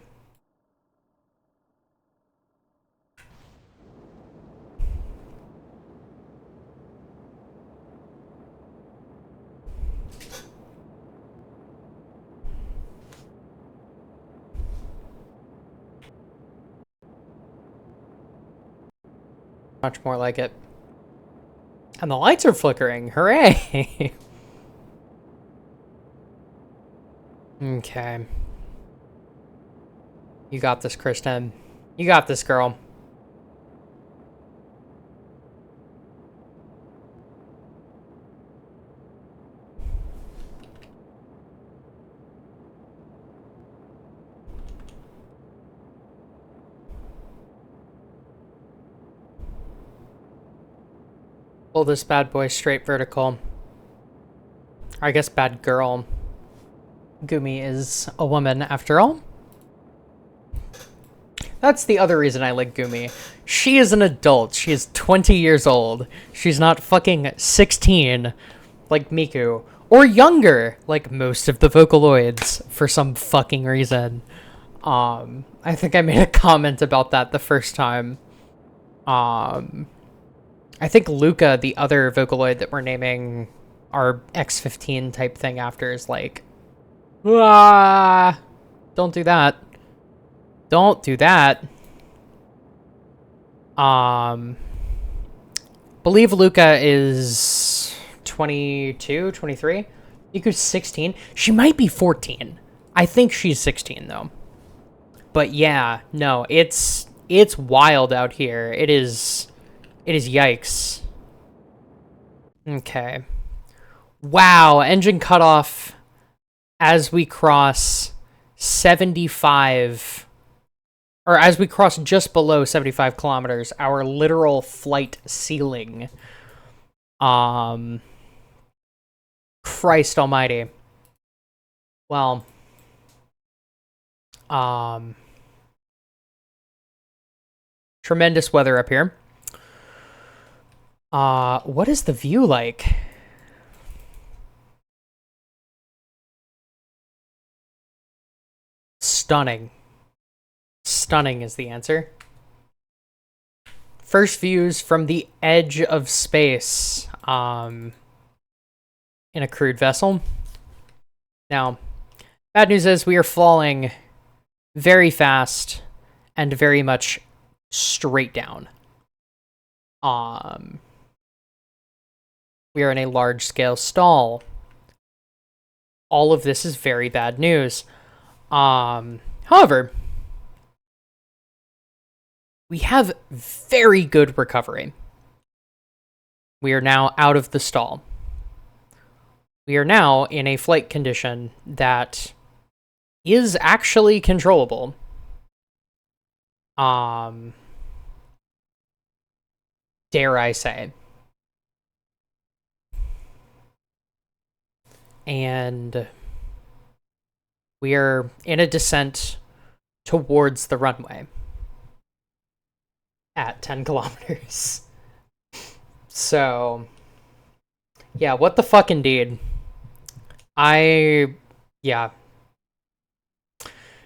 Much more like it. And the lights are flickering. Hooray! Okay. You got this, Kristen. You got this, girl. Pull this bad boy straight vertical. Or I guess bad girl. Gumi is a woman after all. That's the other reason I like Gumi. She is an adult. She is 20 years old. She's not fucking 16 like Miku. Or younger like most of the Vocaloids for some fucking reason. I think I made a comment about that the first time. I think Luca, the other Vocaloid that we're naming our X15 type thing after, is like, ah, don't do that. Don't do that. Believe Luca is 22, 23. Miku's 16. She might be 14. I think she's 16 though. But yeah, no, it's wild out here. It is yikes. Okay. Wow, engine cutoff as we cross 75, or as we cross just below 75 kilometers, our literal flight ceiling. Christ almighty. Well, tremendous weather up here. What is the view like? Stunning. Stunning is the answer. First views from the edge of space, in a crewed vessel. Now, bad news is we are falling very fast and very much straight down. We We are in a large-scale stall. All of this is very bad news. However, we have very good recovery. We are now out of the stall. We are now in a flight condition that is actually controllable. Dare I say. And we are in a descent towards the runway at 10 kilometers. So, yeah, what the fuck indeed. Yeah.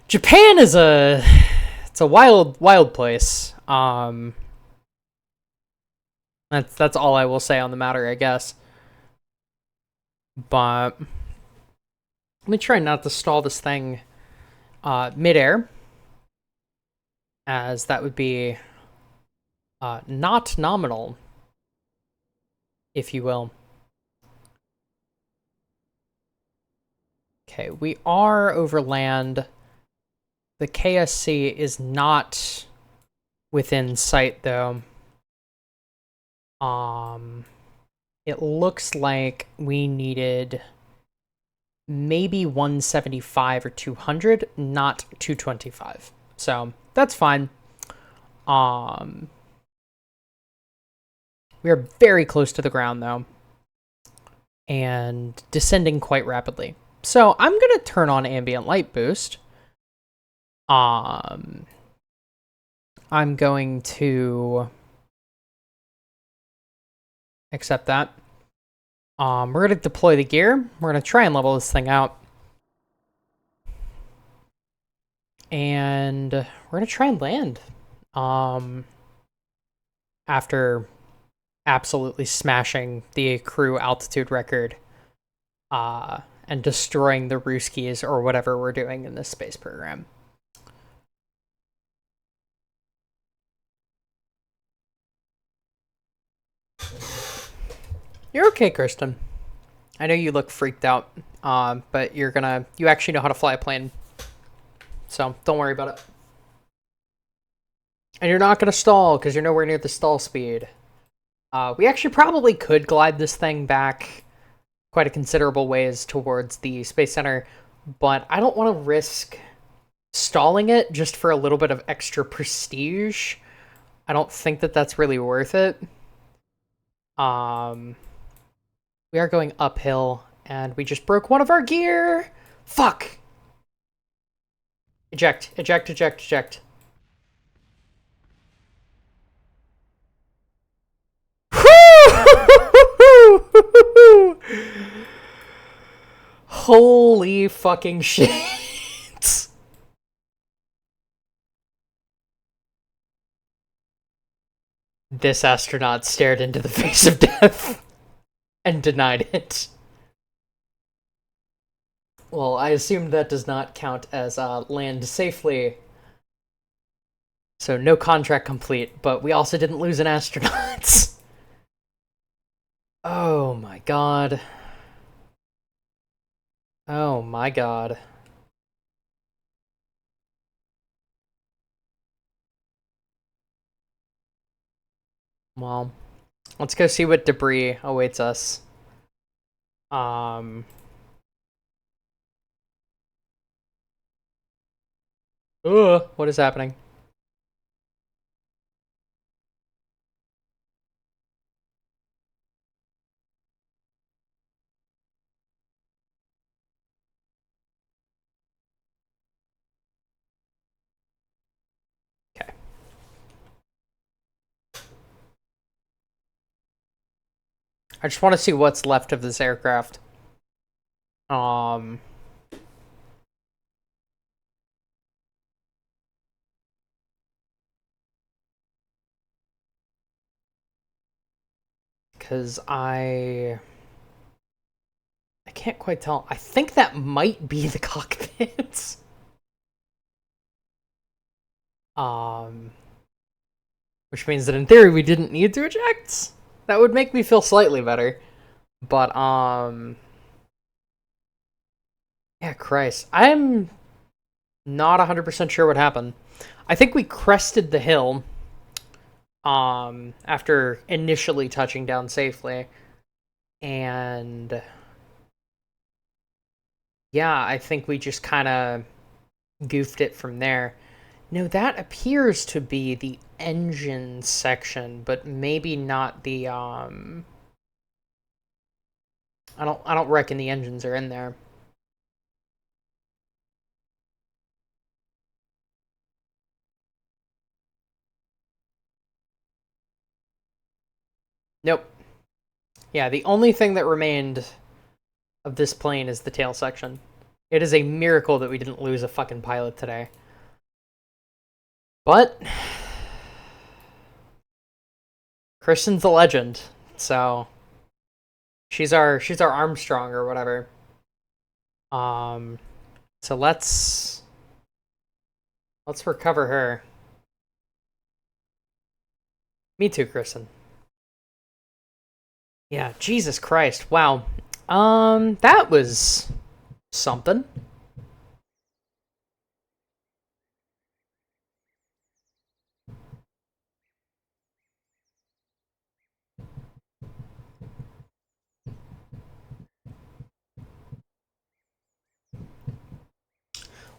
Japan is it's a wild place. That's all I will say on the matter, I guess. But let me try not to stall this thing midair, as that would be not nominal, if you will. Okay, we are over land. The KSC is not within sight, though. It looks like we needed maybe 175 or 200, not 225. So that's fine. We are very close to the ground, though, and descending quite rapidly. So I'm going to turn on ambient light boost. I'm going to accept that. We're going to deploy the gear. We're going to try and level this thing out. And we're going to try and land. After absolutely smashing the crew altitude record. And destroying the Ruskies or whatever we're doing in this space program. You're okay, Kristen. I know you look freaked out, but you actually know how to fly a plane. So don't worry about it. And you're not going to stall because you're nowhere near the stall speed. We actually probably could glide this thing back quite a considerable ways towards the Space Center, but I don't want to risk stalling it just for a little bit of extra prestige. I don't think that that's really worth it. We are going uphill, and we just broke one of our gear. Fuck! Eject, eject, eject, eject. Holy fucking shit. This astronaut stared into the face of death and denied it. Well, I assume that does not count as land safely. So no contract complete, but we also didn't lose an astronaut. Oh my god. Oh my god. Well, let's go see what debris awaits us. What is happening? Okay. I just want to see what's left of this aircraft. Because I can't quite tell. I think that might be the cockpit. Which means that in theory we didn't need to eject. That would make me feel slightly better. But, yeah, Christ. I'm not 100% sure what happened. I think we crested the hill, after initially touching down safely. And, yeah, I think we just kind of goofed it from there. No, that appears to be the engine section, but maybe not the, I don't reckon the engines are in there. Nope. Yeah, the only thing that remained of this plane is the tail section. It is a miracle that we didn't lose a fucking pilot today. But Kristen's a legend, so she's our Armstrong or whatever. So let's recover her. Me too, Kristen. Yeah, Jesus Christ. Wow. That was something.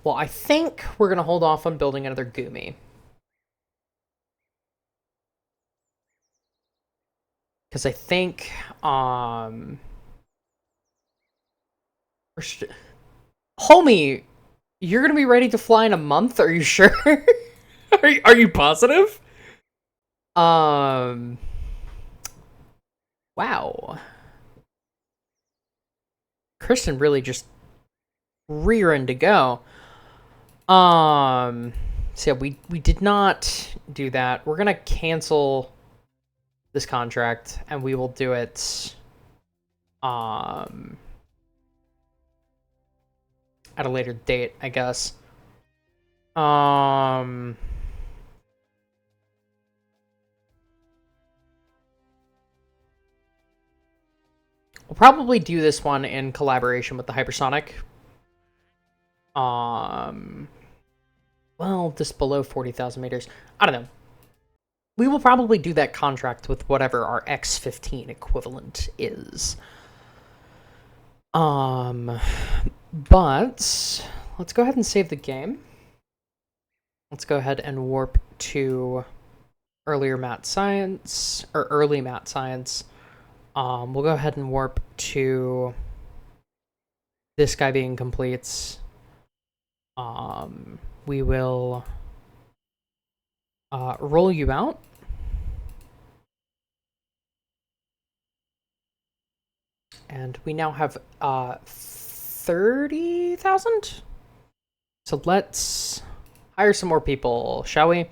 Well, I think we're gonna hold off on building another Gumi. Because I think, homie, you're gonna be ready to fly in a month? Are you sure? are you positive? Um, wow. Kristen really just rearing to go. So yeah, we did not do that. We're gonna cancel this contract and we will do it at a later date, I guess. We'll probably do this one in collaboration with the Hypersonic. Well, just below 40,000 meters. I don't know. We will probably do that contract with whatever our X-15 equivalent is. But let's go ahead and save the game. Let's go ahead and warp to early math science. We'll go ahead and warp to this guy being complete. We will roll you out. And we now have 30,000. So let's hire some more people, shall we?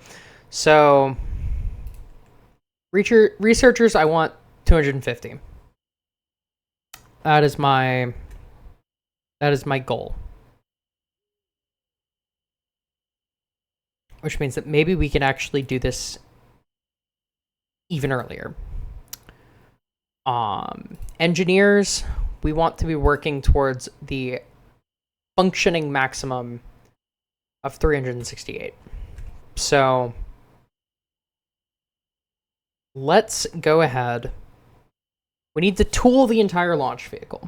So researchers, I want 250. That is my goal. Which means that maybe we can actually do this even earlier. Engineers, we want to be working towards the functioning maximum of 368. So let's go ahead. We need to tool the entire launch vehicle.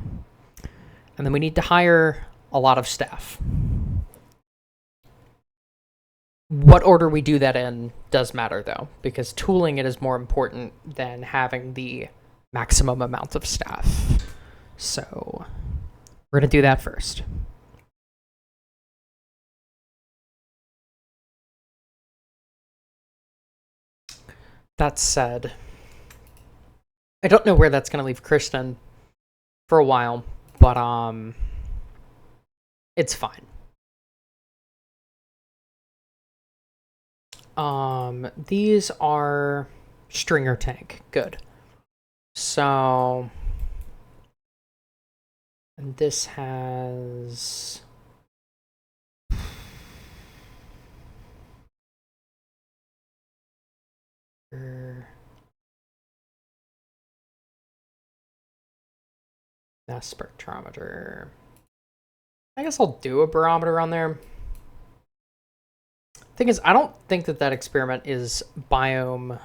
And then we need to hire a lot of staff. What order we do that in does matter, though, because tooling it is more important than having the maximum amount of staff. So we're going to do that first. That said, I don't know where that's going to leave Kristen for a while, but it's fine. These are stringer tank. Good. So, and this has Mass spectrometer. I guess I'll do a barometer on there. Thing is, I don't think that experiment is biome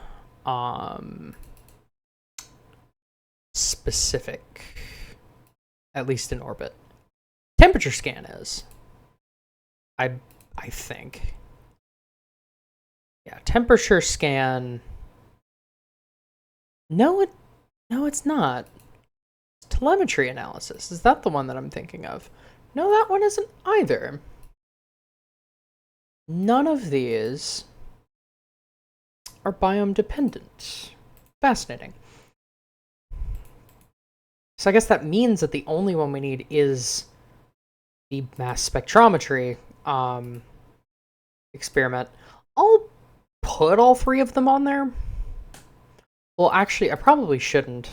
specific, at least in orbit. Temperature scan is. I think. Yeah, temperature scan. No, it's not. It's telemetry analysis. Is that the one that I'm thinking of? No, that one isn't either. None of these are biome dependent. Fascinating. So I guess that means that the only one we need is the mass spectrometry experiment. I'll put all three of them on there. Well, actually, I probably shouldn't.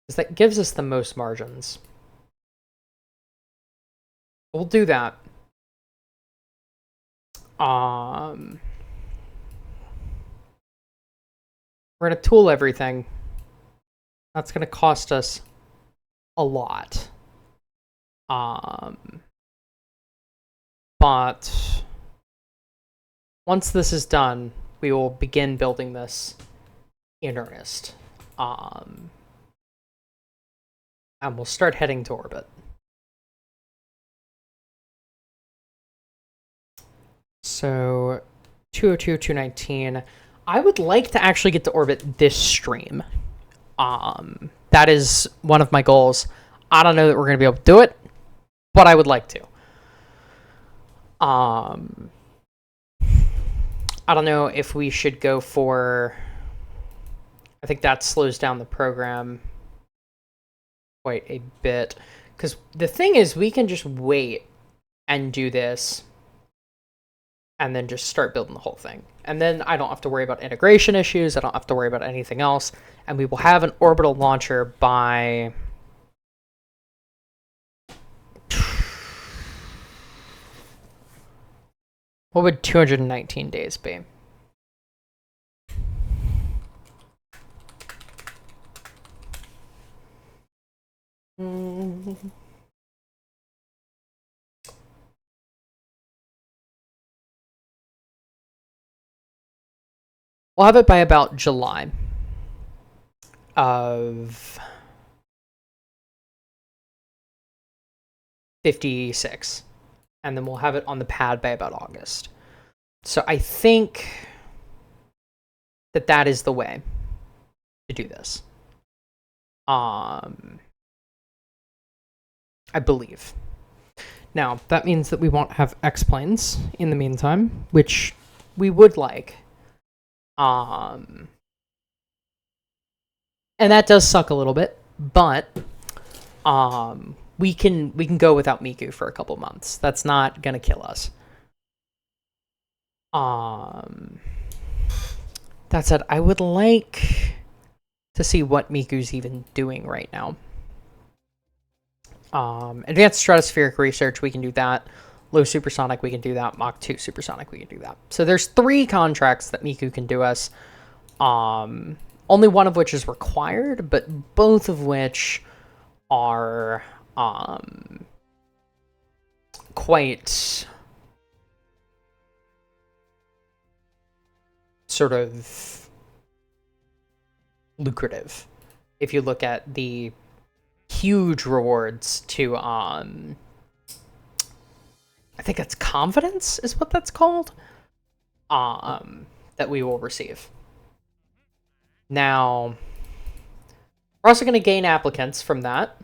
Because that gives us the most margins. We'll do that. We're going to tool everything. That's going to cost us a lot. But once this is done, we will begin building this in earnest. And we'll start heading to orbit. So 202, 219. I would like to actually get to orbit this stream. That is one of my goals. I don't know that we're going to be able to do it, but I would like to. I don't know if we should go for... I think that slows down the program quite a bit. Because the thing is, we can just wait and do this and then just start building the whole thing. And then I don't have to worry about integration issues. I don't have to worry about anything else. And we will have an orbital launcher by... What would 219 days be? We'll have it by about July of 56. And then we'll have it on the pad by about August. So I think that that is the way to do this. I believe. Now, that means that we won't have X-planes in the meantime, which we would like. And that does suck a little bit, but we can go without Miku for a couple months. That's not gonna kill us. That said, I would like to see what Miku's even doing right now. Advanced stratospheric research, we can do that. Low supersonic, we can do that. Mach 2 supersonic, we can do that. So there's 3 contracts that Miku can do us. Only one of which is required, but both of which are quite sort of lucrative if you look at the huge rewards to I think that's confidence is what that's called, that we will receive. Now, we're also going to gain applicants from that,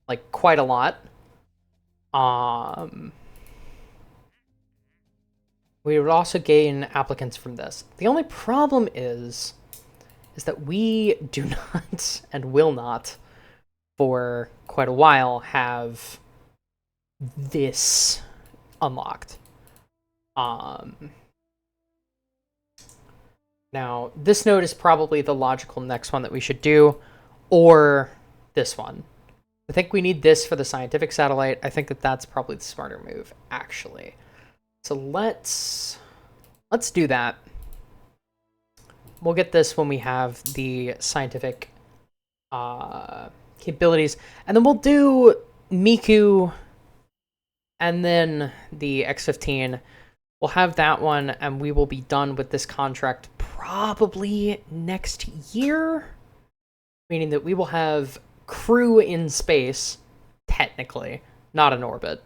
like quite a lot. We would also gain applicants from this. The only problem is that we do not and will not, for quite a while, have this unlocked. Now, this node is probably the logical next one that we should do, or this one. I think we need this for the scientific satellite. I think that that's probably the smarter move, actually. So let's let's do that. We'll get this when we have the scientific capabilities. And then we'll do Miku and then the X-15. We'll have that one, and we will be done with this contract probably next year. Meaning that we will have crew in space, technically, not in orbit,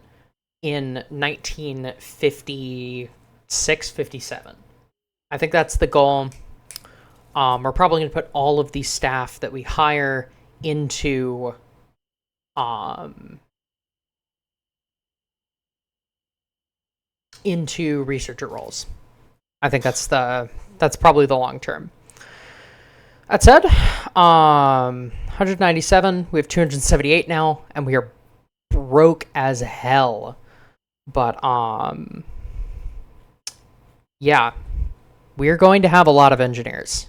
in 1956, 57. I think that's the goal. We're probably going to put all of the staff that we hire into researcher roles. I think that's probably the long term. That said, 197. We have 278 now, and we are broke as hell. But yeah, we're going to have a lot of engineers.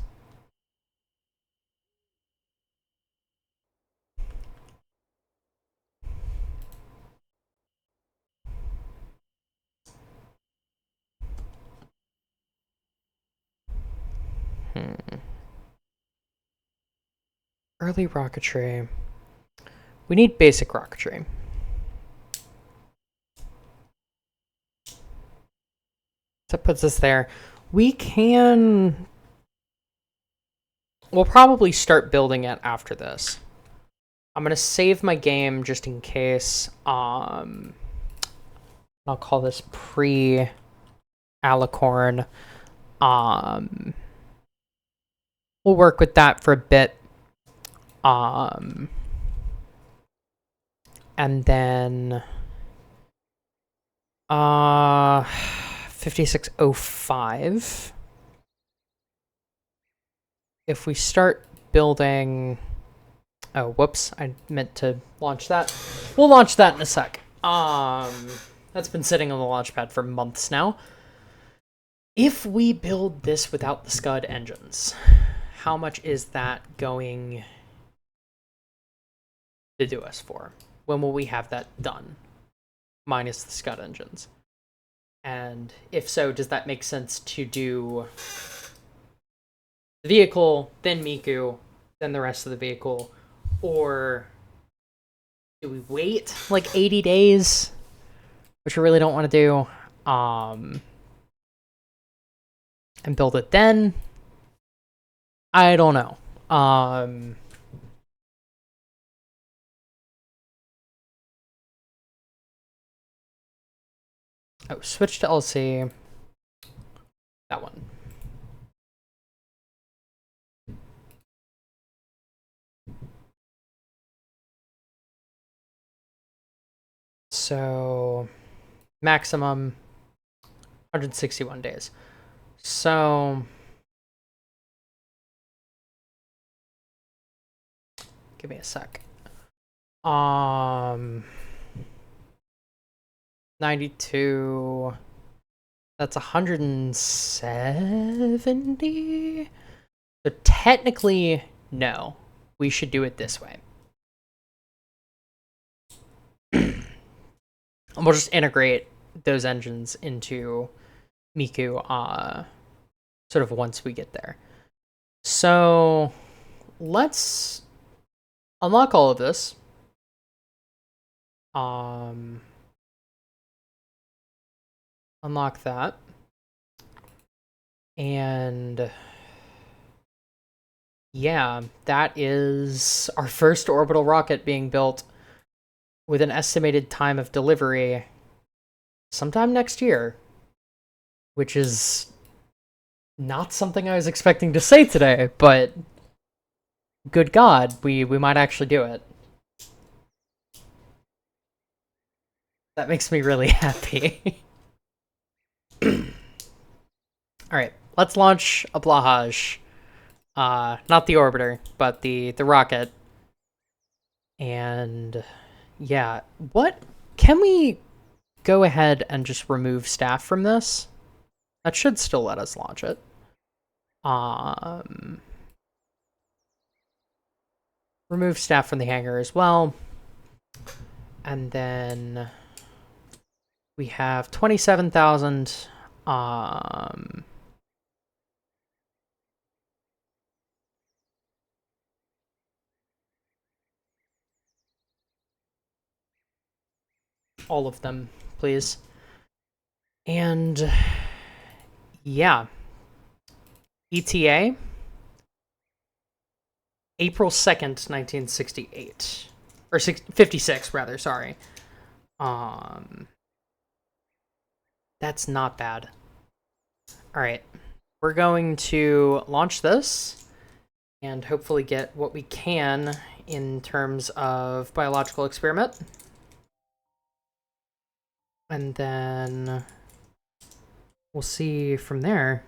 Early rocketry. We need basic rocketry. That puts us there. We'll probably start building it after this. I'm going to save my game just in case. I'll call this pre-alicorn. We'll work with that for a bit. And then 5605. If we start building... Oh, whoops. I meant to launch that. We'll launch that in a sec. That's been sitting on the launch pad for months now. If we build this without the Scud engines, how much is that going to do us for? When will we have that done? Minus the Scud engines. And if so, does that make sense to do the vehicle, then Miku, then the rest of the vehicle? Or do we wait like 80 days, which we really don't want to do, and build it then? I don't know. Oh, switch to LC. That one. So, maximum 161 days. So, give me a sec. 92. That's 170. So technically, no. We should do it this way. We'll just integrate those engines into Miku sort of once we get there. So let's unlock all of this. Unlock that. And yeah, that is our first orbital rocket being built with an estimated time of delivery sometime next year, which is not something I was expecting to say today, but good God, we might actually do it. That makes me really happy. Alright, let's launch a Blahaj. Not the orbiter, but the rocket. And yeah, what can we go ahead and just remove staff from this? That should still let us launch it. Remove staff from the hangar as well. And then we have 27,000 All of them, please. And yeah, ETA, April 2nd, 1968. Or 56, rather, sorry. That's not bad. Alright, we're going to launch this and hopefully get what we can in terms of biological experiment. And then we'll see from there.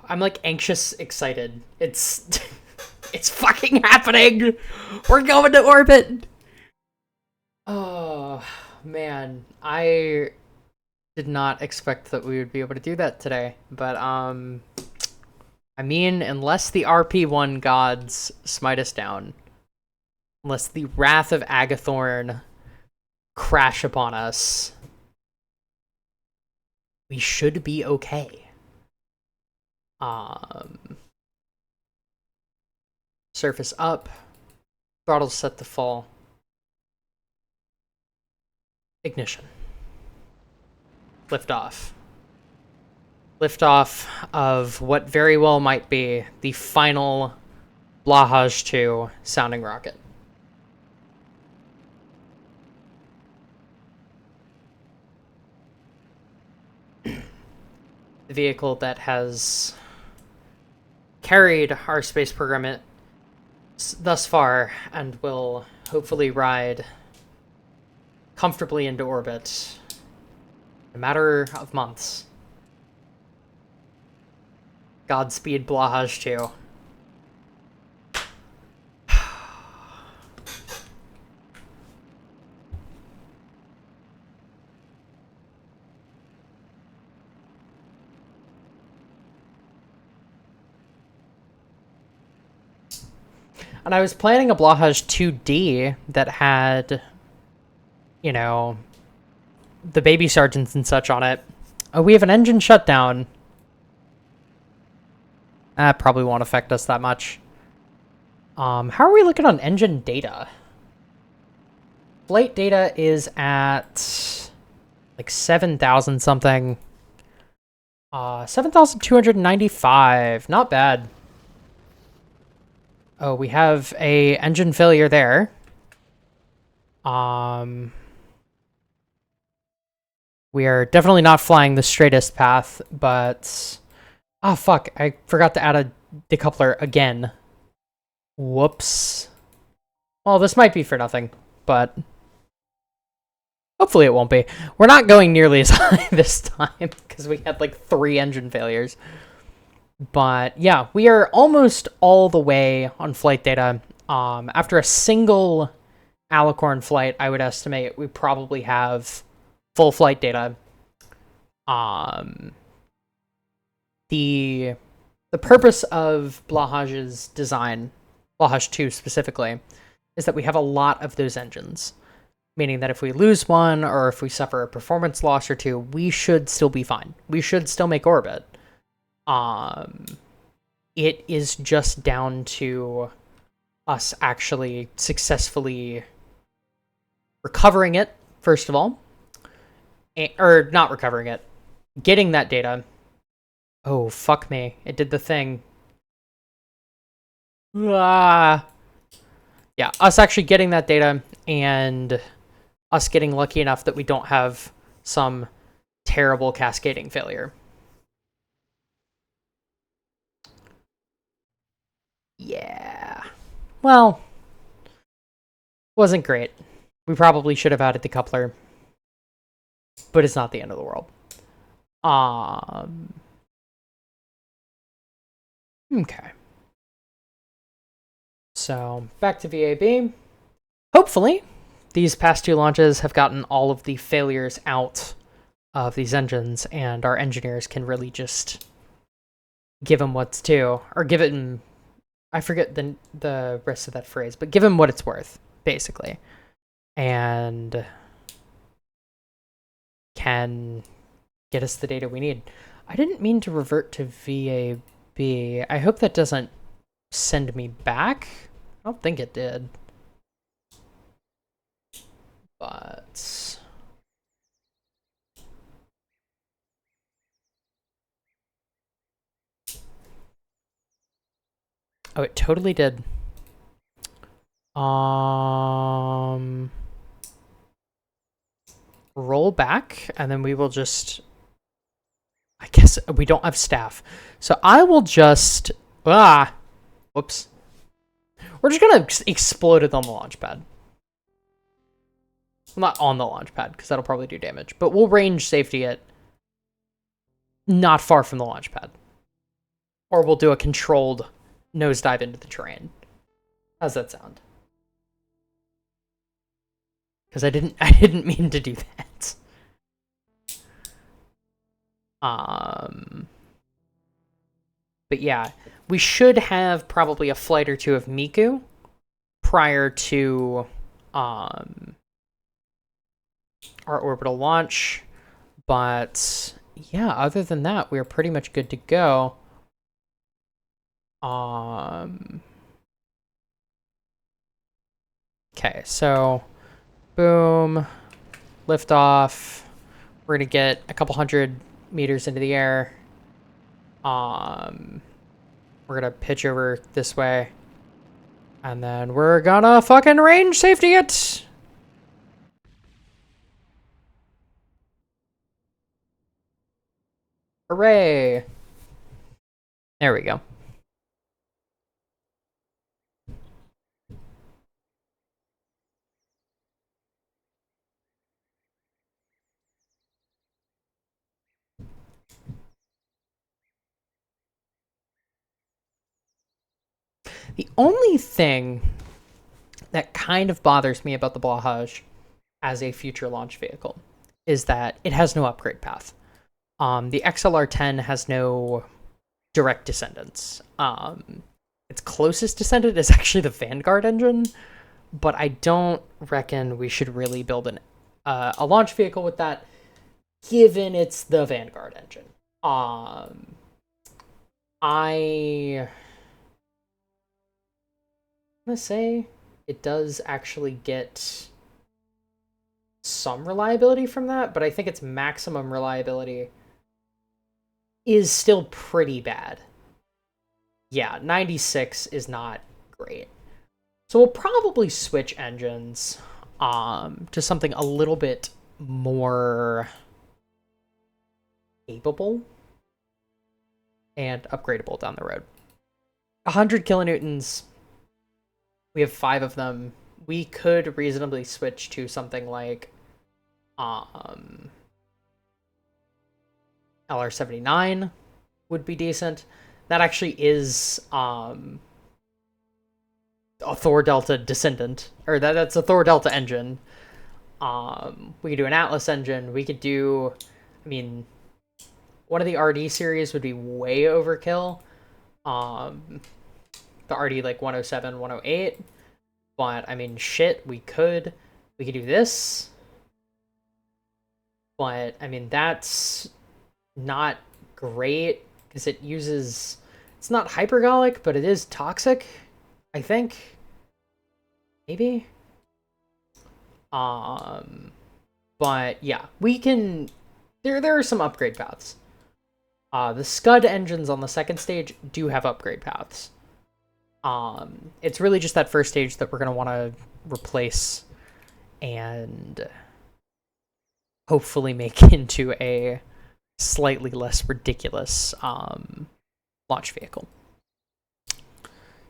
I'm like anxious, excited. It's it's fucking happening. We're going to orbit. Oh man, I did not expect that we would be able to do that today. But I mean, unless the RP-1 gods smite us down, unless the wrath of Agathorn crash upon us, we should be okay. Surface up, throttle set to fall, ignition, lift off. Liftoff of what very well might be the final Blahaj 2 sounding rocket. The vehicle that has carried our space program thus far and will hopefully ride comfortably into orbit in a matter of months. Godspeed, Blahaj 2. And I was planning a Blahaj 2D that had, you know, the baby sergeants and such on it. Oh, we have an engine shutdown. That probably won't affect us that much. How are we looking on engine data? Flight data is at like 7,000 something. 7,295. Not bad. Oh, we have a engine failure there. We are definitely not flying the straightest path, but... Ah, fuck. I forgot to add a decoupler again. Whoops. Well, this might be for nothing, but... hopefully it won't be. We're not going nearly as high this time, because we had like 3 engine failures. But yeah, we are almost all the way on flight data. After a single Alicorn flight, I would estimate we probably have full flight data. The purpose of Blahaj's design, Blahaj 2 specifically, is that we have a lot of those engines. Meaning that if we lose one, or if we suffer a performance loss or two, we should still be fine. We should still make orbit. It is just down to us actually successfully recovering it, first of all. Or not recovering it. Getting that data. Oh, fuck me. It did the thing. Ah. Yeah, us actually getting that data and us getting lucky enough that we don't have some terrible cascading failure. Yeah. Well, wasn't great. We probably should have added the coupler, but it's not the end of the world. Okay. So, back to VAB. Hopefully, these past 2 launches have gotten all of the failures out of these engines, and our engineers can really just give them what's due, or give it, I forget the rest of that phrase, but give him what it's worth, basically. And can get us the data we need. I didn't mean to revert to VAB. I hope that doesn't send me back. I don't think it did. But oh, it totally did. Roll back, and then we will just... I guess we don't have staff. So I will just... Whoops. We're just gonna explode it on the launch pad. Well, not on the launch pad, because that'll probably do damage. But we'll range safety it not far from the launch pad. Or we'll do a controlled nosedive into the terrain. How's that sound? Because I didn't mean to do that. But yeah, we should have probably a flight or two of Miku prior to our orbital launch. But yeah, other than that, we're pretty much good to go. Okay, so boom, lift off. We're gonna get a couple 100 meters into the air. We're gonna pitch over this way, and then we're gonna fucking range safety it. Hooray! There we go. The only thing that kind of bothers me about the Blahaj as a future launch vehicle is that it has no upgrade path. The XLR-10 has no direct descendants. Its closest descendant is actually the Vanguard engine, but I don't reckon we should really build a launch vehicle with that, given it's the Vanguard engine. I'm gonna say it does actually get some reliability from that, but I think its maximum reliability is still pretty bad. Yeah, 96 is not great. So we'll probably switch engines to something a little bit more capable and upgradable down the road. 100 kilonewtons. We have 5 of them. We could reasonably switch to something like LR-79 would be decent. That actually is a Thor Delta descendant, or that's a Thor Delta engine. We could do an Atlas engine. We could do, I mean, one of the RD series would be way overkill. The RD like 107, 108. But I mean, shit, we could do this. But I mean, that's not great because it uses, it's not hypergolic, but it is toxic, I think. Maybe. But yeah, we can, there are some upgrade paths. The Scud engines on the second stage do have upgrade paths. It's really just that first stage that we're going to want to replace and hopefully make into a slightly less ridiculous launch vehicle.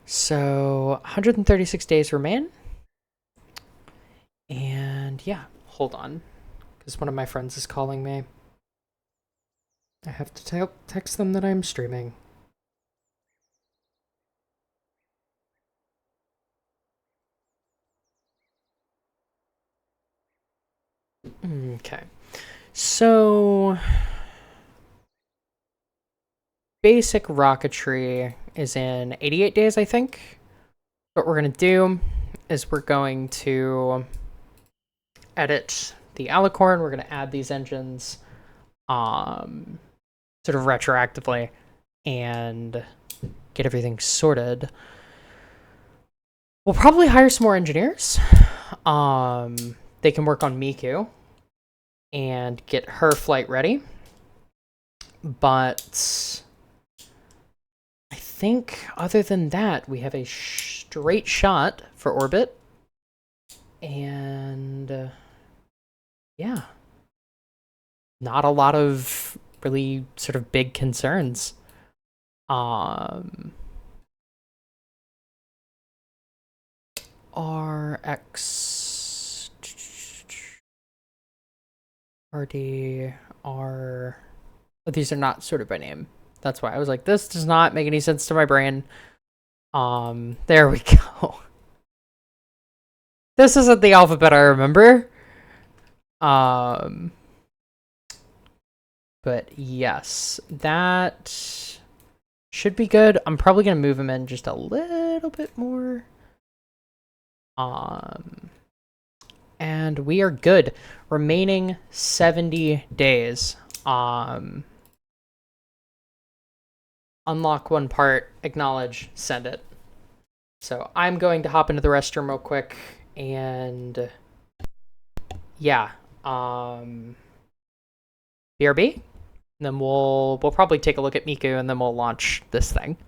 So 136 days remain. And yeah, hold on, because one of my friends is calling me. I have to text them that I'm streaming. Okay, so basic rocketry is in 88 days, I think. What we're going to do is we're going to edit the alicorn. We're going to add these engines sort of retroactively and get everything sorted. We'll probably hire some more engineers. They can work on Miku and get her flight ready. But I think other than that, we have a straight shot for orbit. And yeah, not a lot of really sort of big concerns. RX RD R. Oh, these are not sorted by name. That's why I was like, this does not make any sense to my brain. There we go. This isn't the alphabet I remember. But yes, that should be good. I'm probably gonna move him in just a little bit more. And we are good. Remaining 70 days. Unlock one part, acknowledge, send it. So I'm going to hop into the restroom real quick, and yeah, BRB. And then we'll probably take a look at Miku, and then we'll launch this thing.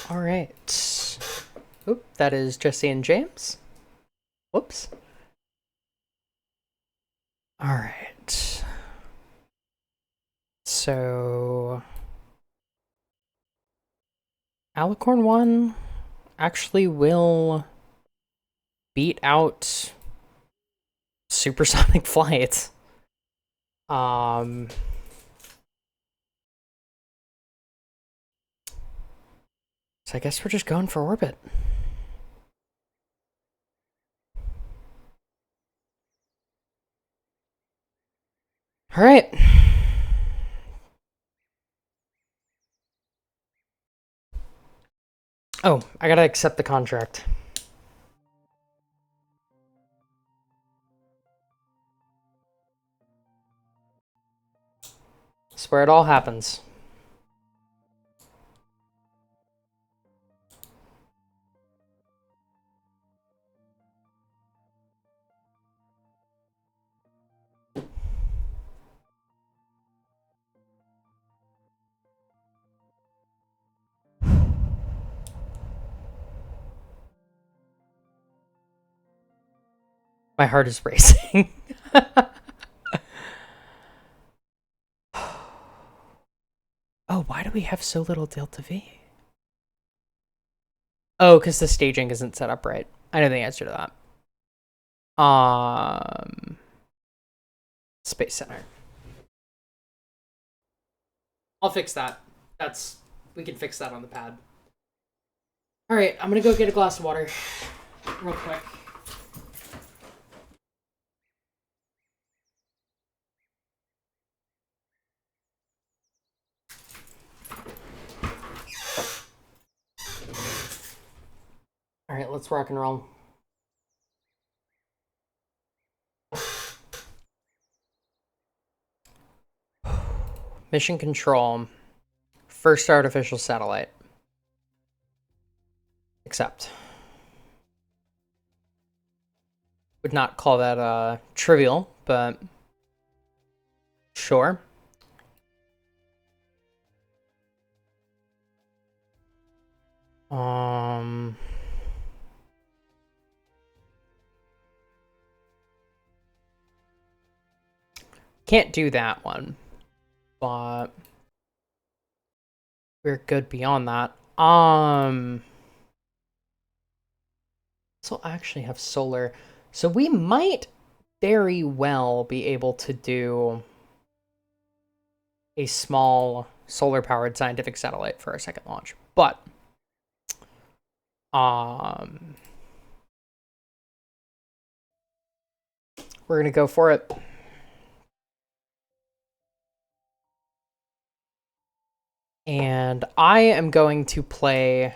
All right. Oop, that is Jesse and James. Whoops. All right. So Alicorn 1 actually will beat out Supersonic Flight. So I guess we're just going for orbit. All right. Oh, I gotta accept the contract. That's where it all happens. My heart is racing. Oh, why do we have so little delta V? Oh, because the staging isn't set up right. I know the answer to that. Space Center. I'll fix that. We can fix that on the pad. All right, I'm gonna go get a glass of water real quick. All right, let's rock and roll. Mission control. First artificial satellite. Accept. Would not call that trivial, but sure. Can't do that one, but we're good beyond that. This will actually have solar, so we might very well be able to do a small solar-powered scientific satellite for our second launch, but we're gonna go for it. And I am going to play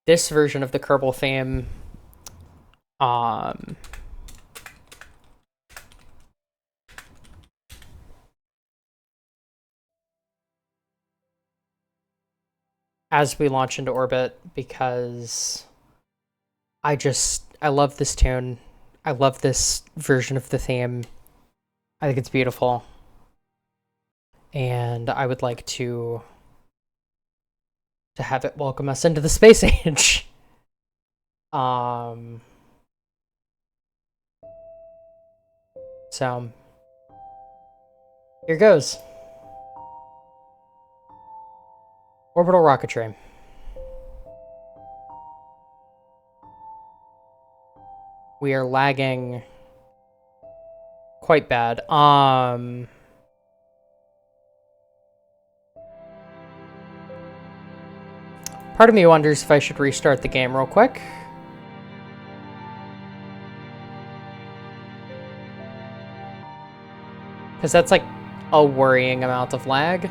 this version of the Kerbal theme as we launch into orbit, because I love this tune. I love this version of the theme. I think it's beautiful. And I would like to have it welcome us into the space age. So here goes. Orbital rocketry. We are lagging quite bad. Part of me wonders if I should restart the game real quick. Because that's like a worrying amount of lag.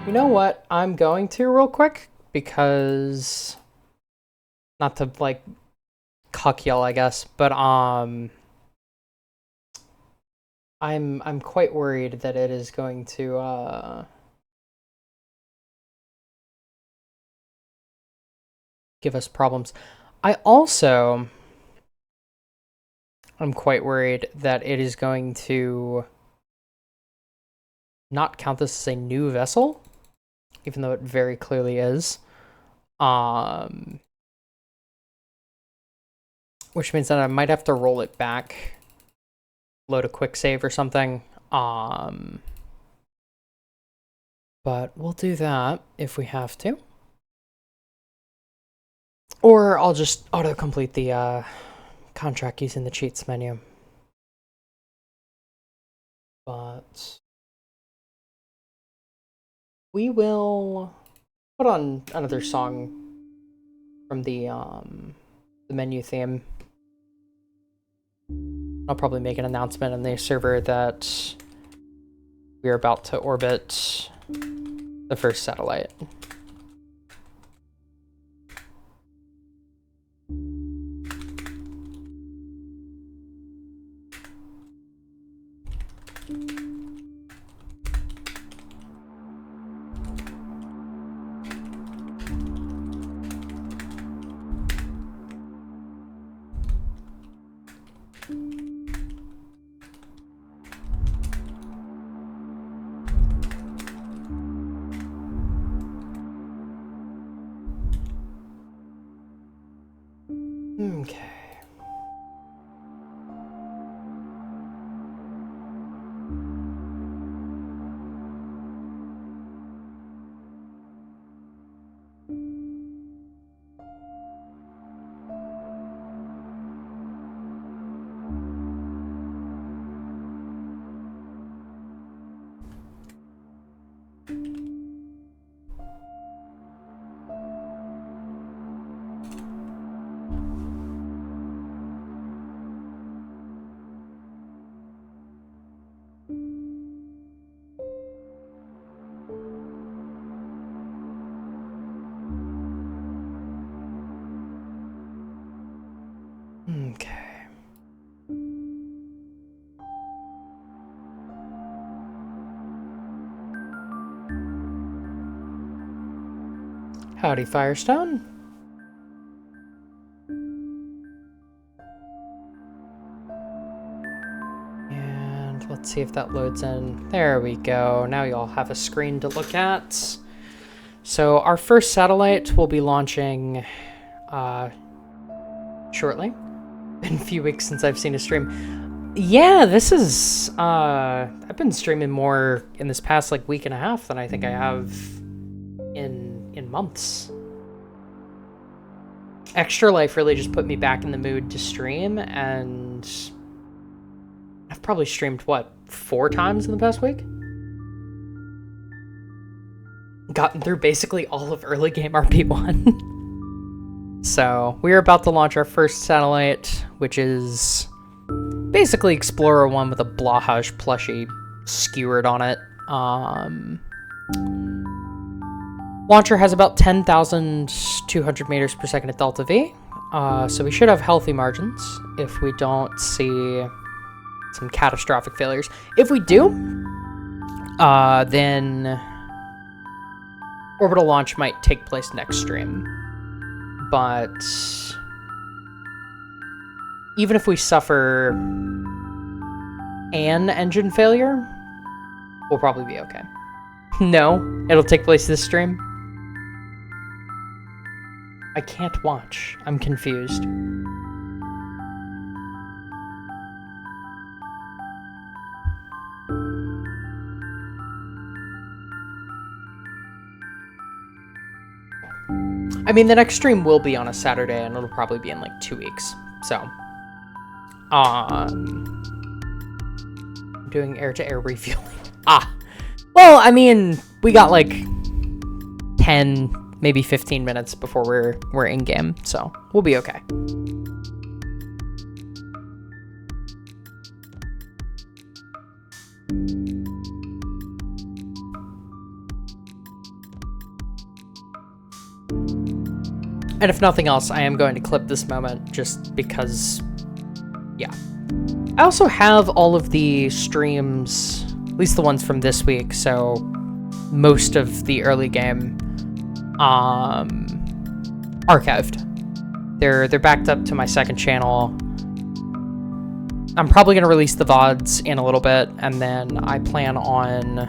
You know what? I'm going to real quick, because not to like cuck y'all, I guess, but I'm quite worried that it is going to give us problems. I'm quite worried that it is going to not count this as a new vessel, even though it very clearly is. Which means that I might have to roll it back, load a quick save or something. But we'll do that if we have to. Or I'll just auto-complete the contract using the cheats menu. We will put on another song from the menu theme. I'll probably make an announcement on the server that we are about to orbit the first satellite. Okay. Okay. Howdy, Firestone. And let's see if that loads in. There we go. Now you all have a screen to look at. So our first satellite will be launching shortly. Been a few weeks since I've seen a stream. Yeah, this is I've been streaming more in this past like week and a half than I think I have in months. Extra Life really just put me back in the mood to stream, and I've probably streamed what, 4 times in the past week? Gotten through basically all of early game RP-1. So, we're about to launch our first satellite, which is basically Explorer 1 with a Blahaj plushie skewered on it. Launcher has about 10,200 meters per second at Delta V, so we should have healthy margins if we don't see some catastrophic failures. If we do, then orbital launch might take place next stream. But even if we suffer an engine failure, we'll probably be okay. No, it'll take place this stream. I can't watch. I'm confused. I mean, the next stream will be on a Saturday, and it'll probably be in like 2 weeks. So, I'm doing air-to-air refueling. Well, I mean, we got like 10, maybe 15 minutes before we're in game, so we'll be okay. And if nothing else, I am going to clip this moment just because, yeah. I also have all of the streams, at least the ones from this week, so most of the early game, archived. They're backed up to my second channel. I'm probably going to release the VODs in a little bit, and then I plan on,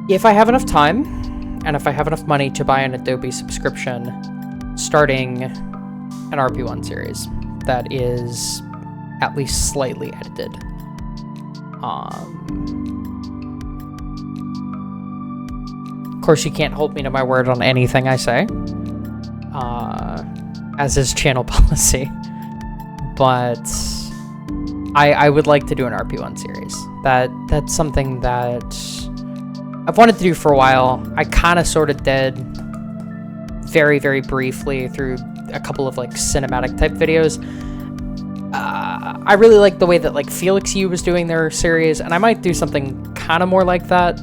if I have enough time, and if I have enough money to buy an Adobe subscription, starting an RP-1 series that is at least slightly edited. Of course, you can't hold me to my word on anything I say, as is channel policy, but I would like to do an RP-1 series. That's something that I've wanted to do for a while. I kind of sort of did very, very briefly through a couple of like cinematic type videos. I really like the way that like Felix U was doing their series, and I might do something kind of more like that.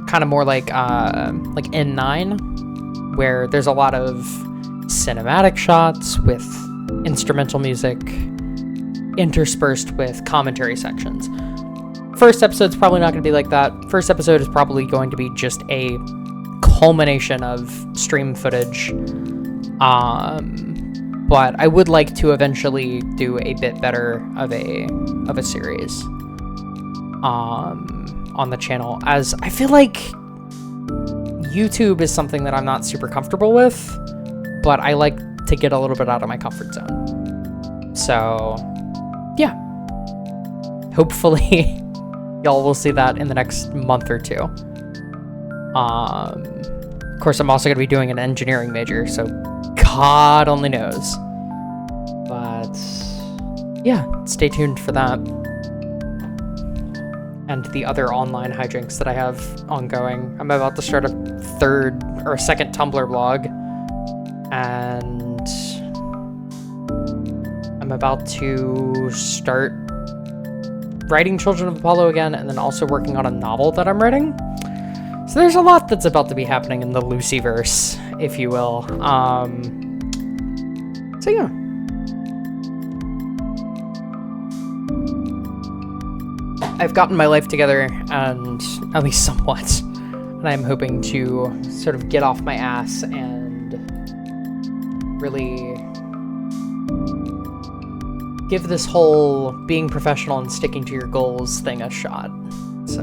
Kind of more like N9, where there's a lot of cinematic shots with instrumental music interspersed with commentary sections. First episode's probably not going to be like that. First episode is probably going to be just a culmination of stream footage. But I would like to eventually do a bit better of a series on the channel, as I feel like YouTube is something that I'm not super comfortable with, but I like to get a little bit out of my comfort zone. So yeah, hopefully y'all will see that in the next month or two. Of course, I'm also going to be doing an engineering major, so God only knows. But yeah, stay tuned for that. And the other online hijinks that I have ongoing. I'm about to start a second Tumblr blog. And I'm about to start writing Children of Apollo again, and then also working on a novel that I'm writing. So there's a lot that's about to be happening in the Lucyverse, if you will. So yeah. I've gotten my life together, and at least somewhat. And I'm hoping to sort of get off my ass and really give this whole being professional and sticking to your goals thing a shot. So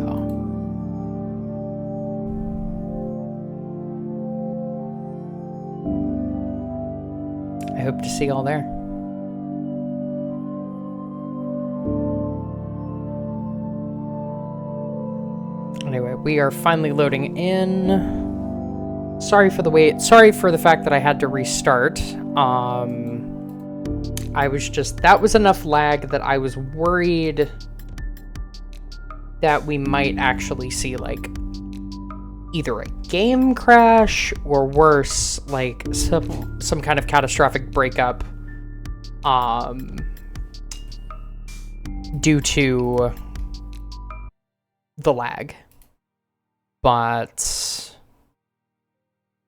I hope to see y'all there. Anyway, we are finally loading in. Sorry for the wait. Sorry for the fact that I had to restart. That was enough lag that I was worried that we might actually see, like, either a game crash or worse, like, some kind of catastrophic breakup, due to the lag. But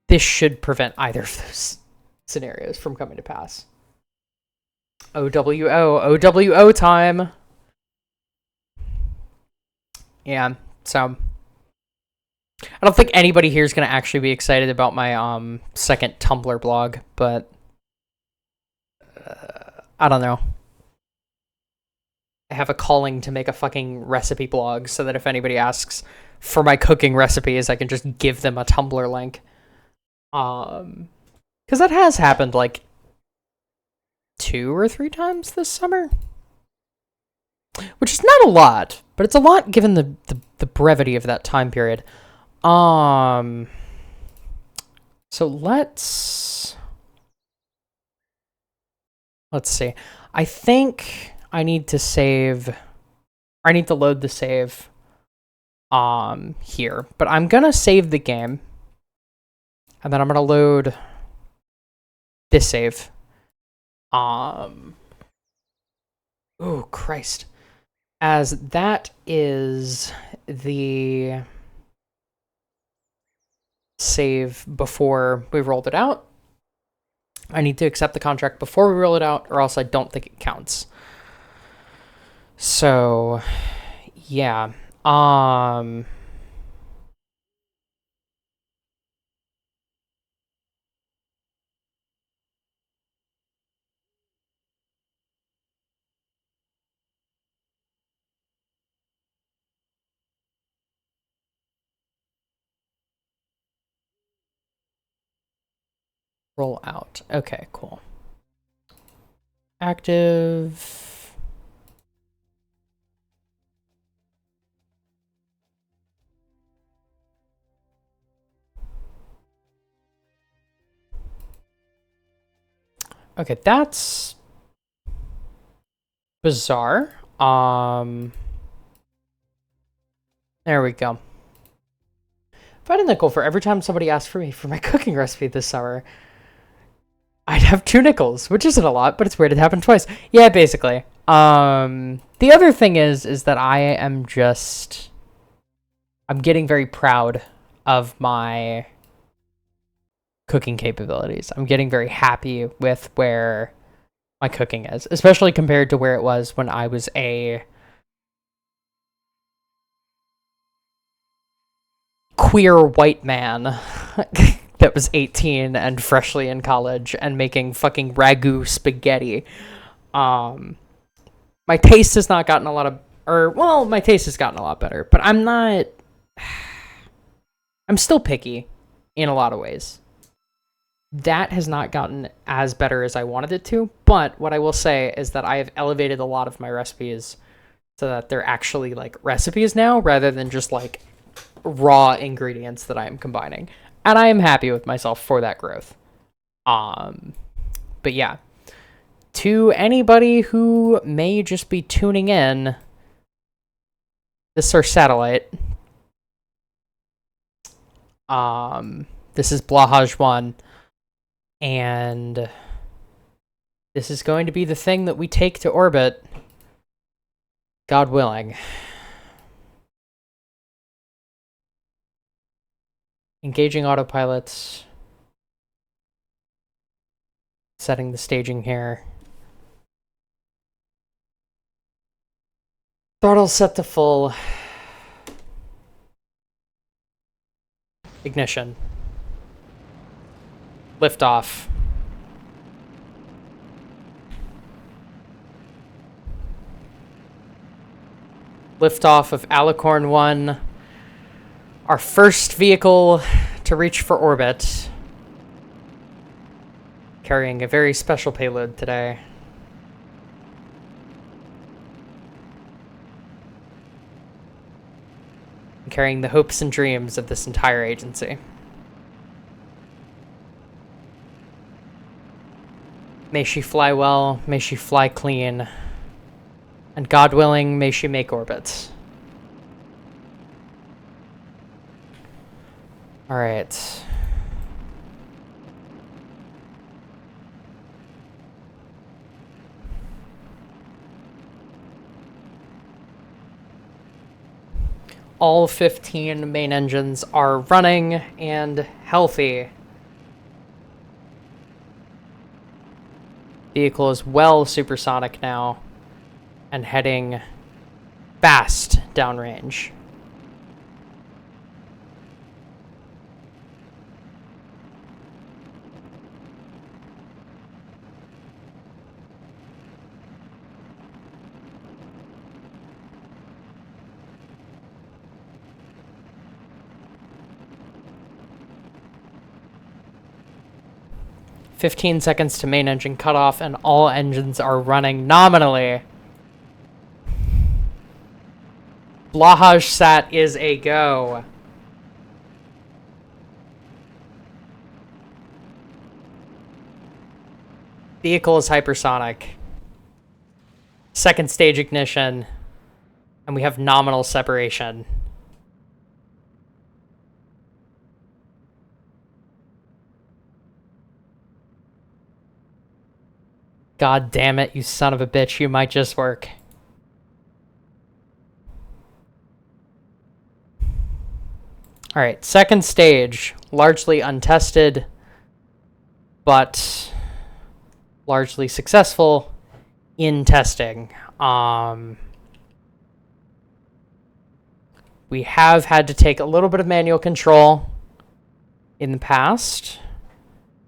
this should prevent either of those scenarios from coming to pass. OWO time. Yeah, so I don't think anybody here is going to actually be excited about my second Tumblr blog, but I don't know. I have a calling to make a fucking recipe blog so that if anybody asks for my cooking recipes, I can just give them a Tumblr link. Because that has happened like 2 or 3 times this summer, which is not a lot, but it's a lot given the brevity of that time period. So let's see. I think I need to load the save here, but I'm gonna save the game, and then I'm gonna load this save. Oh Christ, as that is the save before we rolled it out. I need to accept the contract before we roll it out, or else I don't think it counts. So yeah. Roll out. Okay, cool. Active. Okay, that's Bizarre. There we go. If I had a nickel for every time somebody asked for me for my cooking recipe this summer, I'd have 2 nickels, which isn't a lot, but it's weird it happened twice. Yeah, basically. The other thing is that I'm getting very proud of my cooking capabilities. I'm getting very happy with where my cooking is, especially compared to where it was when I was a queer white man that was 18 and freshly in college and making fucking ragu spaghetti. My taste has not gotten a lot of, my taste has gotten a lot better, but I'm still picky in a lot of ways. That has not gotten as better as I wanted it to, but what I will say is that I have elevated a lot of my recipes so that they're actually like recipes now rather than just like raw ingredients that I am combining. And I am happy with myself for that growth. But yeah, to anybody who may just be tuning in, this is our satellite. This is Blahaj 1. And this is going to be the thing that we take to orbit, God willing. Engaging autopilots. Setting the staging here. Throttle set to full. Ignition. Liftoff. Liftoff of Alicorn 1. Our first vehicle to reach for orbit. Carrying a very special payload today. Carrying the hopes and dreams of this entire agency. May she fly well, may she fly clean, and God willing, may she make orbits. All right. All 15 main engines are running and healthy. Vehicle is well supersonic now and heading fast downrange. "15 seconds to main engine cutoff, and all engines are running nominally." Blahaj Sat is a go. Vehicle is hypersonic. Second stage ignition. And we have nominal separation. God damn it, you son of a bitch, you might just work. Alright, second stage, largely untested, but largely successful in testing. We have had to take a little bit of manual control in the past,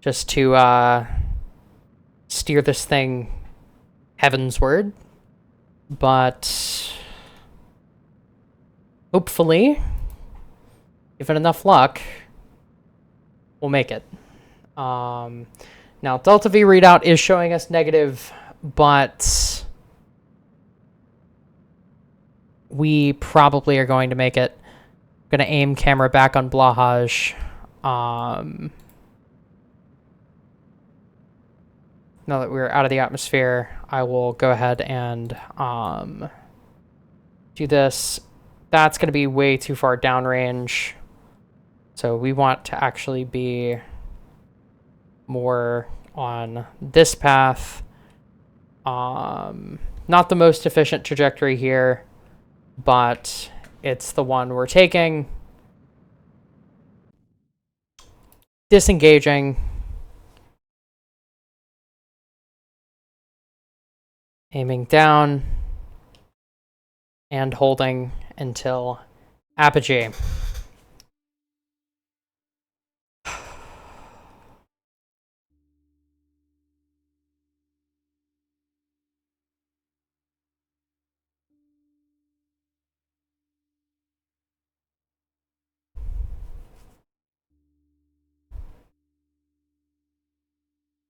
just to steer this thing heavensward, but hopefully, given enough luck, we'll make it. Now, Delta V readout is showing us negative, but we probably are going to make it. I'm going to aim camera back on Blahaj. now that we're out of the atmosphere, I will go ahead and do this. That's going to be way too far downrange. So we want to actually be more on this path. Not the most efficient trajectory here, but it's the one we're taking. Disengaging. Aiming down. And holding until apogee.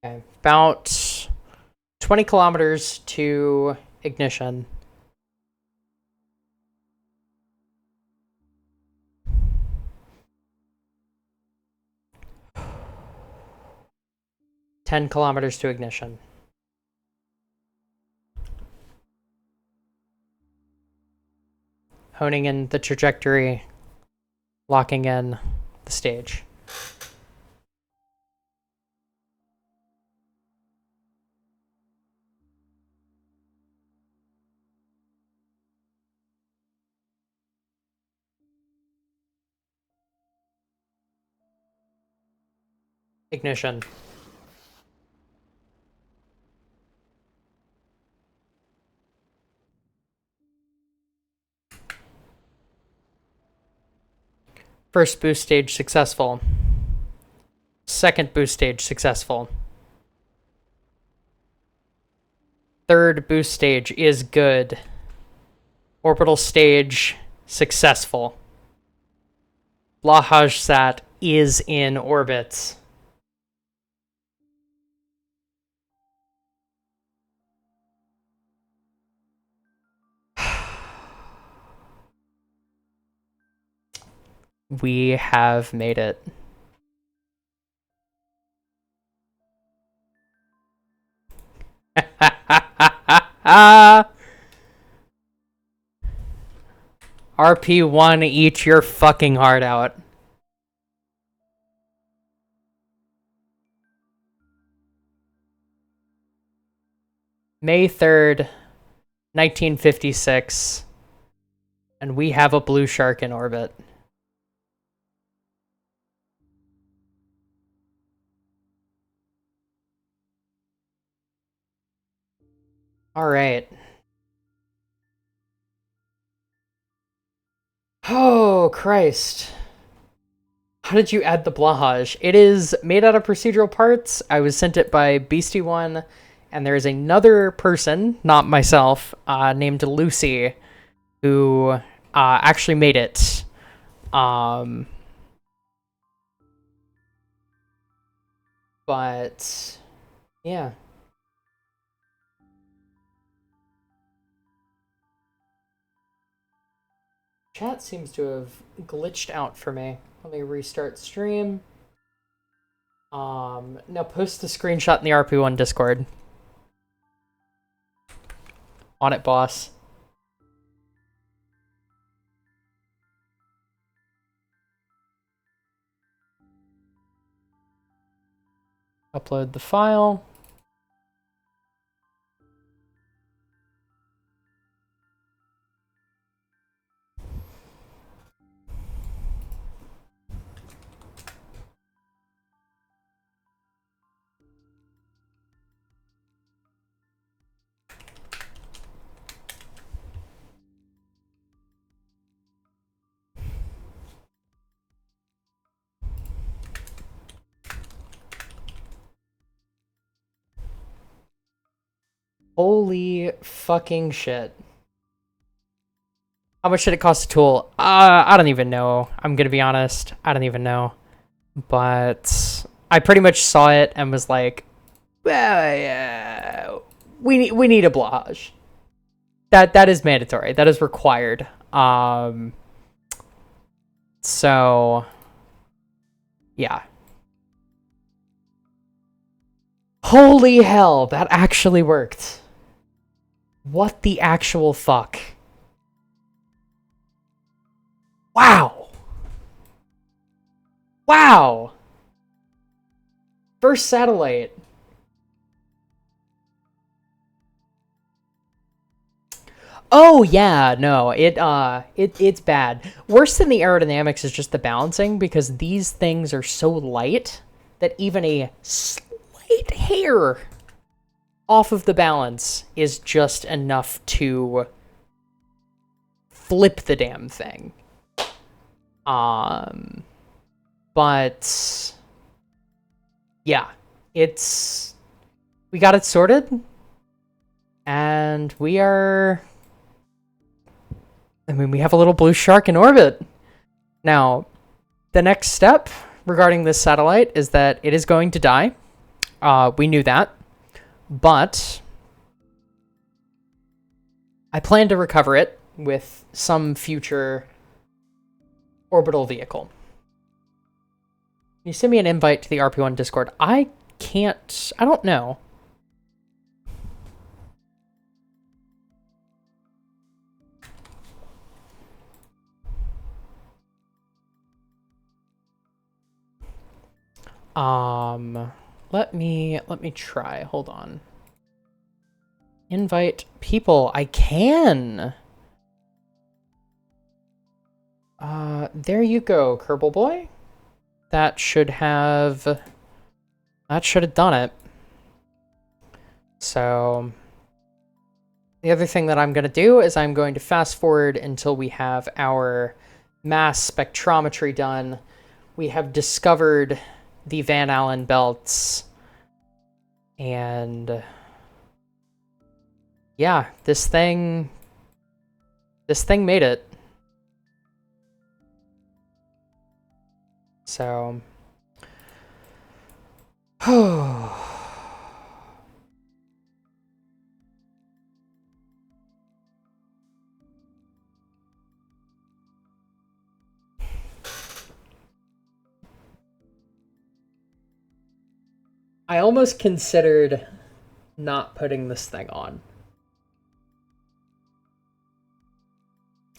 Okay, about 20 kilometers to ignition. Ten kilometers to ignition. Honing in the trajectory, locking in the stage. Ignition. First boost stage successful. Second boost stage successful. Third boost stage is good. Orbital stage successful. Blahajsat is in orbit. We have made it. RP-1, eat your fucking heart out. May 3rd, 1956. And we have a blue shark in orbit. All right. Oh, Christ. How did you add the Blahaj? It is made out of procedural parts. I was sent it by Beastie1, and there is another person, not myself, named Lucy, who actually made it. But, yeah. Chat seems to have glitched out for me. Let me restart stream. Now post the screenshot in the RP-1 Discord. On it, boss. Upload the file. Holy fucking shit. How much did it cost to tool? I don't even know. I'm gonna be honest. I don't even know. But I pretty much saw it and was like, well, yeah, we need a Blahaj. That is mandatory. That is required. So yeah. Holy hell, that actually worked. What the actual fuck? Wow. Wow. First satellite. Oh yeah, no, it's bad. Worse than the aerodynamics is just the balancing, because these things are so light that even a slight hair off of the balance is just enough to flip the damn thing. But yeah, we got it sorted, and we are. I mean, we have a little blue shark in orbit. Now, the next step regarding this satellite is that it is going to die. We knew that. But I plan to recover it with some future orbital vehicle. You send me an invite to the RP-1 Discord. I don't know. Let me try. Hold on. Invite people. I can. There you go, Kerbal Boy. That should have done it. So the other thing that I'm going to do is I'm going to fast forward until we have our mass spectrometry done. We have discovered the Van Allen belts, and yeah, this thing made it. So I almost considered not putting this thing on,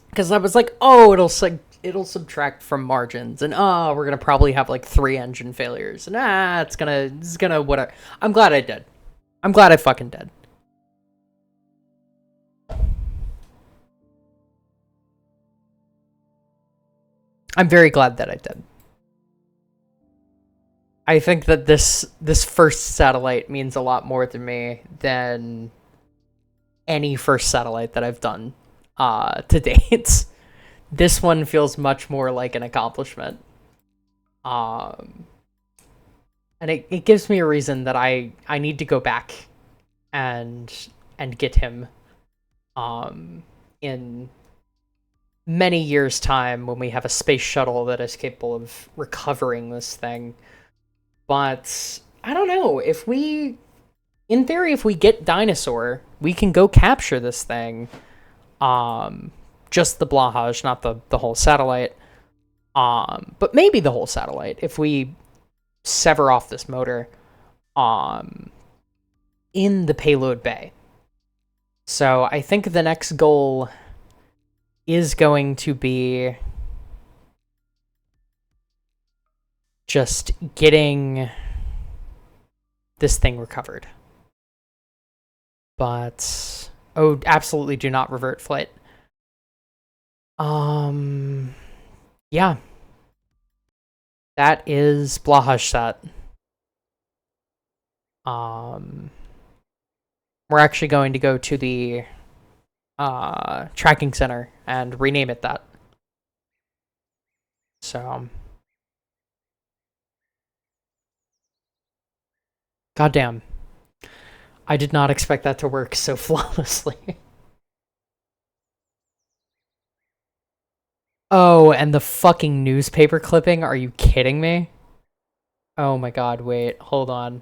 because I was like, oh, it'll subtract from margins, and we're gonna probably have like 3 engine failures, and it's gonna whatever. I'm glad I did. I'm glad I fucking did. I'm very glad that I did. I think that this first satellite means a lot more to me than any first satellite that I've done to date. This one feels much more like an accomplishment. And it gives me a reason that I need to go back and get him in many years' time, when we have a space shuttle that is capable of recovering this thing. But I don't know, in theory, if we get Dinosaur, we can go capture this thing. Just the Blahaj, not the whole satellite. But maybe the whole satellite, if we sever off this motor in the payload bay. So I think the next goal is going to be just getting this thing recovered. But oh, absolutely do not revert flight. Yeah. That is Blahaj set. We're actually going to go to the tracking center and rename it that. So goddamn. I did not expect that to work so flawlessly. Oh, and the fucking newspaper clipping? Are you kidding me? Oh my god, wait, hold on.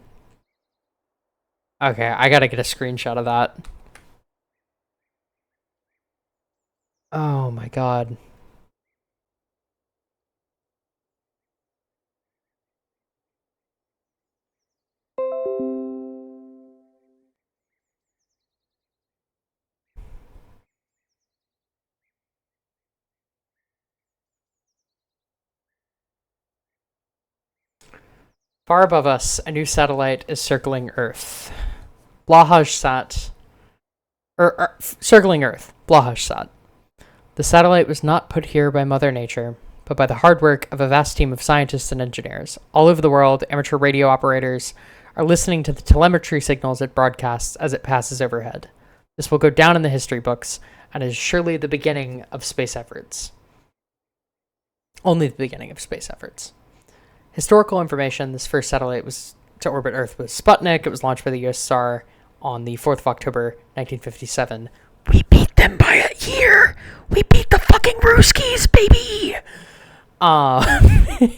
Okay, I gotta get a screenshot of that. Oh my god. Far above us, a new satellite is circling Earth. Blahajsat. Circling Earth. Blahajsat. The satellite was not put here by Mother Nature, but by the hard work of a vast team of scientists and engineers. All over the world, amateur radio operators are listening to the telemetry signals it broadcasts as it passes overhead. This will go down in the history books, and is surely the beginning of space efforts. Only the beginning of space efforts. Historical information: this first satellite was to orbit Earth was Sputnik. It was launched by the USSR on the 4th of October, 1957. We beat them by a year! We beat the fucking Ruskies, baby!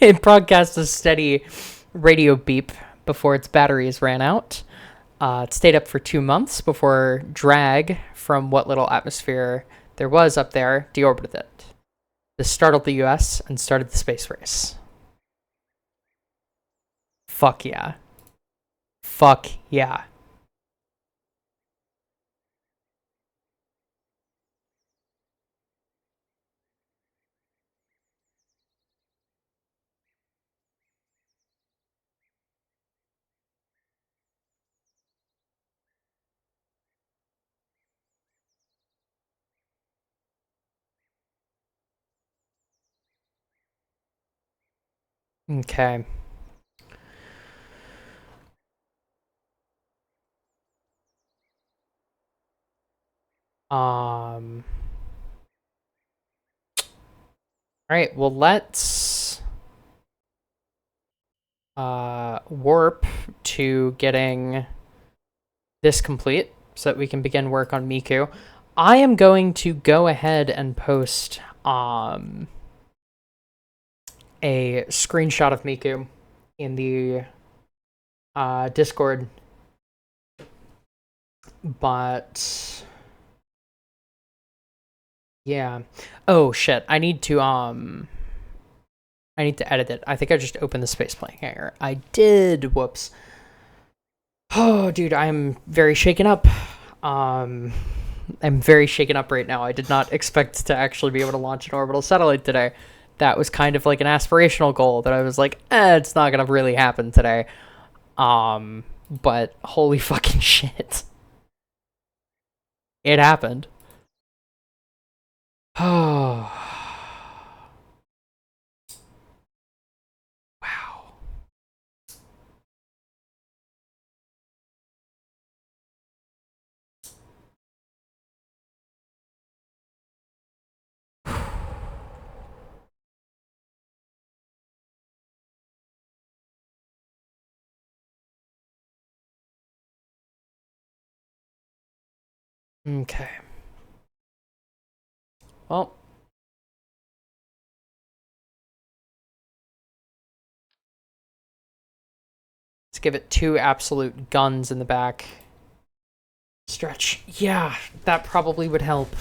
It broadcast a steady radio beep before its batteries ran out. It stayed up for 2 months before drag from what little atmosphere there was up there deorbited it. This startled the US and started the space race. Fuck yeah. Fuck yeah. Okay. All right, well, let's warp to getting this complete so that we can begin work on Miku. I am going to go ahead and post a screenshot of Miku in the Discord, but yeah. Oh shit, I need to edit it. I think I just opened the space plane here. I did. Whoops. Oh, dude, I'm very shaken up. I'm very shaken up right now. I did not expect to actually be able to launch an orbital satellite today. That was kind of like an aspirational goal that I was like, it's not gonna really happen today. But holy fucking shit. It happened. Oh. Wow. Okay. Well. Let's give it 2 absolute guns in the back. Stretch. Yeah, that probably would help.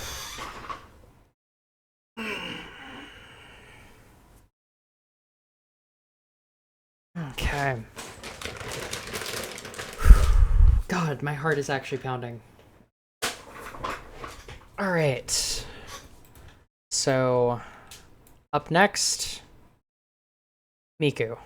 Okay. God, my heart is actually pounding. All right. So, up next, Miku.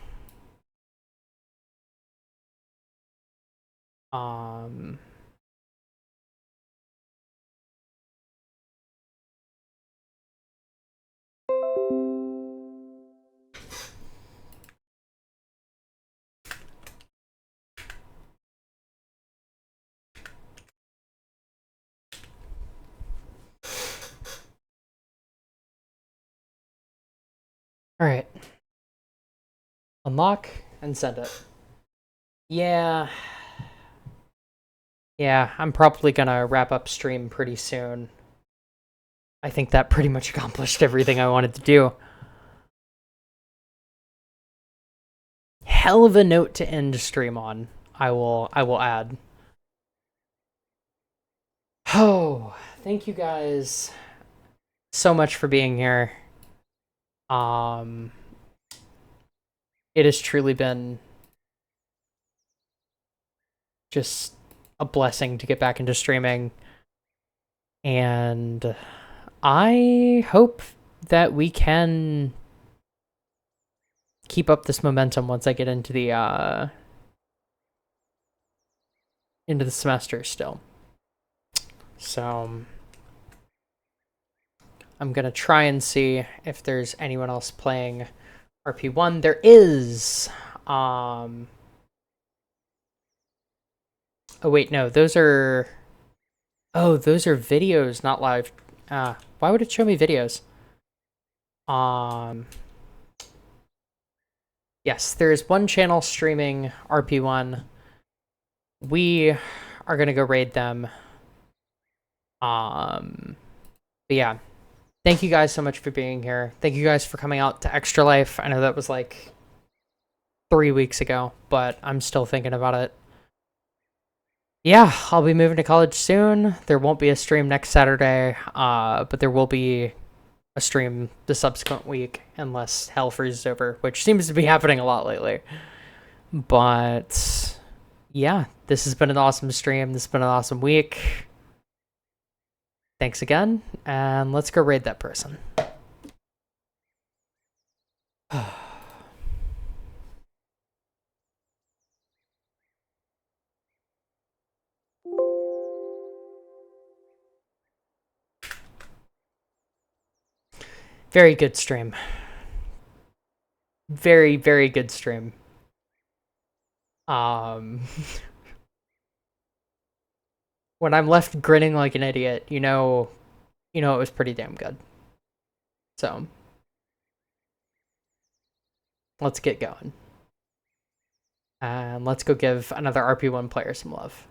All right. Unlock and send it. Yeah. Yeah, I'm probably gonna wrap up stream pretty soon. I think that pretty much accomplished everything I wanted to do. Hell of a note to end stream on. I will add. Oh, thank you guys so much for being here. It has truly been just a blessing to get back into streaming, and I hope that we can keep up this momentum once I get into the semester still. So I'm gonna try and see if there's anyone else playing RP-1. There is. Oh wait, no, those are. Oh, those are videos, not live. Why would it show me videos? Yes, there is one channel streaming RP-1. We are gonna go raid them. But yeah, thank you guys so much for being here. Thank you guys for coming out to Extra Life. I know that was like 3 weeks ago, but I'm still thinking about it. Yeah, I'll be moving to college soon. There won't be a stream next Saturday, but there will be a stream the subsequent week unless hell freezes over, which seems to be happening a lot lately. But yeah, this has been an awesome stream. This has been an awesome week. Thanks again, and let's go raid that person. Very good stream. Very, very good stream. When I'm left grinning like an idiot, you know it was pretty damn good. So let's get going. And let's go give another RP-1 player some love.